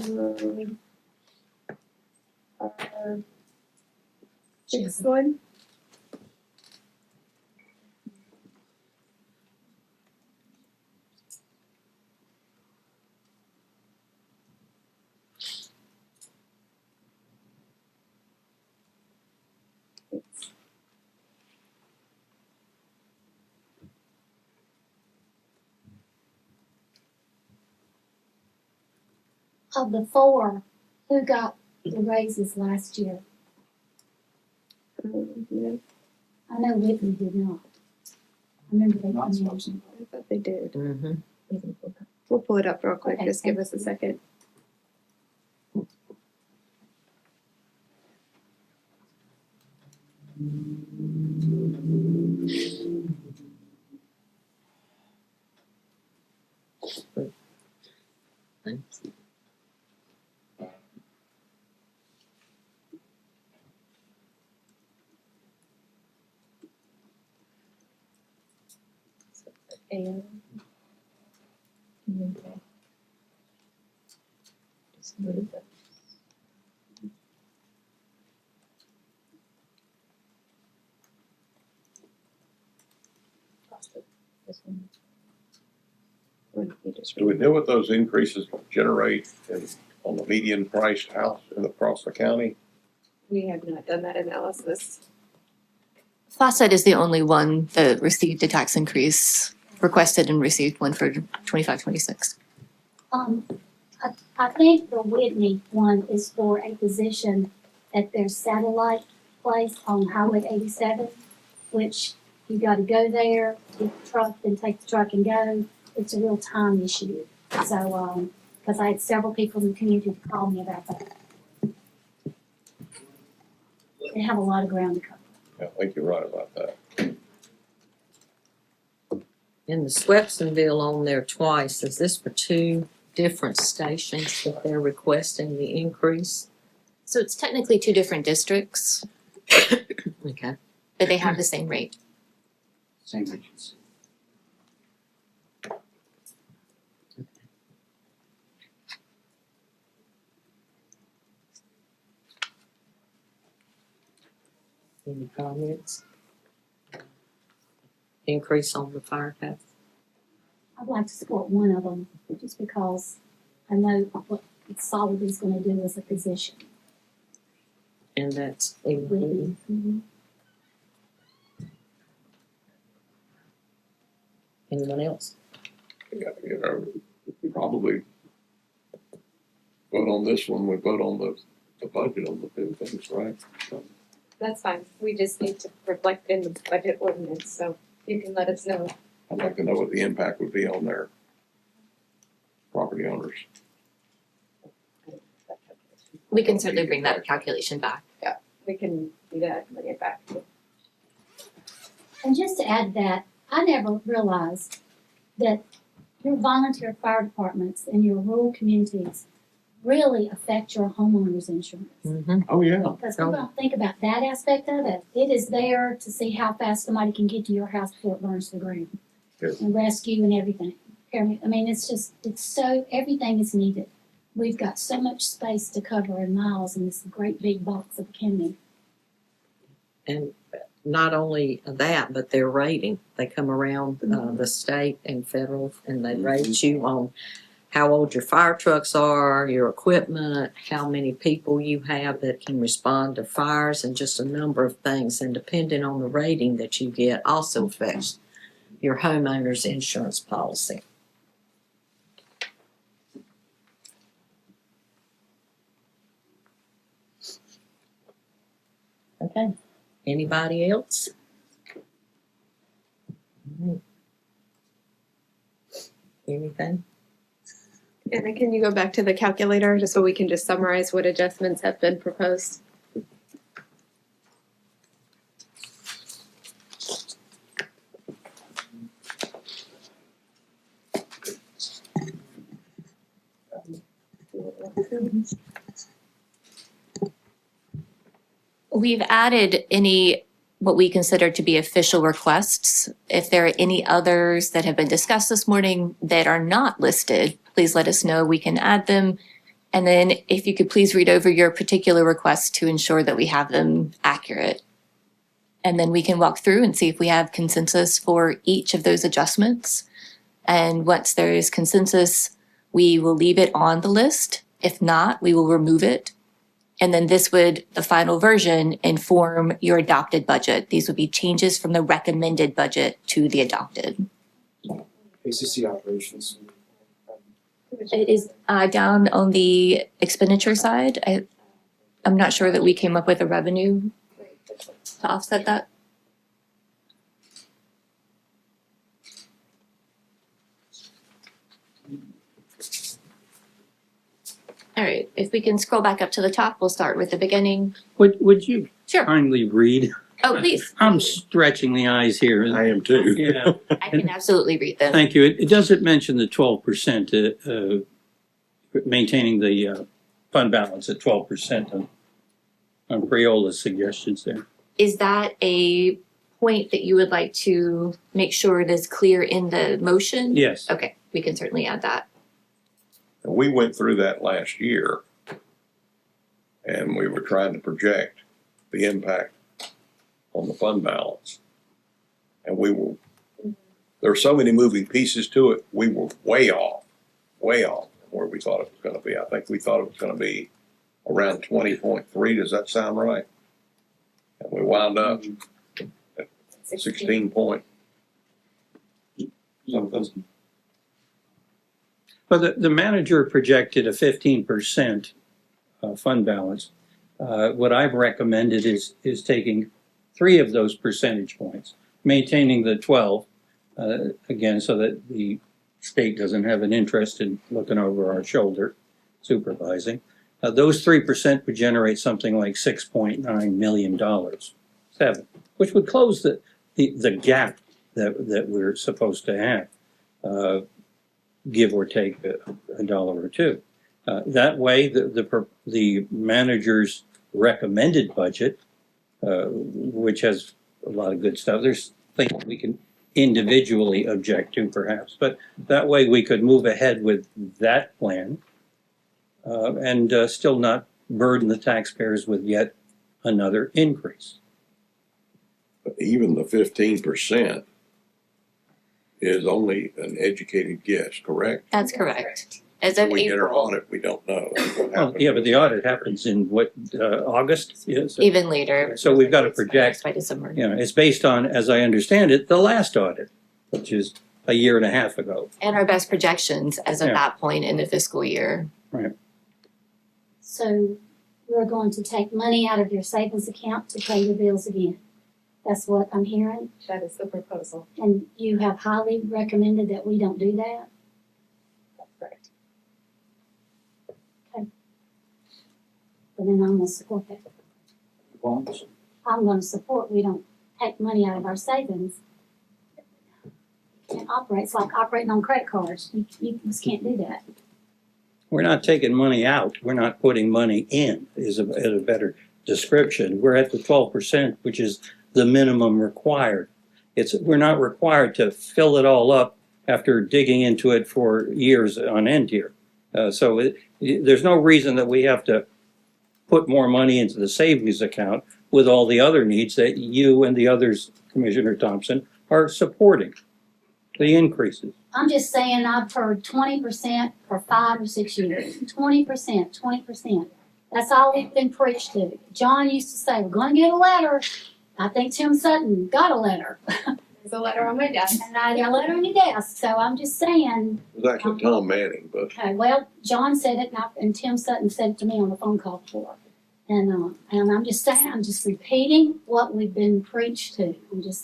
Speaker 5: 6th one.
Speaker 10: Of the 4, who got the raises last year?
Speaker 5: Yeah,
Speaker 10: I know Whitney did not. I remember they
Speaker 11: Not
Speaker 10: come
Speaker 11: supposed
Speaker 10: in.
Speaker 5: I thought they did.
Speaker 2: Mm-hmm.
Speaker 5: We'll pull it up real quick.
Speaker 10: Okay,
Speaker 5: Just give
Speaker 10: thank
Speaker 5: us a second.
Speaker 2: Thanks.
Speaker 5: And
Speaker 2: Just move it.
Speaker 5: this one. When you just
Speaker 9: Do we know what those increases generate on the median priced house across the county?
Speaker 5: We have not done that analysis.
Speaker 7: Placid is the only one that received a tax increase, requested and received one for 25-26.
Speaker 10: I think the Whitney one is for a position at their satellite place on Highway 87, which you gotta go there, get the truck, then take the truck and go. It's a real time issue. So, cause I had several people in the community call me about that. They have a lot of ground to cover.
Speaker 9: Yeah, I think you're right about that.
Speaker 2: And the Swepsonville on there twice, is this for 2 different stations that they're requesting the increase?
Speaker 7: So it's technically 2 different districts,
Speaker 2: Okay.
Speaker 7: but they have the same rate.
Speaker 11: Same agency.
Speaker 2: Any comments? Increase on the fire path?
Speaker 10: I'd like to support one of them, just because I know what Solid is gonna do as a position.
Speaker 2: And that's included.
Speaker 10: Whitney.
Speaker 2: Anyone else?
Speaker 9: Probably vote on this one, we vote on the budget on the 2 things, right?
Speaker 5: That's fine. We just need to reflect in the budget ordinance, so you can let us know.
Speaker 9: I'd like to know what the impact would be on their property owners.
Speaker 7: We can certainly bring that calculation back.
Speaker 5: We can do that and bring it back.
Speaker 10: And just to add that, I never realized that your volunteer fire departments in your rural communities really affect your homeowner's insurance.
Speaker 2: Mm-hmm.
Speaker 9: Oh, yeah.
Speaker 10: Because we're gonna think about that aspect of it. It is there to see how fast somebody can get to your house before it burns to the ground.
Speaker 9: Yes.
Speaker 10: And rescue and everything. I mean, it's so, everything is needed. We've got so much space to cover in miles in this great big box of county.
Speaker 2: and not only that, but their rating. They come around the state and federal, and they rate you on how old your fire trucks are, your equipment, how many people you have that can respond to fires, and just a number of things. And depending on the rating that you get, also affects your homeowner's insurance policy. Okay. Anybody else? Anything?
Speaker 5: Anna, can you go back to the calculator just so we can just summarize what adjustments have been proposed?
Speaker 7: We've added any what we consider to be official requests. If there are any others that have been discussed this morning that are not listed, please let us know. We can add them. And then if you could please read over your particular requests to ensure that we have them accurate. And then we can walk through and see if we have consensus for each of those adjustments. And once there is consensus, we will leave it on the list. If not, we will remove it. And then this would, the final version, inform your adopted budget. These would be changes from the recommended budget to the adopted.
Speaker 4: ACC operations.
Speaker 7: It is down on the expenditure side. I'm not sure that we came up with a revenue to offset that. All right, if we can scroll back up to the top, we'll start with the beginning.
Speaker 3: Would you
Speaker 7: Sure.
Speaker 3: kindly read?
Speaker 7: Oh, please.
Speaker 3: I'm stretching the eyes here.
Speaker 9: I am too.
Speaker 3: Yeah,
Speaker 7: I can absolutely read them.
Speaker 3: thank you. It doesn't mention the 12%, maintaining the fund balance at 12% on Priola's suggestions there.
Speaker 7: Is that a point that you would like to make sure it is clear in the motion?
Speaker 3: Yes.
Speaker 7: Okay, we can certainly add that.
Speaker 9: We went through that last year, and we were trying to project the impact on the fund balance. And there were so many moving pieces to it, we were way off where we thought it was gonna be. I think we thought it was gonna be around 20.3, does that sound right? And we wound up at 16 point something.
Speaker 3: But the manager projected a 15% fund balance. What I've recommended is taking 3 of those percentage points, maintaining the 12, again, so that the state doesn't have an interest in looking over our shoulder, supervising. Those 3% would generate something like $6.9 million, which would close the gap that we're supposed to have. Give or take a dollar or two. That way, the manager's recommended budget, which has a lot of good stuff, there's things we can individually object to perhaps, but that way we could move ahead with that plan and still not burden the taxpayers with yet another increase.
Speaker 9: But even the 15% is only an educated guess, correct?
Speaker 7: That's correct. As of
Speaker 9: When we get our
Speaker 7: April,
Speaker 9: audit, we don't know. That's what
Speaker 3: Well,
Speaker 9: happened.
Speaker 3: yeah, but the audit happens in what, August? Yes.
Speaker 7: even later.
Speaker 3: So we've got to project,
Speaker 7: By December.
Speaker 3: you know, it's based on, as I understand it, the last audit, which is a year and a half ago.
Speaker 7: And our best projections as of
Speaker 3: Yeah.
Speaker 7: that point in the fiscal year.
Speaker 10: So we're going to take money out of your savings account to pay your bills again. That's what I'm hearing.
Speaker 5: That is the proposal.
Speaker 10: And you have highly recommended that we don't do that.
Speaker 5: That's correct.
Speaker 10: But then I'm gonna support that. I'm gonna support, we don't take money out of our savings. You can't operate, it's like operating on credit cards. You just can't do that.
Speaker 3: We're not taking money out, we're not putting money in, is a better description. We're at the 12%, which is the minimum required. We're not required to fill it all up after digging into it for years on end here. So there's no reason that we have to put more money into the savings account with all the other needs that you and the others, Commissioner Thompson, are supporting, the increases.
Speaker 10: I'm just saying, I've heard 20% for 5 or 6 years. 20%, 20%. That's all we've been preached to. John used to say, we're gonna get a letter. I think Tim Sutton got a letter.
Speaker 5: There's a letter on my desk.
Speaker 10: And I got a letter on your desk, so I'm just saying.
Speaker 9: It was actually Tom Manning, but
Speaker 10: Okay, well, John said it, and Tim Sutton said it to me on the phone call before. And I'm just saying, I'm just repeating what we've been preached to.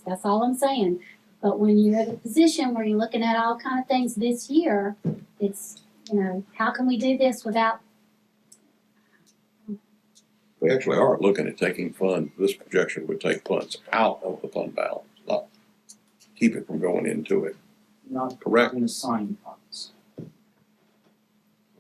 Speaker 10: That's all I'm saying. But when you're at a position where you're looking at all kind of things this year, it's, how can we do this without?
Speaker 9: we actually are looking at taking funds, this projection would take funds out of the fund balance, not keep it from going into it.
Speaker 16: Not
Speaker 9: Correct.
Speaker 16: unassigned funds.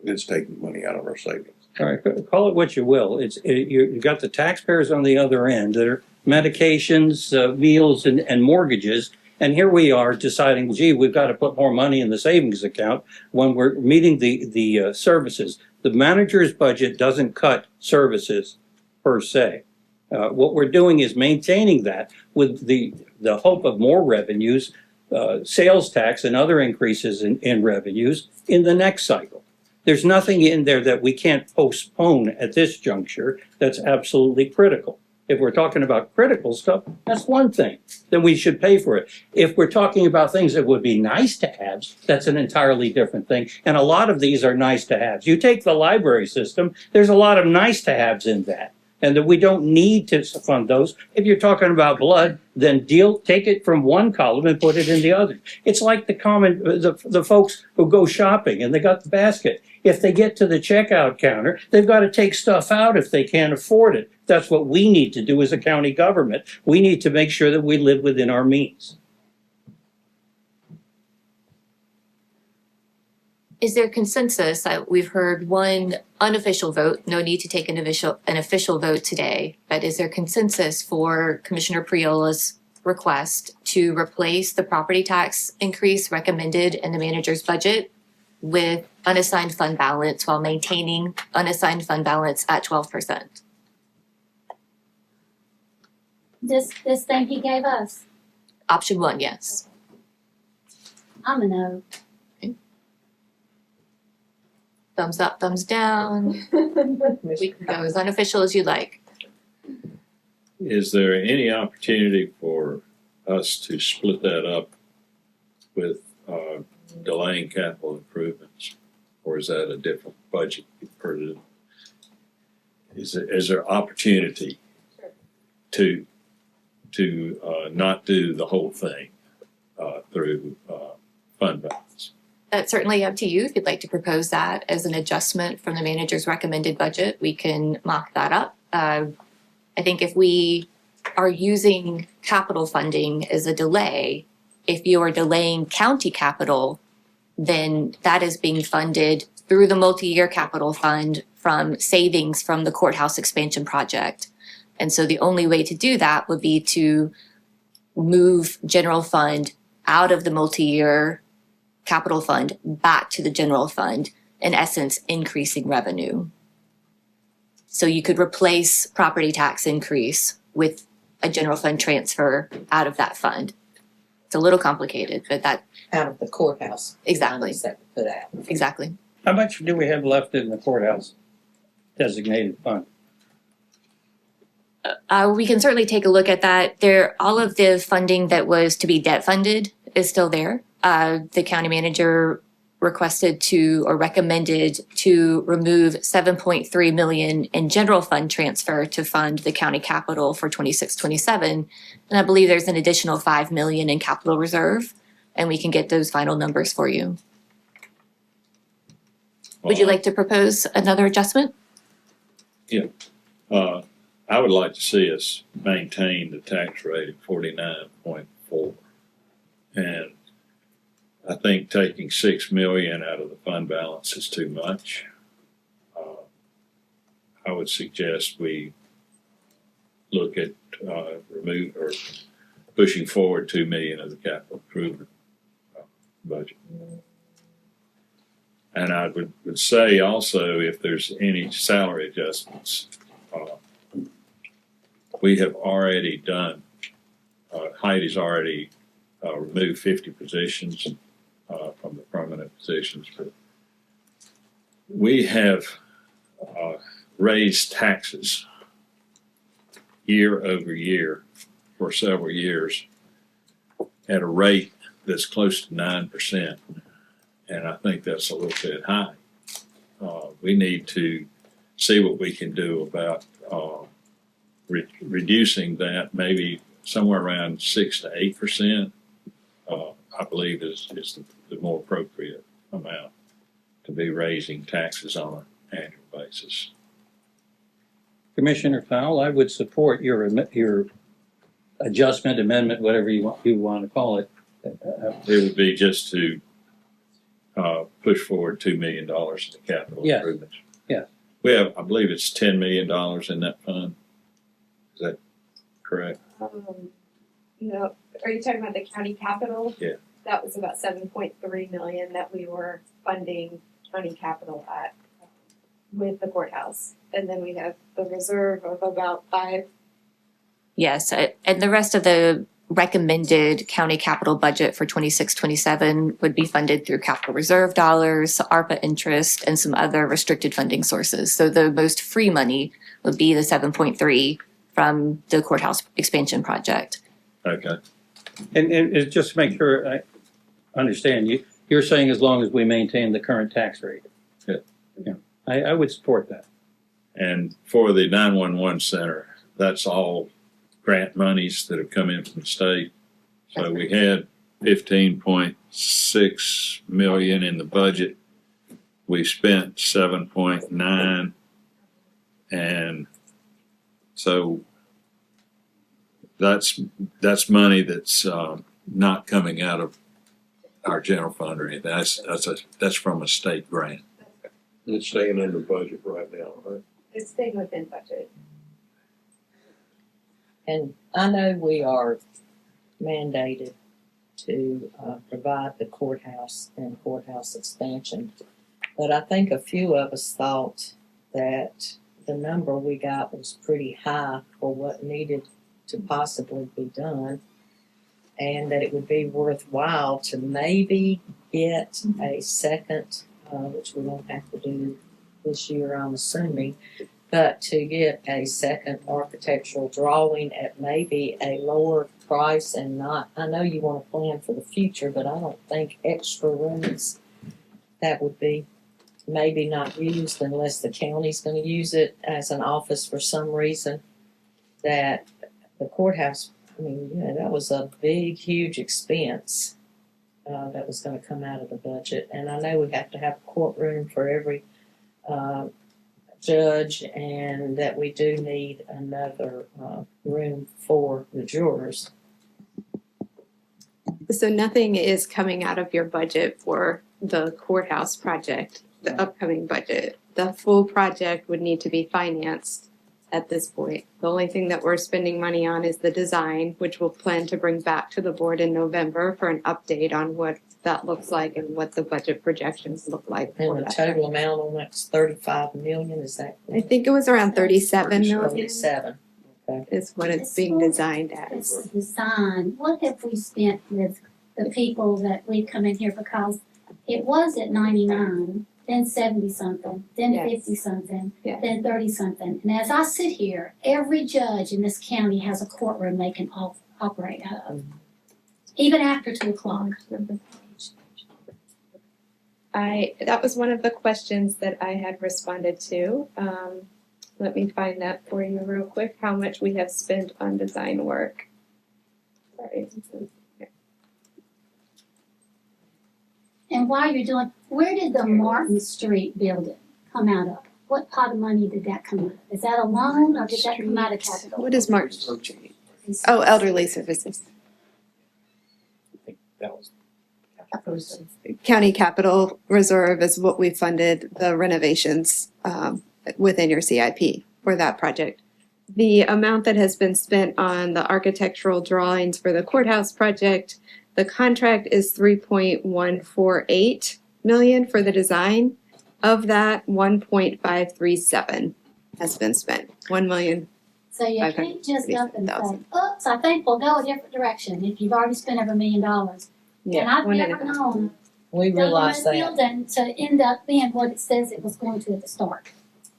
Speaker 9: It's taking money out of our savings.
Speaker 3: All right, call it what you will. You've got the taxpayers on the other end that are medications, meals, and mortgages. And here we are deciding, gee, we've got to put more money in the savings account when we're meeting the services. The manager's budget doesn't cut services per se. What we're doing is maintaining that with the hope of more revenues, sales tax and other increases in revenues in the next cycle. There's nothing in there that we can't postpone at this juncture that's absolutely critical. If we're talking about critical stuff, that's one thing. Then we should pay for it. If we're talking about things that would be nice to have, that's an entirely different thing. And a lot of these are nice to haves. You take the library system, there's a lot of nice to haves in that. And that we don't need to fund those. If you're talking about blood, then take it from one column and put it in the other. It's like the folks who go shopping and they got the basket. If they get to the checkout counter, they've got to take stuff out if they can't afford it. That's what we need to do as a county government. We need to make sure that we live within our means.
Speaker 7: Is there consensus? We've heard one unofficial vote, no need to take an official vote today, but is there consensus for Commissioner Priola's request to replace the property tax increase recommended in the manager's budget with unassigned fund balance while maintaining unassigned fund balance at 12%?
Speaker 10: This thing he gave us,
Speaker 7: Option 1, yes.
Speaker 10: I'm a no.
Speaker 7: Thumbs up, thumbs down. We can go as unofficial as you like.
Speaker 6: Is there any opportunity for us to split that up with delaying capital improvements? Or is that a different budget? Is there opportunity to not do the whole thing through fund balance?
Speaker 7: That's certainly up to you. If you'd like to propose that as an adjustment from the manager's recommended budget, we can mock that up. I think if we are using capital funding as a delay, if you are delaying county capital, then that is being funded through the multi-year capital fund from savings from the courthouse expansion project. And so the only way to do that would be to move general fund out of the multi-year capital fund back to the general fund, in essence, increasing revenue. So you could replace property tax increase with a general fund transfer out of that fund. It's a little complicated, but that.
Speaker 2: Out of the courthouse.
Speaker 7: Exactly.
Speaker 2: That we put out.
Speaker 7: Exactly.
Speaker 3: How much do we have left in the courthouse designated fund?
Speaker 7: We can certainly take a look at that. All of the funding that was to be debt funded is still there. The county manager requested or recommended to remove $7.3 million in general fund transfer to fund the county capital for 26-27. And I believe there's an additional $5 million in capital reserve, and we can get those final numbers for you. Would you like to propose another adjustment?
Speaker 6: Yeah. I would like to see us maintain the tax rate at 49.4. And I think taking $6 million out of the fund balance is too much. I would suggest we look at remove or pushing forward $2 million of the capital improvement budget. And I would say also if there's any salary adjustments, we have already done, Heidi's already removed 50 positions from the permanent positions. But we have raised taxes year over year for several years at a rate that's close to 9%. And I think that's a little bit high. We need to see what we can do about reducing that, maybe somewhere around 6 to 8%. I believe is the more appropriate amount to be raising taxes on an annual basis.
Speaker 3: Commissioner Powell, I would support your adjustment, amendment, whatever you want to call it.
Speaker 6: It would be just to push forward $2 million in capital
Speaker 3: Yes.
Speaker 6: improvements.
Speaker 3: Yes.
Speaker 6: We have, I believe it's $10 million in that fund. Is that correct?
Speaker 5: No, are you talking about the county capital?
Speaker 6: Yeah.
Speaker 5: That was about 7.3 million that we were funding county capital at with the courthouse. And then we have the reserve of about 5.
Speaker 7: Yes, and the rest of the recommended county capital budget for 26-27 would be funded through capital reserve dollars, ARPA interest, and some other restricted funding sources. So the most free money would be the 7.3 from the courthouse expansion project.
Speaker 6: Okay.
Speaker 3: And just to make sure I understand, you're saying as long as we maintain the current tax rate?
Speaker 6: Yeah.
Speaker 3: Yeah. I would support that.
Speaker 6: And for the 911 center, that's all grant monies that have come in from the state. So we had 15.6 million in the budget. We spent 7.9. And so that's money that's not coming out of our general fund or anything. That's from a state grant.
Speaker 9: It's staying under budget right now, right?
Speaker 5: It's staying within budget.
Speaker 2: And I know we are mandated to provide the courthouse and courthouse expansion, but I think a few of us thought that the number we got was pretty high for what needed to possibly be done, and that it would be worthwhile to maybe get a second, which we won't have to do this year, I'm assuming, but to get a second architectural drawing at maybe a lower price and not, I know you want to plan for the future, but I don't think extra rooms that would be maybe not used unless the county's going to use it as an office for some reason. That the courthouse, I mean, you know, that was a big, huge expense that was going to come out of the budget. And I know we have to have a courtroom for every judge, and that we do need another room for the jurors.
Speaker 5: So nothing is coming out of your budget for the courthouse project, the upcoming budget. The full project would need to be financed at this point. The only thing that we're spending money on is the design, which we'll plan to bring back to the board in November for an update on what that looks like and what the budget projections look like.
Speaker 2: And
Speaker 5: for
Speaker 2: the
Speaker 5: that.
Speaker 2: total amount on that's 35 million, is that?
Speaker 5: I think it was around 37 million
Speaker 2: 37. Okay.
Speaker 5: is what it's being designed as.
Speaker 10: This design, what have we spent with the people that we've come in here, because it was at 99, then 70 something, then
Speaker 5: Yes.
Speaker 10: 50 something,
Speaker 5: Yeah.
Speaker 10: then 30 something. And as I sit here, every judge in this county has a courtroom they can operate out of, even after 2 o'clock.
Speaker 5: That was one of the questions that I had responded to. Let me find that for you real quick, how much we have spent on design work. Sorry.
Speaker 10: And while you're doing, where did the Martin Street building come out of? What pot of money did that come out of? Is that a loan or did that come out of capital?
Speaker 5: What is Martin Street? Oh, elderly services.
Speaker 9: That was.
Speaker 5: County capital reserve is what we funded the renovations within your CIP for that project. The amount that has been spent on the architectural drawings for the courthouse project, the contract is 3.148 million for the design. Of that, 1.537 has been spent. 1 million
Speaker 10: So you can't just up and say, oops, I think we'll go a different direction if you've already spent over $1 million. And I've never known
Speaker 2: We realize
Speaker 10: government
Speaker 2: that.
Speaker 10: building to end up being what it says it was going to at the start.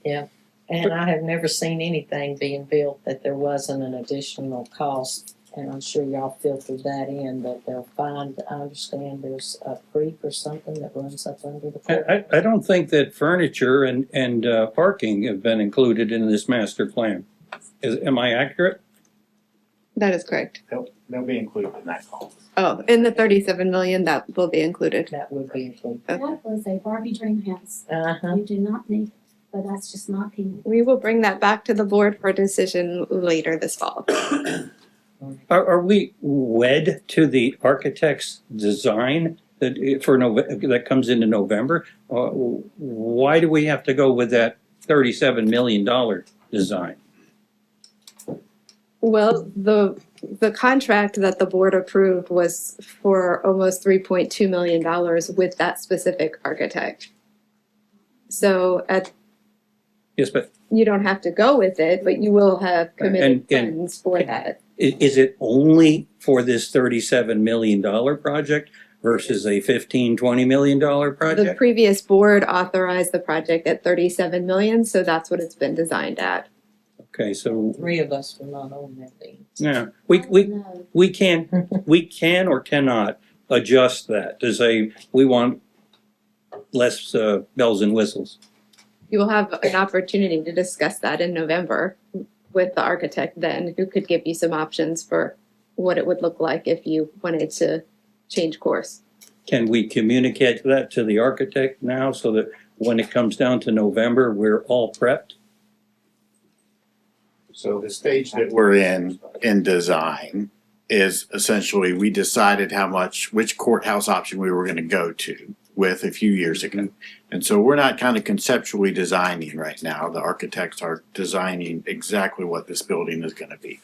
Speaker 2: And I have never seen anything being built that there wasn't an additional cost. And I'm sure y'all filtered that in, that they'll find, I understand there's a creek or something that runs up under the court.
Speaker 3: I don't think that furniture and parking have been included in this master plan. Am I accurate?
Speaker 5: That is correct.
Speaker 4: They'll be included in that cost.
Speaker 5: Oh, in the 37 million, that will be included.
Speaker 2: That would be included.
Speaker 5: Okay.
Speaker 10: That was a Barbie dream house.
Speaker 2: Uh-huh.
Speaker 10: You do not need it, but that's just my opinion.
Speaker 5: We will bring that back to the board for decision later this fall.
Speaker 3: Are we wed to the architect's design that that comes into November? Why do we have to go with that $37 million design?
Speaker 5: Well, the contract that the board approved was for almost $3.2 million with that specific architect. So
Speaker 3: Yes, but
Speaker 5: you don't have to go with it, but you will have committed
Speaker 3: And-
Speaker 5: funds for that.
Speaker 3: is it only for this $37 million project versus a $15-20 million
Speaker 5: The
Speaker 3: project?
Speaker 5: previous board authorized the project at 37 million, so that's what it's been designed at.
Speaker 3: Okay, so,
Speaker 2: Three of us were not on that thing.
Speaker 3: yeah,
Speaker 10: No.
Speaker 3: we can or cannot adjust that to say, we want less bells and whistles.
Speaker 5: You will have an opportunity to discuss that in November with the architect then, who could give you some options for what it would look like if you wanted to change course.
Speaker 3: Can we communicate that to the architect now so that when it comes down to November, we're all prepped?
Speaker 4: So the stage that we're in design, is essentially, we decided which courthouse option we were gonna go to with a few years ago. And so we're not kind of conceptually designing right now. The architects are designing exactly what this building is gonna be.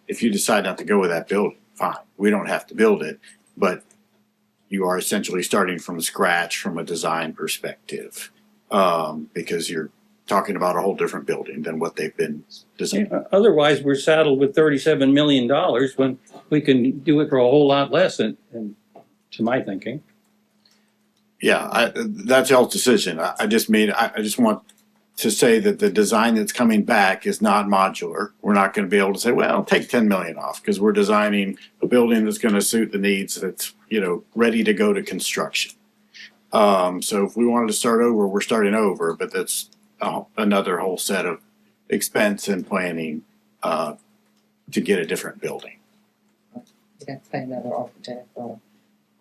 Speaker 4: If you decide not to go with that building, fine, we don't have to build it, but you are essentially starting from scratch from a design perspective. Because you're talking about a whole different building than what they've been designing.
Speaker 3: Otherwise, we're saddled with $37 million when we can do it for a whole lot less, and to my thinking.
Speaker 4: Yeah, that's y'all's decision. I just want to say that the design that's coming back is not modular. We're not gonna be able to say, well, take 10 million off, because we're designing a building that's gonna suit the needs that's, ready to go to construction. So if we wanted to start over, we're starting over, but that's another whole set of expense and planning to get a different building.
Speaker 2: You have to pay another architect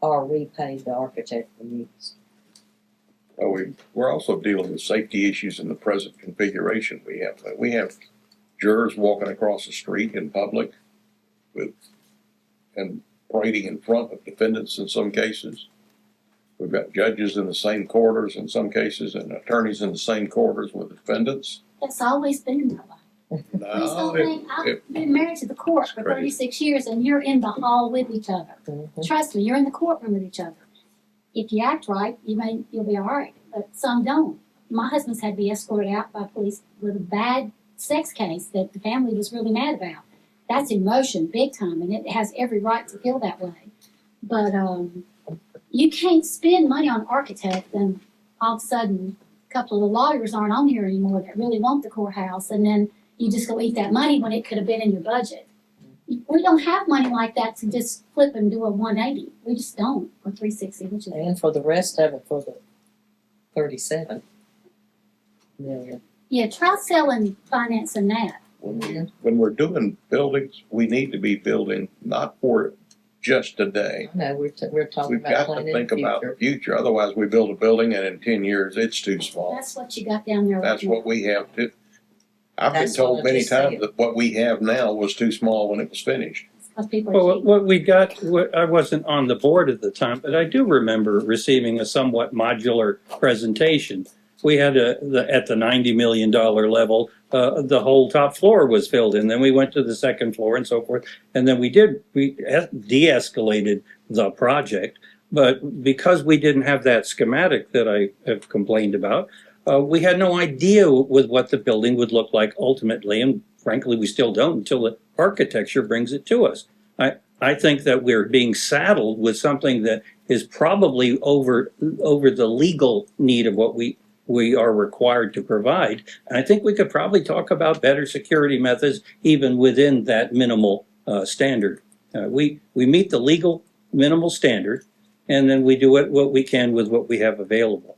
Speaker 2: or repay the architect for use.
Speaker 9: We're also dealing with safety issues in the present configuration we have. We have jurors walking across the street in public and parading in front of defendants in some cases. We've got judges in the same quarters in some cases and attorneys in the same quarters with defendants.
Speaker 10: That's always been that way. This whole thing, I've been married to the court for
Speaker 9: crazy.
Speaker 10: 36 years and you're in the hall with each other. Trust me, you're in the courtroom with each other. If you act right, you'll be all right, but some don't. My husband's had to be escorted out by police with a bad sex case that the family was really mad about. That's emotion, big time, and it has every right to feel that way. But you can't spend money on architect and all of a sudden a couple of the lawyers aren't on here anymore that really want the courthouse, and then you just go eat that money when it could have been in your budget. We don't have money like that to just flip and do a 180. We just don't, or 360, which is.
Speaker 2: And for the rest of it, for the 37 million.
Speaker 10: Yeah, try selling, financing that.
Speaker 9: When we're doing buildings, we need to be building not for just today.
Speaker 2: No, we're talking
Speaker 9: We've
Speaker 2: about
Speaker 9: got to
Speaker 2: planning
Speaker 9: think
Speaker 2: the
Speaker 9: about
Speaker 2: future.
Speaker 9: the future, otherwise we build a building and in 10 years, it's too small.
Speaker 10: That's what you got down there.
Speaker 9: That's
Speaker 10: right
Speaker 9: what we have to. I've been
Speaker 2: That's what
Speaker 9: told
Speaker 2: I
Speaker 9: many
Speaker 2: just said.
Speaker 9: times that what we have now was too small when it was finished.
Speaker 10: Because people are
Speaker 3: Well,
Speaker 10: cheap.
Speaker 3: what we got, I wasn't on the board at the time, but I do remember receiving a somewhat modular presentation. We had at the $90 million level, the whole top floor was filled in. Then we went to the second floor and so forth. And then we de-escalated the project. But because we didn't have that schematic that I have complained about, we had no idea with what the building would look like ultimately. And frankly, we still don't until the architecture brings it to us. I think that we're being saddled with something that is probably over the legal need of what we are required to provide. And I think we could probably talk about better security methods even within that minimal standard. We meet the legal minimal standard, and then we do what we can with what we have available.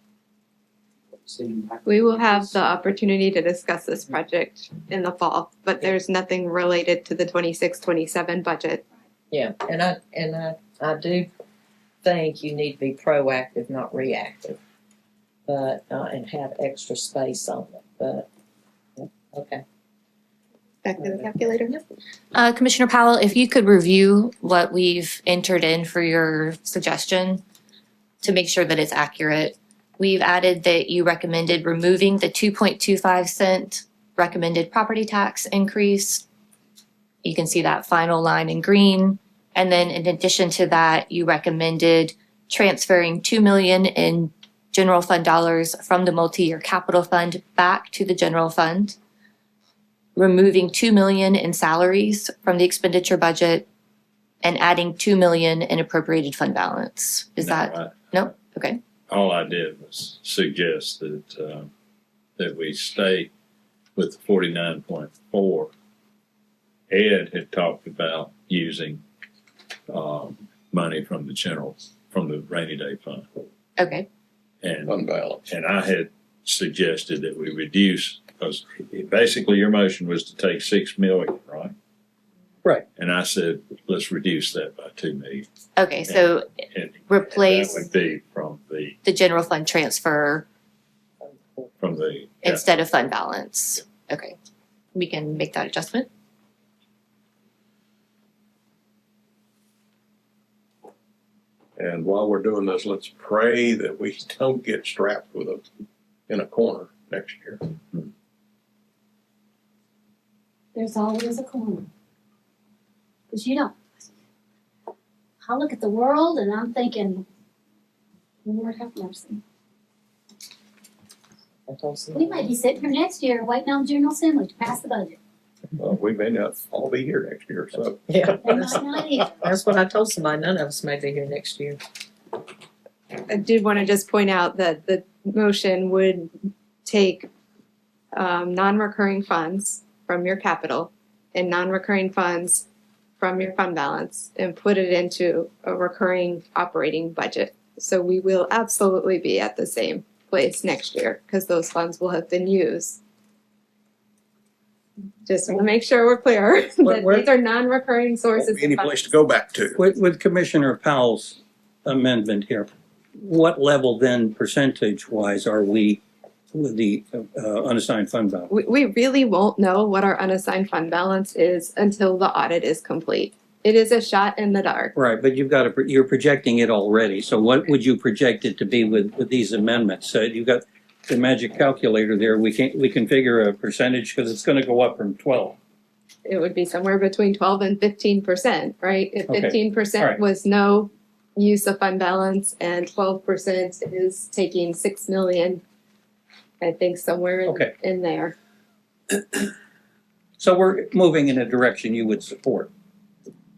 Speaker 5: We will have the opportunity to discuss this project in the fall, but there's nothing related to the 26-27 budget.
Speaker 2: Yeah, and I do think you need to be proactive, not reactive, but, and have extra space on it, but, okay.
Speaker 5: Back to the calculator.
Speaker 7: Commissioner Powell, if you could review what we've entered in for your suggestion to make sure that it's accurate. We've added that you recommended removing the 2.25 cent recommended property tax increase. You can see that final line in green. And then in addition to that, you recommended transferring $2 million in general fund dollars from the multi-year capital fund back to the general fund, removing $2 million in salaries from the expenditure budget, and adding $2 million in appropriated fund balance. Is that, no? Okay.
Speaker 6: All I did was suggest that we stay with the 49.4. Ed had talked about using money from the rainy day fund.
Speaker 7: Okay.
Speaker 6: And I had suggested that we reduce, because basically your motion was to take $6 million, right?
Speaker 3: Right.
Speaker 6: And I said, let's reduce that by $2 million.
Speaker 7: Okay, so
Speaker 6: And
Speaker 7: replace
Speaker 6: that would be from
Speaker 7: the general fund transfer
Speaker 6: the
Speaker 7: instead of fund balance. Okay, we can make that adjustment.
Speaker 9: And while we're doing this, let's pray that we don't get strapped with them in a corner next year.
Speaker 10: There's always a corner. Because I look at the world and I'm thinking, Lord have mercy. We might be sitting here next year waiting on General Assembly to pass the budget.
Speaker 9: Well, we may not all be here next year, so.
Speaker 2: Yeah,
Speaker 10: They might not either.
Speaker 2: that's what I told somebody, none of us may be here next year.
Speaker 5: I did want to just point out that the motion would take non-recurring funds from your capital and non-recurring funds from your fund balance and put it into a recurring operating budget. So we will absolutely be at the same place next year because those funds will have been used. Just want to make sure we're clear that these are non-recurring sources.
Speaker 9: Any place to go back to.
Speaker 3: With Commissioner Powell's amendment here, what level then percentage-wise are we with the unassigned fund balance?
Speaker 5: We really won't know what our unassigned fund balance is until the audit is complete. It is a shot in the dark.
Speaker 3: Right, but you're projecting it already. So what would you project it to be with these amendments? So you've got the magic calculator there. We can figure a percentage because it's going to go up from 12.
Speaker 5: It would be somewhere between 12 and 15%, right? If
Speaker 3: Okay.
Speaker 5: 15%
Speaker 3: All right.
Speaker 5: was no use of fund balance and 12% is taking 6 million, I think somewhere
Speaker 3: Okay.
Speaker 5: in there.
Speaker 3: So we're moving in a direction you would support.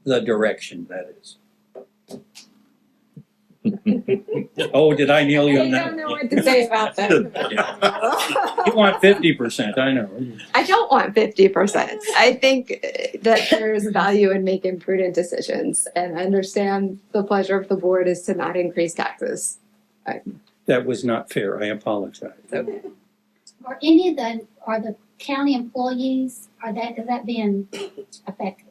Speaker 3: The direction, that is. Oh, did I nail you
Speaker 5: I
Speaker 3: on that?
Speaker 5: don't know what to say about that.
Speaker 3: You want 50%, I know.
Speaker 5: I don't want 50%. I think that there is value in making prudent decisions, and I understand the pleasure of the board is to not increase taxes.
Speaker 3: That was not fair, I apologize.
Speaker 10: Are the county employees, is that being affected?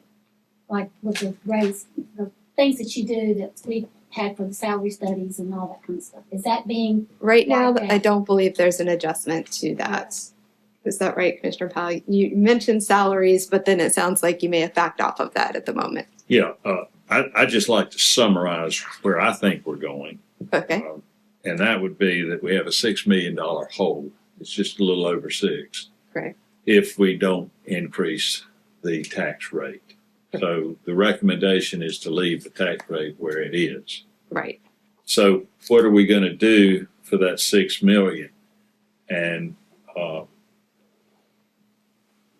Speaker 10: Like with the raise, the things that you do that we had for the salary studies and all that kind of stuff, is that being?
Speaker 5: Right now,
Speaker 10: Okay.
Speaker 5: I don't believe there's an adjustment to that. Is that right, Commissioner Powell? You mentioned salaries, but then it sounds like you may have backed off of that at the moment.
Speaker 6: Yeah, I'd just like to summarize where I think we're going.
Speaker 5: Okay.
Speaker 6: And that would be that we have a $6 million hole. It's just a little over 6.
Speaker 5: Correct.
Speaker 6: If we don't increase the tax rate. So the recommendation is to leave the tax rate where it is.
Speaker 5: Right.
Speaker 6: So what are we going to do for that 6 million? And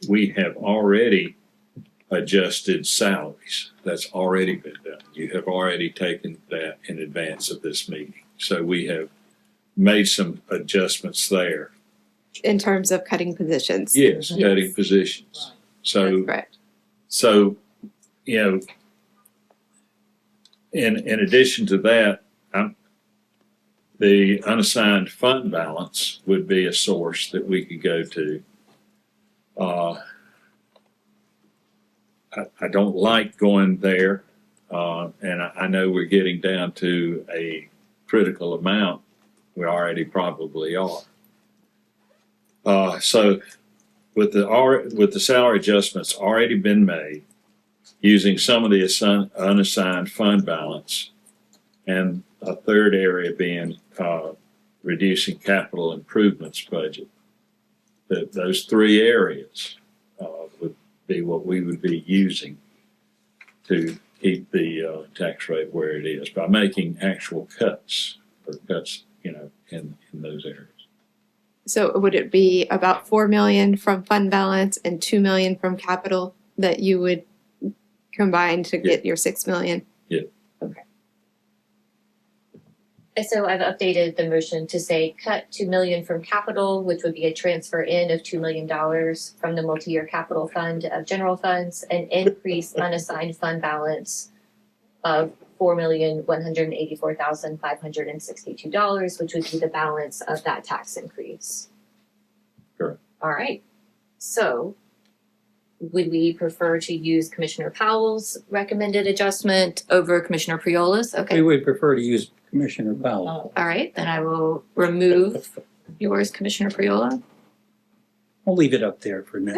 Speaker 6: we have already adjusted salaries. That's already been done. You have already taken that in advance of this meeting. So we have made some adjustments there.
Speaker 5: In terms of cutting positions.
Speaker 6: Yes, cutting positions. So,
Speaker 5: That's correct.
Speaker 6: so, you know, in addition to that, the unassigned fund balance would be a source that we could go to. I don't like going there, and I know we're getting down to a critical amount. We already probably are. So with the salary adjustments already been made, using some of the unassigned fund balance, and a third area being reducing capital improvements budget. Those three areas would be what we would be using to keep the tax rate where it is by making actual cuts in those areas.
Speaker 5: So would it be about 4 million from fund balance and 2 million from capital that you would combine to get your 6 million?
Speaker 6: Yeah.
Speaker 5: Okay.
Speaker 7: And so I've updated the motion to say cut 2 million from capital, which would be a transfer in of $2 million from the multi-year capital fund of general funds, and increase unassigned fund balance of $4,184,562, which would be the balance of that tax increase.
Speaker 6: Correct.
Speaker 7: All right. So would we prefer to use Commissioner Powell's recommended adjustment over Commissioner Priola's? Okay.
Speaker 3: We would prefer to use Commissioner Powell.
Speaker 7: All right, then I will remove yours, Commissioner Priola.
Speaker 3: I'll leave it up there for now.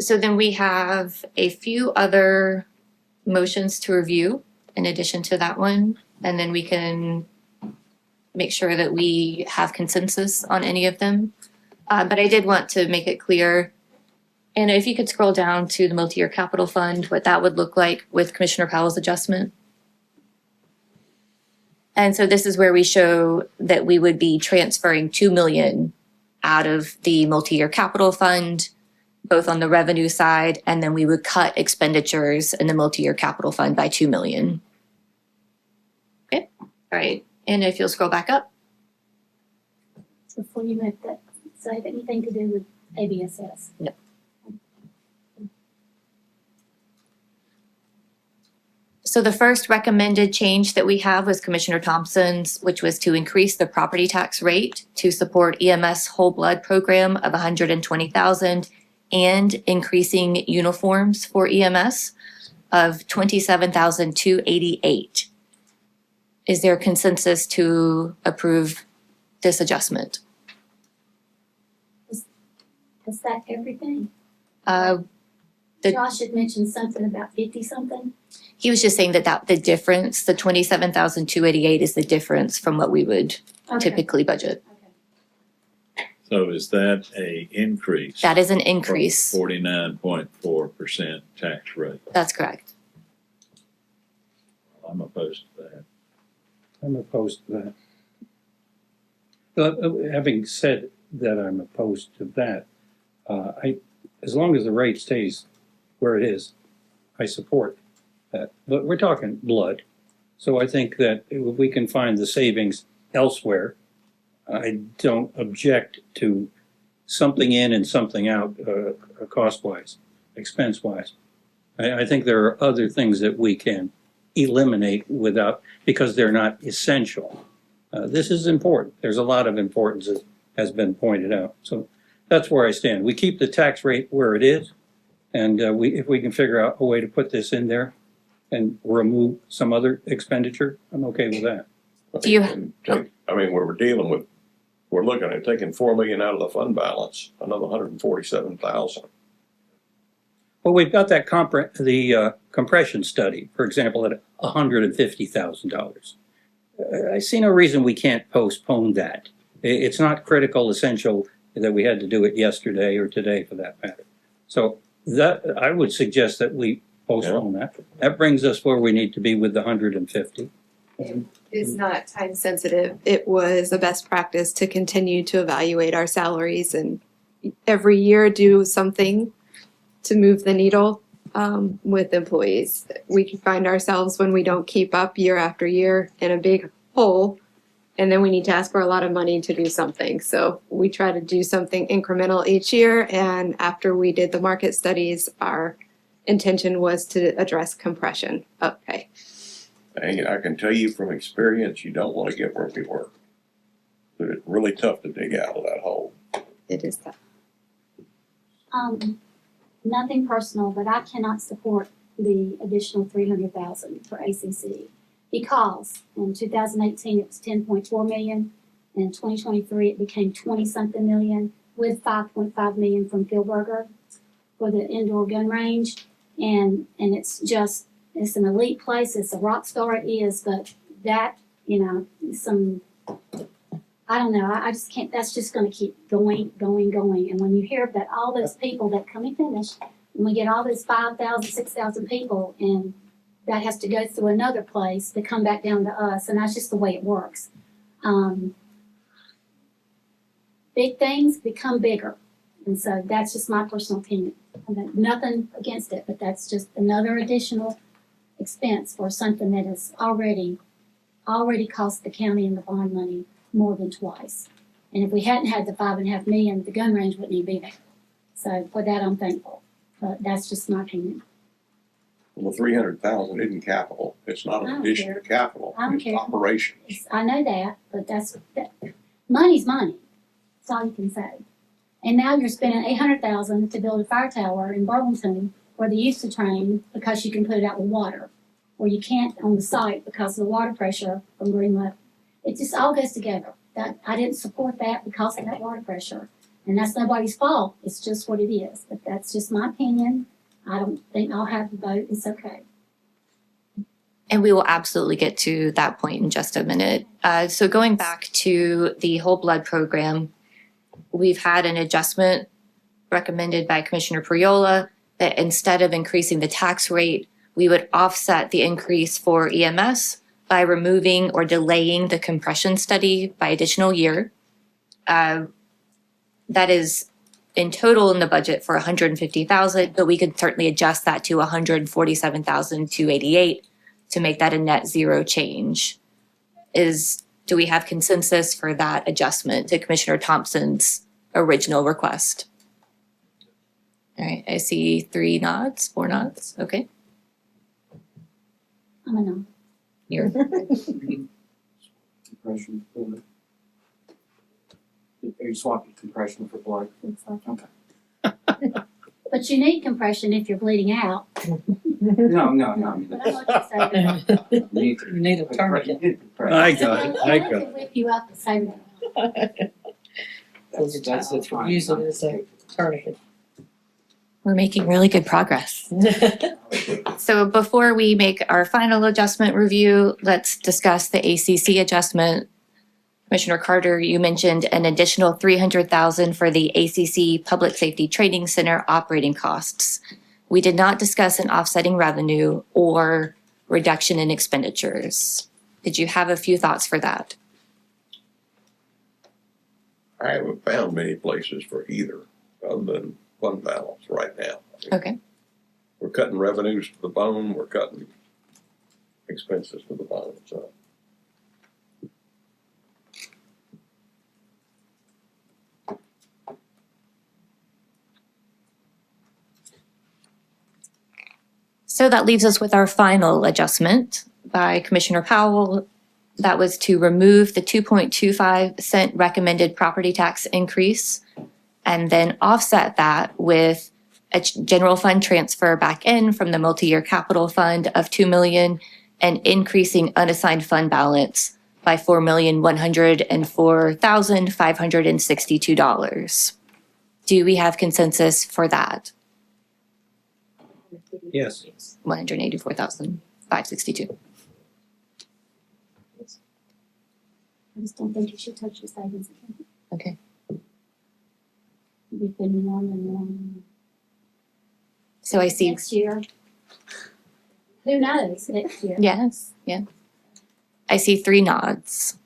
Speaker 7: So then we have a few other motions to review in addition to that one, and then we can make sure that we have consensus on any of them. But I did want to make it clear, and if you could scroll down to the multi-year capital fund, what that would look like with Commissioner Powell's adjustment. And so this is where we show that we would be transferring 2 million out of the multi-year capital fund, both on the revenue side, and then we would cut expenditures in the multi-year capital fund by 2 million. Okay, all right. And if you'll scroll back up.
Speaker 10: Before you move that, does that have anything to do with ABSS?
Speaker 7: No. So the first recommended change that we have was Commissioner Thompson's, which was to increase the property tax rate to support EMS whole blood program of 120,000 and increasing uniforms for EMS of 27,288. Is there consensus to approve this adjustment?
Speaker 10: Is that everything?
Speaker 7: The-
Speaker 10: Josh had mentioned something about 50-something.
Speaker 7: He was just saying that the difference, the 27,288 is the difference from what we would typically budget.
Speaker 6: So is that a increase?
Speaker 7: That is an increase.
Speaker 6: 49.4% tax rate.
Speaker 7: That's correct.
Speaker 6: I'm opposed to that.
Speaker 3: I'm opposed to that. But having said that I'm opposed to that, as long as the rate stays where it is, I support that. But we're talking blood. So I think that if we can find the savings elsewhere, I don't object to something in and something out, cost-wise, expense-wise. I think there are other things that we can eliminate because they're not essential. This is important. There's a lot of importance that has been pointed out. So that's where I stand. We keep the tax rate where it is, and if we can figure out a way to put this in there and remove some other expenditure, I'm okay with that.
Speaker 9: We're looking at taking 4 million out of the fund balance, another 147,000.
Speaker 3: Well, we've got that compression study, for example, at $150,000. I see no reason we can't postpone that. It's not critical, essential that we had to do it yesterday or today for that matter. So That, I would suggest that we postpone that. That brings us where we need to be with the 150.
Speaker 5: It's not time sensitive. It was a best practice to continue to evaluate our salaries and every year do something to move the needle with employees. We can find ourselves when we don't keep up year after year in a big hole, and then we need to ask for a lot of money to do something. So we try to do something incremental each year, and after we did the market studies, our intention was to address compression of pay.
Speaker 9: And I can tell you from experience, you don't want to get where we were. It's really tough to dig out of that hole.
Speaker 5: It is tough.
Speaker 10: Nothing personal, but I cannot support the additional 300,000 for ACC because in 2018 it was 10.4 million, and in 2023 it became 20-something million with 5.5 million from Philberger for the indoor gun range, and it's an elite place. It's a rock star. It is, but that I don't know. I just can't. That's just going to keep going. And when you hear that all those people that come and finish, and we get all those 5,000, 6,000 people, and that has to go through another place to come back down to us, and that's just the way it works. Big things become bigger, and so that's just my personal opinion. Nothing against it, but that's just another additional expense for something that has already cost the county and the bond money more than twice. And if we hadn't had the 5.5 million, the gun range wouldn't even be there. So for that, I'm thankful. But that's just my opinion.
Speaker 9: Well, the 300,000 isn't capital. It's not
Speaker 10: I
Speaker 9: an
Speaker 10: don't
Speaker 9: addition
Speaker 10: care.
Speaker 9: to capital.
Speaker 10: I don't
Speaker 9: It's
Speaker 10: care.
Speaker 9: operations.
Speaker 10: I know that, but money's money. That's all you can say. And now you're spending 800,000 to build a fire tower in Burlington where they used to train because you can put it out with water, or you can't on the site because of the water pressure from Greenwood. It just all goes together. That I didn't support that because of that water pressure, and that's nobody's fault. It's just what it is. But that's just my opinion. I don't think I'll have the vote. It's okay.
Speaker 7: And we will absolutely get to that point in just a minute. So going back to the whole blood program, we've had an adjustment recommended by Commissioner Priola that instead of increasing the tax rate, we would offset the increase for EMS by removing or delaying the compression study by additional year. That is in total in the budget for 150,000, but we could certainly adjust that to 147,288 to make that a net zero change. Do we have consensus for that adjustment to Commissioner Thompson's original request? All right, I see 4 nods, okay.
Speaker 10: I don't know.
Speaker 7: Here.
Speaker 4: Compression for the. Are you swapping compression for blood?
Speaker 10: It's like,
Speaker 4: Okay.
Speaker 10: but you need compression if you're bleeding out.
Speaker 4: No, I mean,
Speaker 10: But I know what you're saying.
Speaker 4: you need to.
Speaker 15: You need a tourniquet.
Speaker 3: I got it.
Speaker 10: I can whip you up and say that.
Speaker 15: That's if you use it as a tourniquet.
Speaker 7: We're making really good progress. So before we make our final adjustment review, let's discuss the ACC adjustment. Commissioner Carter, you mentioned an additional 300,000 for the ACC Public Safety Training Center operating costs. We did not discuss an offsetting revenue or reduction in expenditures. Did you have a few thoughts for that?
Speaker 9: I haven't found many places for either other than fund balance right now.
Speaker 7: Okay.
Speaker 9: We're cutting revenues to the bone, we're cutting expenses to the bone, so.
Speaker 7: So that leaves us with our final adjustment by Commissioner Powell. That was to remove the 2.25 cent recommended property tax increase and then offset that with a general fund transfer back in from the multi-year capital fund of 2 million and increasing unassigned fund balance by $4,104,562. Do we have consensus for that?
Speaker 3: Yes.
Speaker 7: 184,562.
Speaker 10: I just don't think you should touch your savings account.
Speaker 7: Okay.
Speaker 10: We've been warned and warned.
Speaker 7: So I see,
Speaker 10: Next year. Who knows next year?
Speaker 7: yes, yeah. I see 3 nods.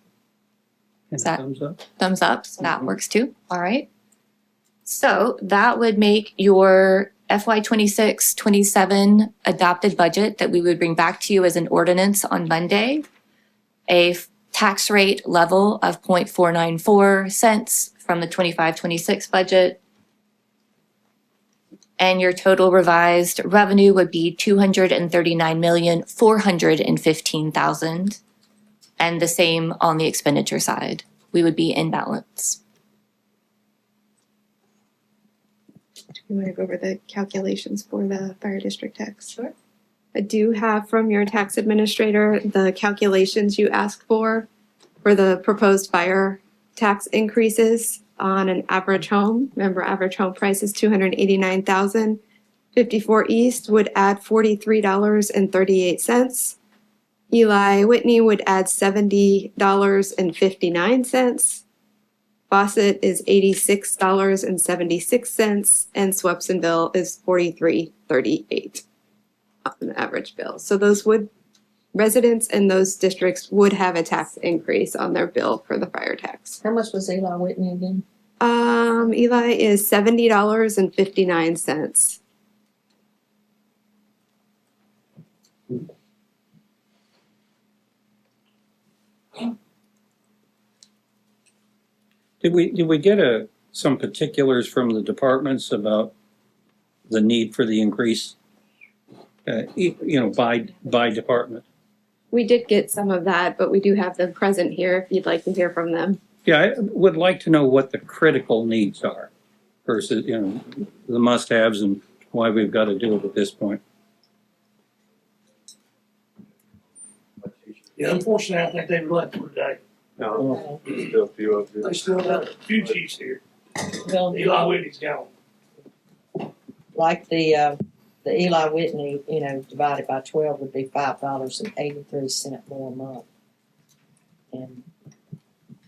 Speaker 3: And
Speaker 7: that-
Speaker 3: thumbs up.
Speaker 7: Thumbs up, so that works too. All right. So that would make your FY 26-27 adopted budget that we would bring back to you as an ordinance on Monday, a tax rate level of 0.494 cents from the 25-26 budget. And your total revised revenue would be 239,415,000. And the same on the expenditure side. We would be in balance.
Speaker 5: You want to go over the calculations for the fire district tax?
Speaker 7: Sure.
Speaker 5: I do have from your tax administrator the calculations you asked for the proposed fire tax increases on an average home. Remember, average home price is $289,000. 54 East would add $43.38. Eli Whitney would add $70.59. Fawcett is $86.76, and Swepsonville is $43.38 on the average bill. So residents in those districts would have a tax increase on their bill for the fire tax.
Speaker 2: How much was Eli Whitney again?
Speaker 5: Eli is $70.59.
Speaker 3: Did we get some particulars from the departments about the need for the increase? By department.
Speaker 5: We did get some of that, but we do have them present here if you'd like to hear from them.
Speaker 3: Yeah, I would like to know what the critical needs are versus, the must-haves and why we've got to do it at this point.
Speaker 14: Yeah, unfortunately, I think they've left for today.
Speaker 4: No, there's still a few up here.
Speaker 14: They still have a few chiefs here.
Speaker 2: Well,
Speaker 14: Eli Whitney's gone.
Speaker 2: like the Eli Whitney, divided by 12 would be $5.83 more a month. And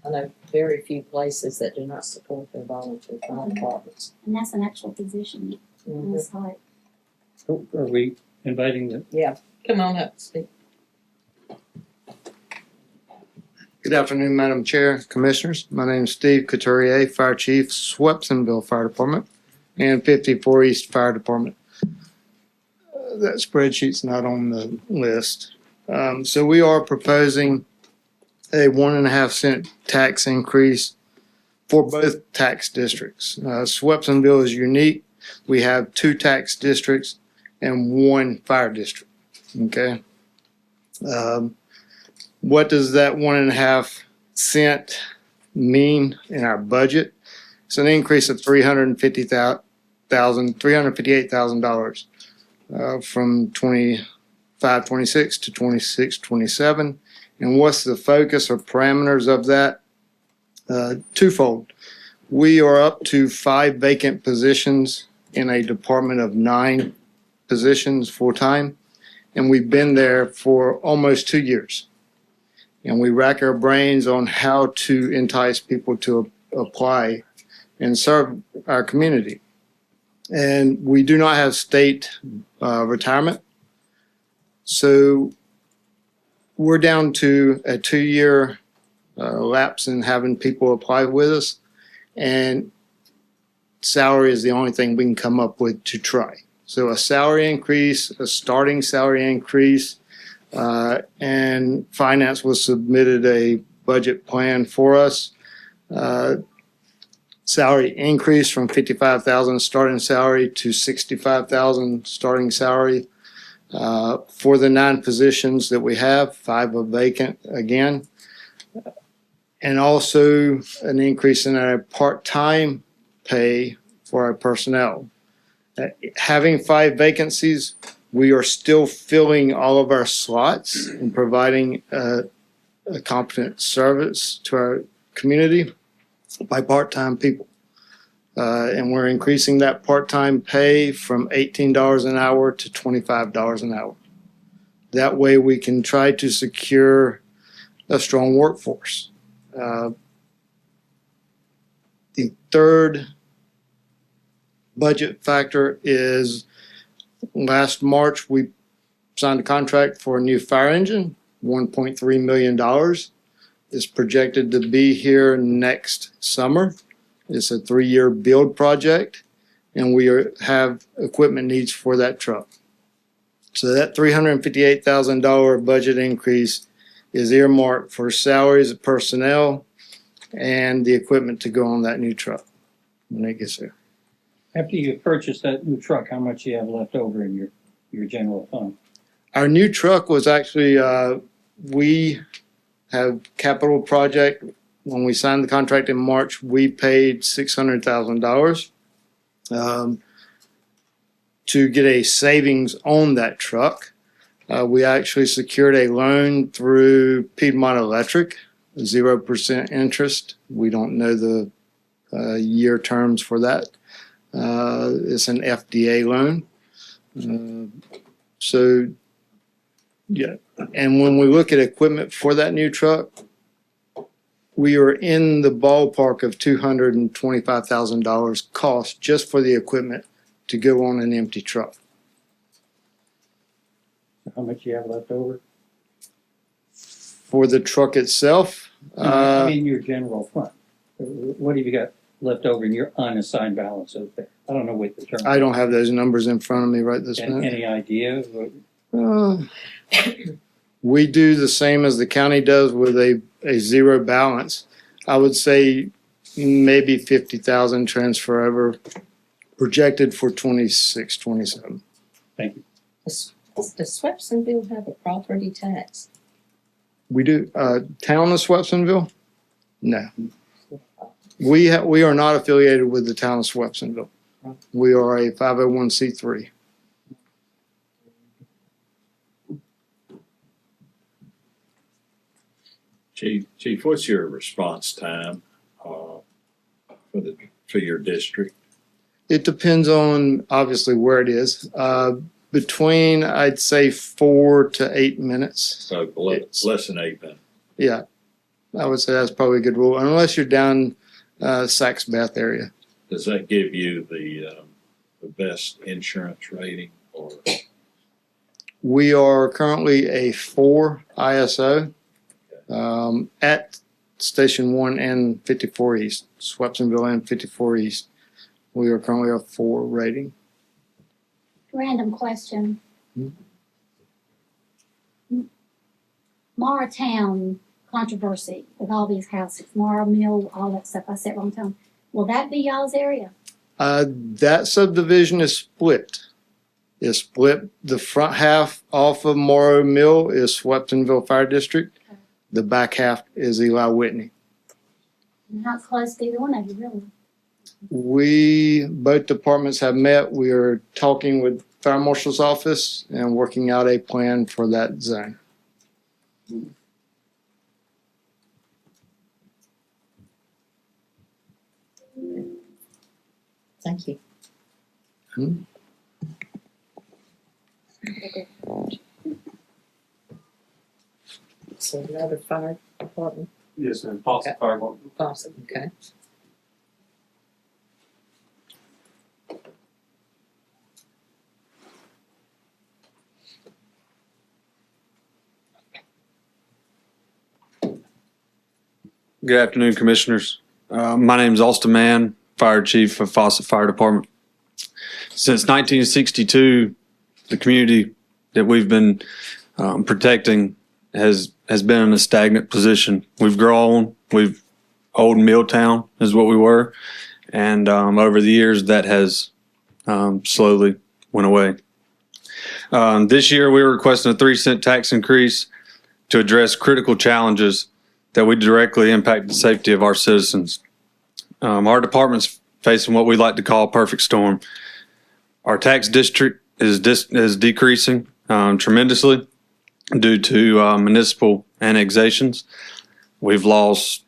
Speaker 2: I know very few places that do not support their volunteer fire departments.
Speaker 10: And that's an actual position on the site.
Speaker 3: Are we inviting the?
Speaker 2: Yeah, come on up, speak.
Speaker 16: Good afternoon, Madam Chair, Commissioners. My name is Steve Couturier, Fire Chief, Swepsonville Fire Department, and 54 East Fire Department. That spreadsheet's not on the list. So we are proposing a 1.5 cent tax increase for both tax districts. Swepsonville is unique. We have 2 tax districts and 1 fire district. Okay. What does that 1.5 cent mean in our budget? It's an increase of $358,000 from 25-26 to 26-27. And what's the focus or parameters of that? Twofold. We are up to 5 vacant positions in a department of 9 positions full-time, and we've been there for almost 2 years. And we rack our brains on how to entice people to apply and serve our community. And we do not have state retirement. So we're down to a 2-year lapse in having people apply with us. And salary is the only thing we can come up with to try. So a salary increase, a starting salary increase, and finance was submitted a budget plan for us. Salary increase from $55,000 starting salary to $65,000 starting salary. For the 9 positions that we have, 5 are vacant again. And also an increase in our part-time pay for our personnel. Having 5 vacancies, we are still filling all of our slots and providing a competent service to our community by part-time people. And we're increasing that part-time pay from $18 an hour to $25 an hour. That way we can try to secure a strong workforce. The third budget factor is Last March, we signed a contract for a new fire engine, $1.3 million. It's projected to be here next summer. It's a 3-year build project, and we have equipment needs for that truck. So that $358,000 budget increase is earmarked for salaries of personnel and the equipment to go on that new truck when it gets there.
Speaker 3: After you purchase that new truck, how much you have left over in your general fund?
Speaker 16: Our new truck was actually, we have capital project. When we signed the contract in March, we paid $600,000 to get a savings on that truck. We actually secured a loan through Piedmont Electric, 0% interest. We don't know the year terms for that. It's an FDA loan. So, yeah. And when we look at equipment for that new truck, we are in the ballpark of $225,000 cost just for the equipment to go on an empty truck.
Speaker 3: How much you have left over?
Speaker 16: For the truck itself,
Speaker 3: I mean, your general fund. What have you got left over in your unassigned balance over there? I don't know what the term.
Speaker 16: I don't have those numbers in front of me right this minute.
Speaker 3: Any idea? Of what-
Speaker 16: We do the same as the county does with a zero balance. I would say maybe 50,000 transfer over, projected for 26, 27.
Speaker 3: Thank you.
Speaker 2: Does Swepsonville have a property tax?
Speaker 16: We do, town of Swepsonville? No. We are not affiliated with the town of Swepsonville. We are a 501c3.
Speaker 6: Chief, what's your response time for your district?
Speaker 16: It depends on obviously where it is. Between, I'd say, 4 to 8 minutes.
Speaker 6: So less than 8 minutes.
Speaker 16: Yeah, I would say that's probably a good rule, unless you're down Saks Bath area.
Speaker 6: Does that give you the best insurance rating, or?
Speaker 16: We are currently a 4 ISO at Station 1 and 54 East, Swepsonville and 54 East. We are currently a 4 rating.
Speaker 10: Random question. Mara Town controversy with all these houses, Mara Mill, all that stuff. I said wrong time. Will that be y'all's area?
Speaker 16: That subdivision is split. It's split. The front half off of Morrow Mill is Swepsonville Fire District. The back half is Eli Whitney.
Speaker 10: Not close to either one of you, really.
Speaker 16: Both departments have met. We are talking with Fire Marshal's office and working out a plan for that zone.
Speaker 2: Thank you. So another fire department?
Speaker 11: Yes, ma'am. Fawcett Fire Department.
Speaker 2: Fawcett, okay.
Speaker 17: Good afternoon, Commissioners. My name is Austin Mann, Fire Chief of Fawcett Fire Department. Since 1962, the community that we've been protecting has been in a stagnant position. We've grown. Old Milltown is what we were, and over the years that has slowly went away. This year, we were requesting a 3-cent tax increase to address critical challenges that would directly impact the safety of our citizens. Our department's facing what we like to call a perfect storm. Our tax district is decreasing tremendously due to municipal annexations. We've lost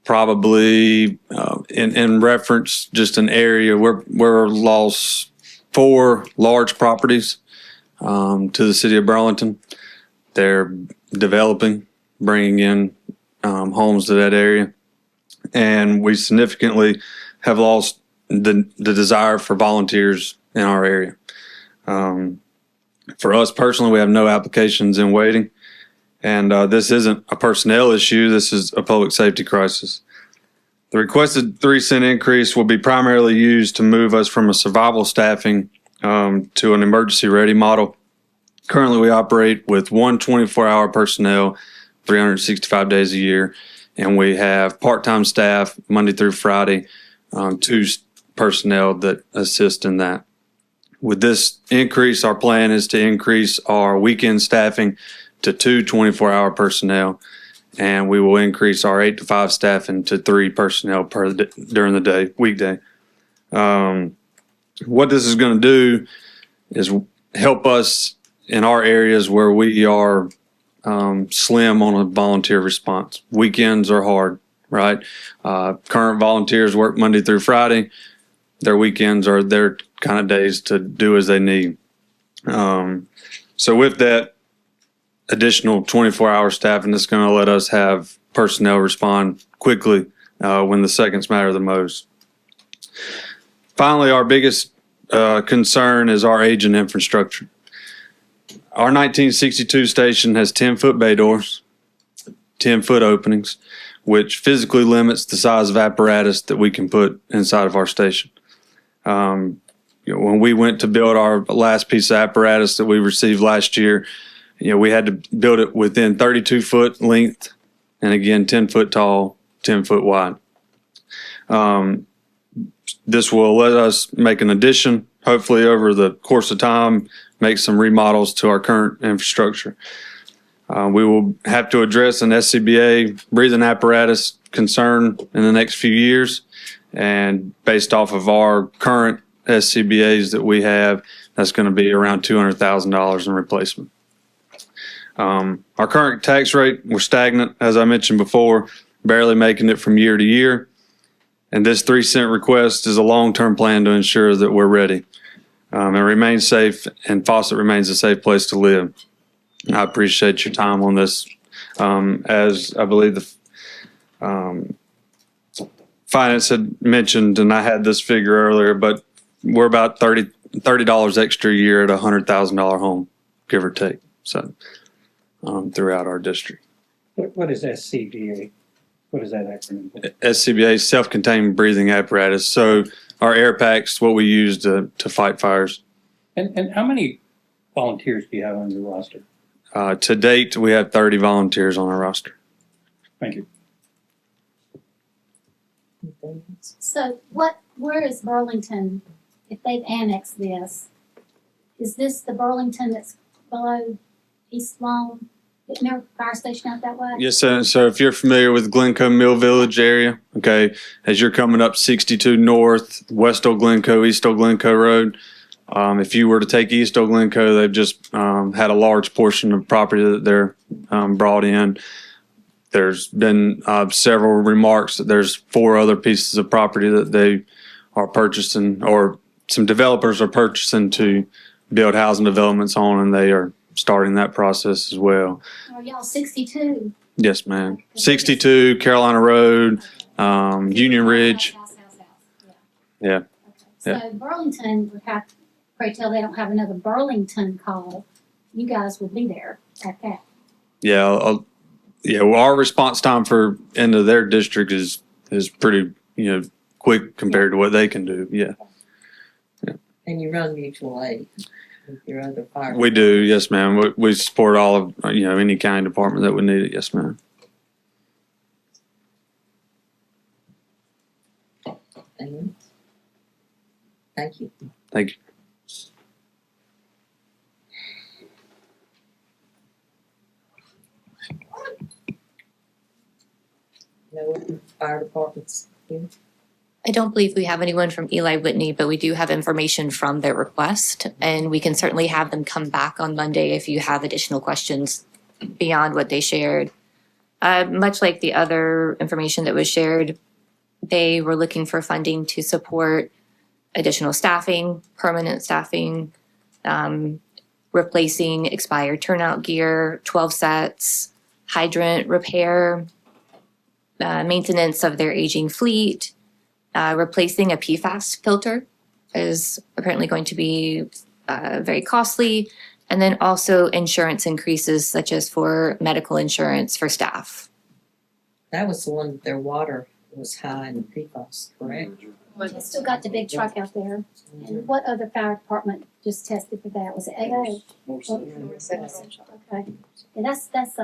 Speaker 17: probably, in reference, just an area, we're lost 4 large properties to the city of Burlington. They're developing, bringing in homes to that area. And we significantly have lost the desire for volunteers in our area. For us personally, we have no applications in waiting. And this isn't a personnel issue. This is a public safety crisis. The requested 3-cent increase will be primarily used to move us from a survival staffing to an emergency ready model. Currently, we operate with one 24-hour personnel, 365 days a year, and we have part-time staff Monday through Friday, 2 personnel that assist in that. With this increase, our plan is to increase our weekend staffing to 2 24-hour personnel, and we will increase our 8 to 5 staffing to 3 personnel during the day, weekday. What this is going to do is help us in our areas where we are slim on a volunteer response. Weekends are hard, right? Current volunteers work Monday through Friday. Their weekends are their kind of days to do as they need. So with that additional 24-hour staffing, it's going to let us have personnel respond quickly when the seconds matter the most. Finally, our biggest concern is our aging infrastructure. Our 1962 station has 10-foot bay doors, 10-foot openings, which physically limits the size of apparatus that we can put inside of our station. When we went to build our last piece of apparatus that we received last year, we had to build it within 32-foot length and again 10-foot tall, 10-foot wide. This will let us make an addition, hopefully over the course of time, make some remodels to our current infrastructure. We will have to address an SCBA breathing apparatus concern in the next few years. And based off of our current SCBAs that we have, that's going to be around $200,000 in replacement. Our current tax rate, we're stagnant, as I mentioned before, barely making it from year to year. And this 3-cent request is a long-term plan to ensure that we're ready and remain safe, and Fawcett remains a safe place to live. I appreciate your time on this. As I believe the finance had mentioned, and I had this figure earlier, but we're about $30 extra a year at a $100,000 home, give or take. So throughout our district.
Speaker 3: What is SCBA? What is that acronym for?
Speaker 17: SCBA, self-contained breathing apparatus. So our air packs, what we use to fight fires.
Speaker 3: And how many volunteers do you have on your roster?
Speaker 17: To date, we have 30 volunteers on our roster.
Speaker 3: Thank you.
Speaker 10: So where is Burlington, if they've annexed this? Is this the Burlington that's below East Lawn? Isn't there a fire station out that way?
Speaker 17: Yes, sir. So if you're familiar with Glencoe Mill Village area, okay, as you're coming up 62 North, West Old Glencoe, East Old Glencoe Road, if you were to take East Old Glencoe, they've just had a large portion of property that they're brought in. There's been several remarks that there's 4 other pieces of property that they are purchasing, or some developers are purchasing to build housing developments on, and they are starting that process as well.
Speaker 10: Are y'all 62?
Speaker 17: Yes, ma'am. 62 Carolina Road, Union Ridge. Yeah.
Speaker 10: So Burlington would have, pray tell they don't have another Burlington call. You guys will be there at that.
Speaker 17: Yeah. Well, our response time for into their district is pretty, quick compared to what they can do. Yeah.
Speaker 2: And you run mutual aid with your other fire.
Speaker 17: We do. Yes, ma'am. We support all of, any kind of department that would need it. Yes, ma'am.
Speaker 2: Thank you.
Speaker 17: Thank you.
Speaker 2: No fire departments here?
Speaker 7: I don't believe we have anyone from Eli Whitney, but we do have information from their request, and we can certainly have them come back on Monday if you have additional questions beyond what they shared. Much like the other information that was shared, they were looking for funding to support additional staffing, permanent staffing, replacing expired turnout gear, 12 sets, hydrant repair, maintenance of their aging fleet, replacing a PFAS filter is apparently going to be very costly. And then also insurance increases such as for medical insurance for staff.
Speaker 2: That was the one that their water was high in PFAS, correct?
Speaker 10: We still got the big truck out there. And what other fire department just tested for that? Was it AA? Okay. Yeah, that's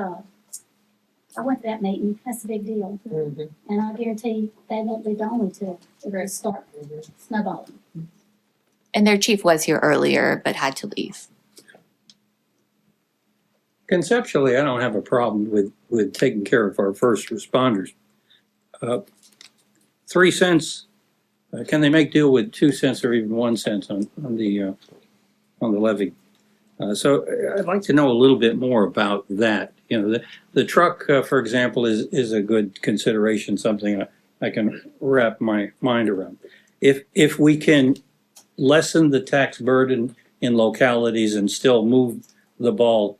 Speaker 10: I went to that meeting. That's a big deal.
Speaker 2: Mhm.
Speaker 10: And I guarantee they won't be the only two. It will start snowballing.
Speaker 7: And their chief was here earlier but had to leave.
Speaker 3: Conceptually, I don't have a problem with taking care of our first responders. 3 cents, can they make deal with 2 cents or even 1 cent on the levy? So I'd like to know a little bit more about that. You know, the truck, for example, is a good consideration, something I can wrap my mind around. If we can lessen the tax burden in localities and still move the ball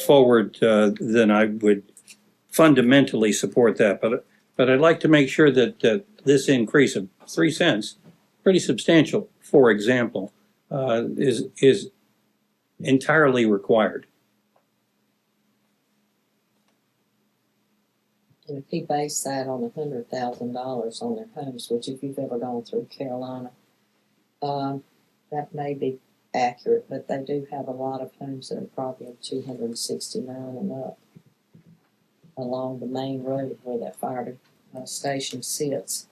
Speaker 3: forward, then I would fundamentally support that. But I'd like to make sure that this increase of 3 cents, pretty substantial, for example, is entirely required.
Speaker 2: And if he based that on $100,000 on their homes, which if you've ever gone through Carolina, that may be accurate, but they do have a lot of homes that are probably of 269 and up along the main road where that fire station sits.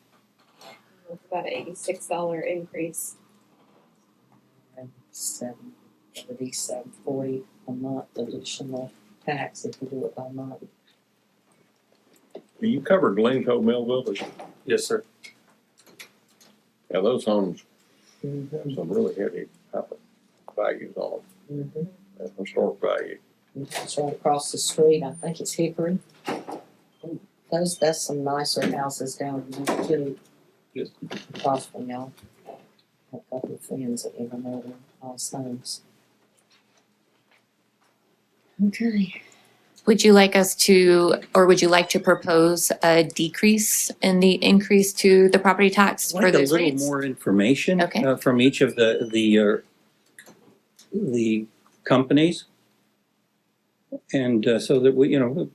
Speaker 5: About an $86 increase.
Speaker 2: And $740 a month additional tax if you do it by month.
Speaker 9: Do you cover Glencoe Millville?
Speaker 14: Yes, sir.
Speaker 9: Yeah, those homes
Speaker 2: Mm-hmm.
Speaker 9: have some really heavy values on them,
Speaker 2: Mm-hmm.
Speaker 9: and historic value.
Speaker 2: It's right across the street. I think it's Hickory. That's some nicer houses down there too.
Speaker 9: Yes.
Speaker 2: Across from y'all. A couple of friends that live in there, nice homes. Okay.
Speaker 7: Would you like us to, or would you like to propose a decrease in the increase to the property tax
Speaker 3: I'd
Speaker 7: for
Speaker 3: like a
Speaker 7: those
Speaker 3: little
Speaker 7: rates?
Speaker 3: more information
Speaker 7: Okay.
Speaker 3: from each of the companies. And so that we, you know,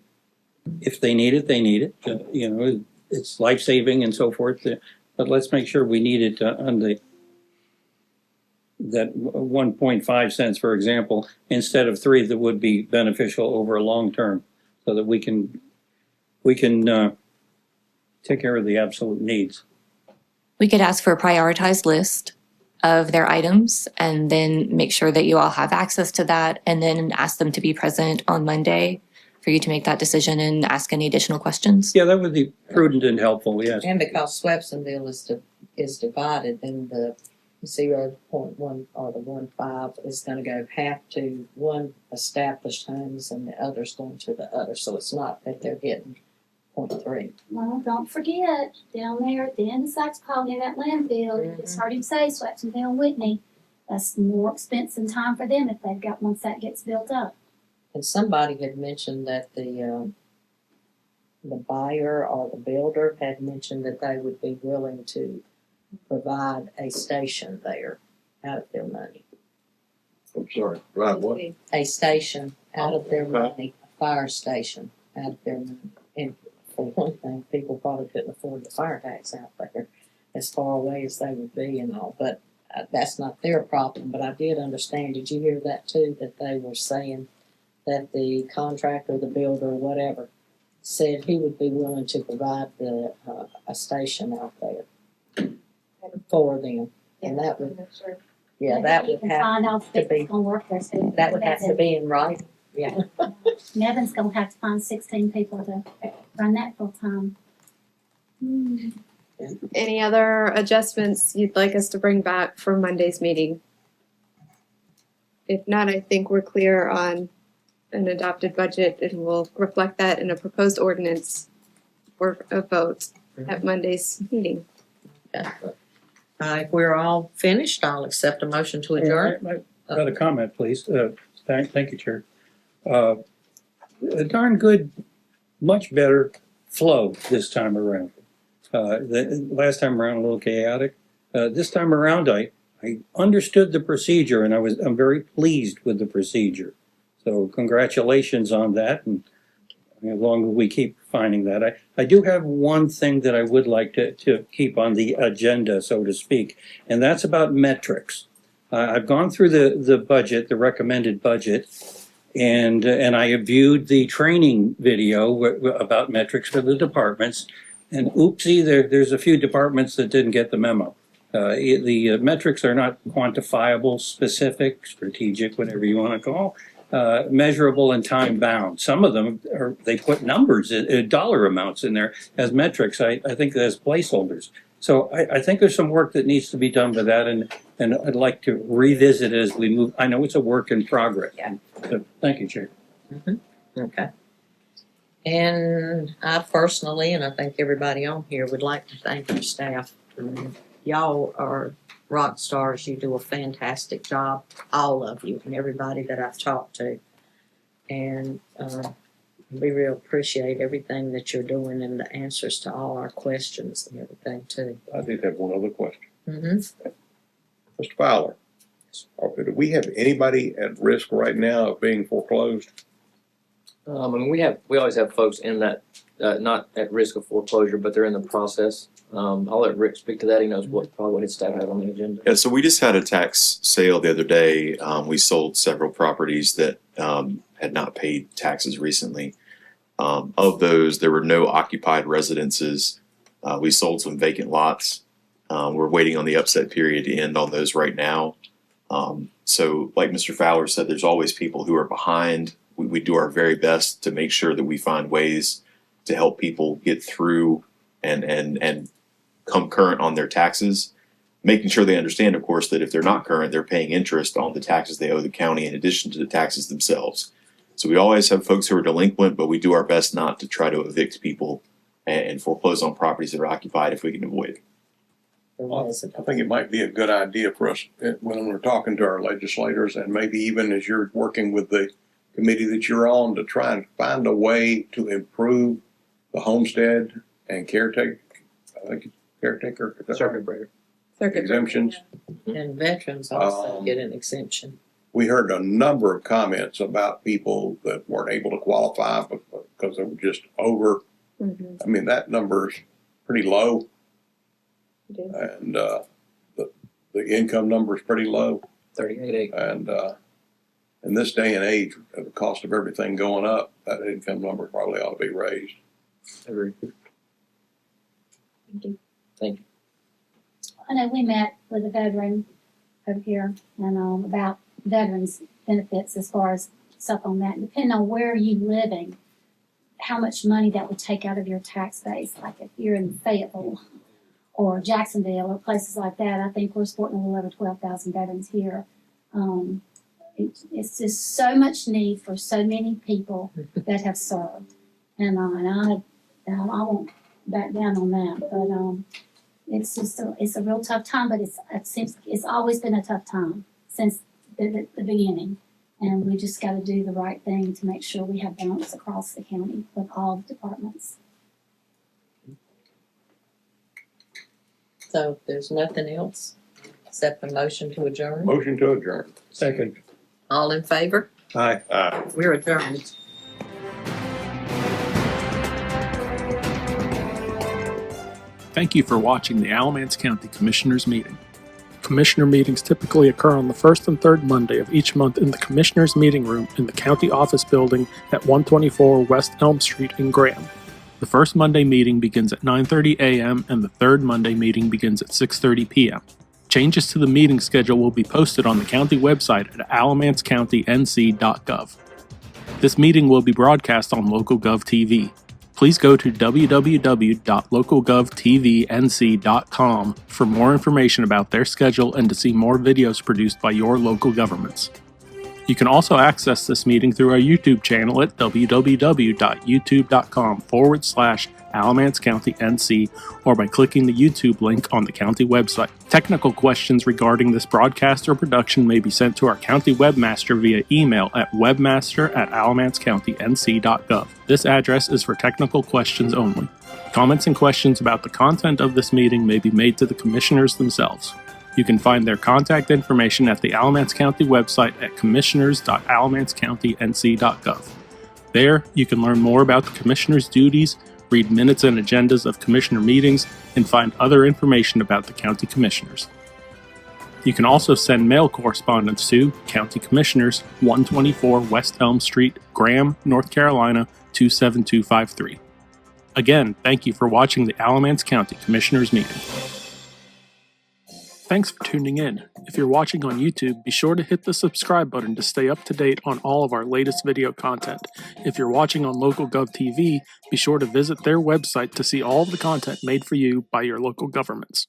Speaker 3: if they need it, they need it. You know, it's life-saving and so forth. But let's make sure we need it on that 1.5 cents, for example, instead of 3 that would be beneficial over a long term, so that we can take care of the absolute needs.
Speaker 7: We could ask for a prioritized list of their items and then make sure that you all have access to that and then ask them to be present on Monday for you to make that decision and ask any additional questions.
Speaker 3: Yeah, that would be prudent and helpful, yes.
Speaker 2: And because Swepsonville is divided, then the 0.1 or the 1.5 is gonna go half to one established homes and the other's going to the other, so it's not that they're getting 0.3.
Speaker 10: Well, don't forget, down there at the end of Sykes Pole near that landfill, you just heard him say Swepsonville and Whitney. That's more expense and time for them if they've got, once that gets built up.
Speaker 2: And somebody had mentioned that the buyer or the builder had mentioned that they would be willing to provide a station there out of their money.
Speaker 9: I'm sorry, right, what?
Speaker 2: A station out of their
Speaker 9: Okay.
Speaker 2: money, a fire station out of their money. And for one thing, people probably couldn't afford the fire tax out there as far away as they would be and all, but that's not their problem. But I did understand, did you hear that too, that they were saying that the contractor, the builder, whatever, said he would be willing to provide a station out there for them. And that would, yeah,
Speaker 10: Maybe
Speaker 2: that
Speaker 10: you
Speaker 2: would
Speaker 10: can
Speaker 2: have
Speaker 10: find out
Speaker 2: to
Speaker 10: if
Speaker 2: be,
Speaker 10: it's gonna work there too.
Speaker 2: that would have to be in writing, yeah.
Speaker 10: Nevin's gonna have to find 16 people to run that full time.
Speaker 5: Any other adjustments you'd like us to bring back for Monday's meeting? If not, I think we're clear on an adopted budget and we'll reflect that in a proposed ordinance for a vote at Monday's meeting.
Speaker 2: If we're all finished, I'll accept a motion to adjourn.
Speaker 3: Got a comment, please. Thank you, Chair. A darn good, much better flow this time around. The last time around a little chaotic. This time around, I I understood the procedure and I'm very pleased with the procedure. So congratulations on that, and as long as we keep finding that. I do have one thing that I would like to keep on the agenda, so to speak, and that's about metrics. I've gone through the budget, the recommended budget, and I have viewed the training video about metrics for the departments, and oopsie, there's a few departments that didn't get the memo. The metrics are not quantifiable, specific, strategic, whatever you want to call, measurable and time bound. Some of them they put numbers, dollar amounts in there as metrics. I think as placeholders. So I think there's some work that needs to be done with that, and I'd like to revisit it as we move. I know it's a work in progress.
Speaker 2: Yeah.
Speaker 3: So, thank you, Chair.
Speaker 2: Okay. And I personally, and I think everybody on here, would like to thank your staff. Y'all are rock stars. You do a fantastic job, all of you and everybody that I've talked to. And we really appreciate everything that you're doing and the answers to all our questions and everything too.
Speaker 9: I did have one other question.
Speaker 2: Mm-hmm.
Speaker 9: Mr. Fowler, do we have anybody at risk right now of being foreclosed?
Speaker 8: I mean, we always have folks in that, not at risk of foreclosure, but they're in the process. I'll let Rick speak to that. He knows probably what his staff had on the agenda.
Speaker 12: Yeah, so we just had a tax sale the other day. We sold several properties that had not paid taxes recently. Of those, there were no occupied residences. We sold some vacant lots. We're waiting on the upset period to end on those right now. So like Mr. Fowler said, there's always people who are behind. We do our very best to make sure that we find ways to help people get through and come current on their taxes, making sure they understand, of course, that if they're not current, they're paying interest on the taxes they owe the county in addition to the taxes themselves. So we always have folks who are delinquent, but we do our best not to try to evict people and foreclose on properties that are occupied if we can avoid it.
Speaker 9: Well, I think it might be a good idea for us when we're talking to our legislators, and maybe even as you're working with the committee that you're on, to try and find a way to improve the homestead and caretaker
Speaker 8: Circuit breaker
Speaker 9: exemptions.
Speaker 2: And veterans also get an exemption.
Speaker 9: We heard a number of comments about people that weren't able to qualify because they were just over.
Speaker 5: Mm-hmm.
Speaker 9: I mean, that number's pretty low. And the income number is pretty low.
Speaker 8: 38.8.
Speaker 9: And in this day and age, the cost of everything going up, that income number probably ought to be raised.
Speaker 8: Agreed. Thank you.
Speaker 10: I know we met with a veteran over here and about veterans benefits as far as stuff on that. Depending on where you're living, how much money that would take out of your tax base. Like if you're in Fayetteville or Jacksonville or places like that, I think we're supporting a little over 12,000 veterans here. It's just so much need for so many people that have served. And I won't back down on that, but it's just it's a real tough time. But it's always been a tough time since the beginning, and we just got to do the right thing to make sure we have balance across the county with all the departments.
Speaker 2: So if there's nothing else, except a motion to adjourn.
Speaker 9: Motion to adjourn.
Speaker 3: Second.
Speaker 2: All in favor?
Speaker 3: Aye.
Speaker 2: We're adjourned.
Speaker 1: Thank you for watching the Alamance County Commissioners Meeting. Commissioner meetings typically occur on the first and third Monday of each month in the Commissioners Meeting Room in the County Office Building at 124 West Elm Street in Graham. The first Monday meeting begins at 9:30 a.m. and the third Monday meeting begins at 6:30 p.m. Changes to the meeting schedule will be posted on the county website at alamancecounty.nc.gov. This meeting will be broadcast on LocalGov TV. Please go to www.localgovtvnc.com for more information about their schedule and to see more videos produced by your local governments. You can also access this meeting through our YouTube channel at www.youtube.com/Alamance County NC or by clicking the YouTube link on the county website. Technical questions regarding this broadcast or production may be sent to our county webmaster via email at webmaster@alamancecounty.nc.gov. This address is for technical questions only. Comments and questions about the content of this meeting may be made to the commissioners themselves. You can find their contact information at the Alamance County website at commissioners.alamancecountync.gov. There, you can learn more about the commissioner's duties, read minutes and agendas of commissioner meetings, and find other information about the county commissioners. You can also send mail correspondence to County Commissioners, 124 West Elm Street, Graham, North Carolina, 27253. Again, thank you for watching the Alamance County Commissioners meeting. Thanks for tuning in. If you're watching on YouTube, be sure to hit the subscribe button to stay up to date on all of our latest video content. If you're watching on LocalGov TV, be sure to visit their website to see all of the content made for you by your local governments.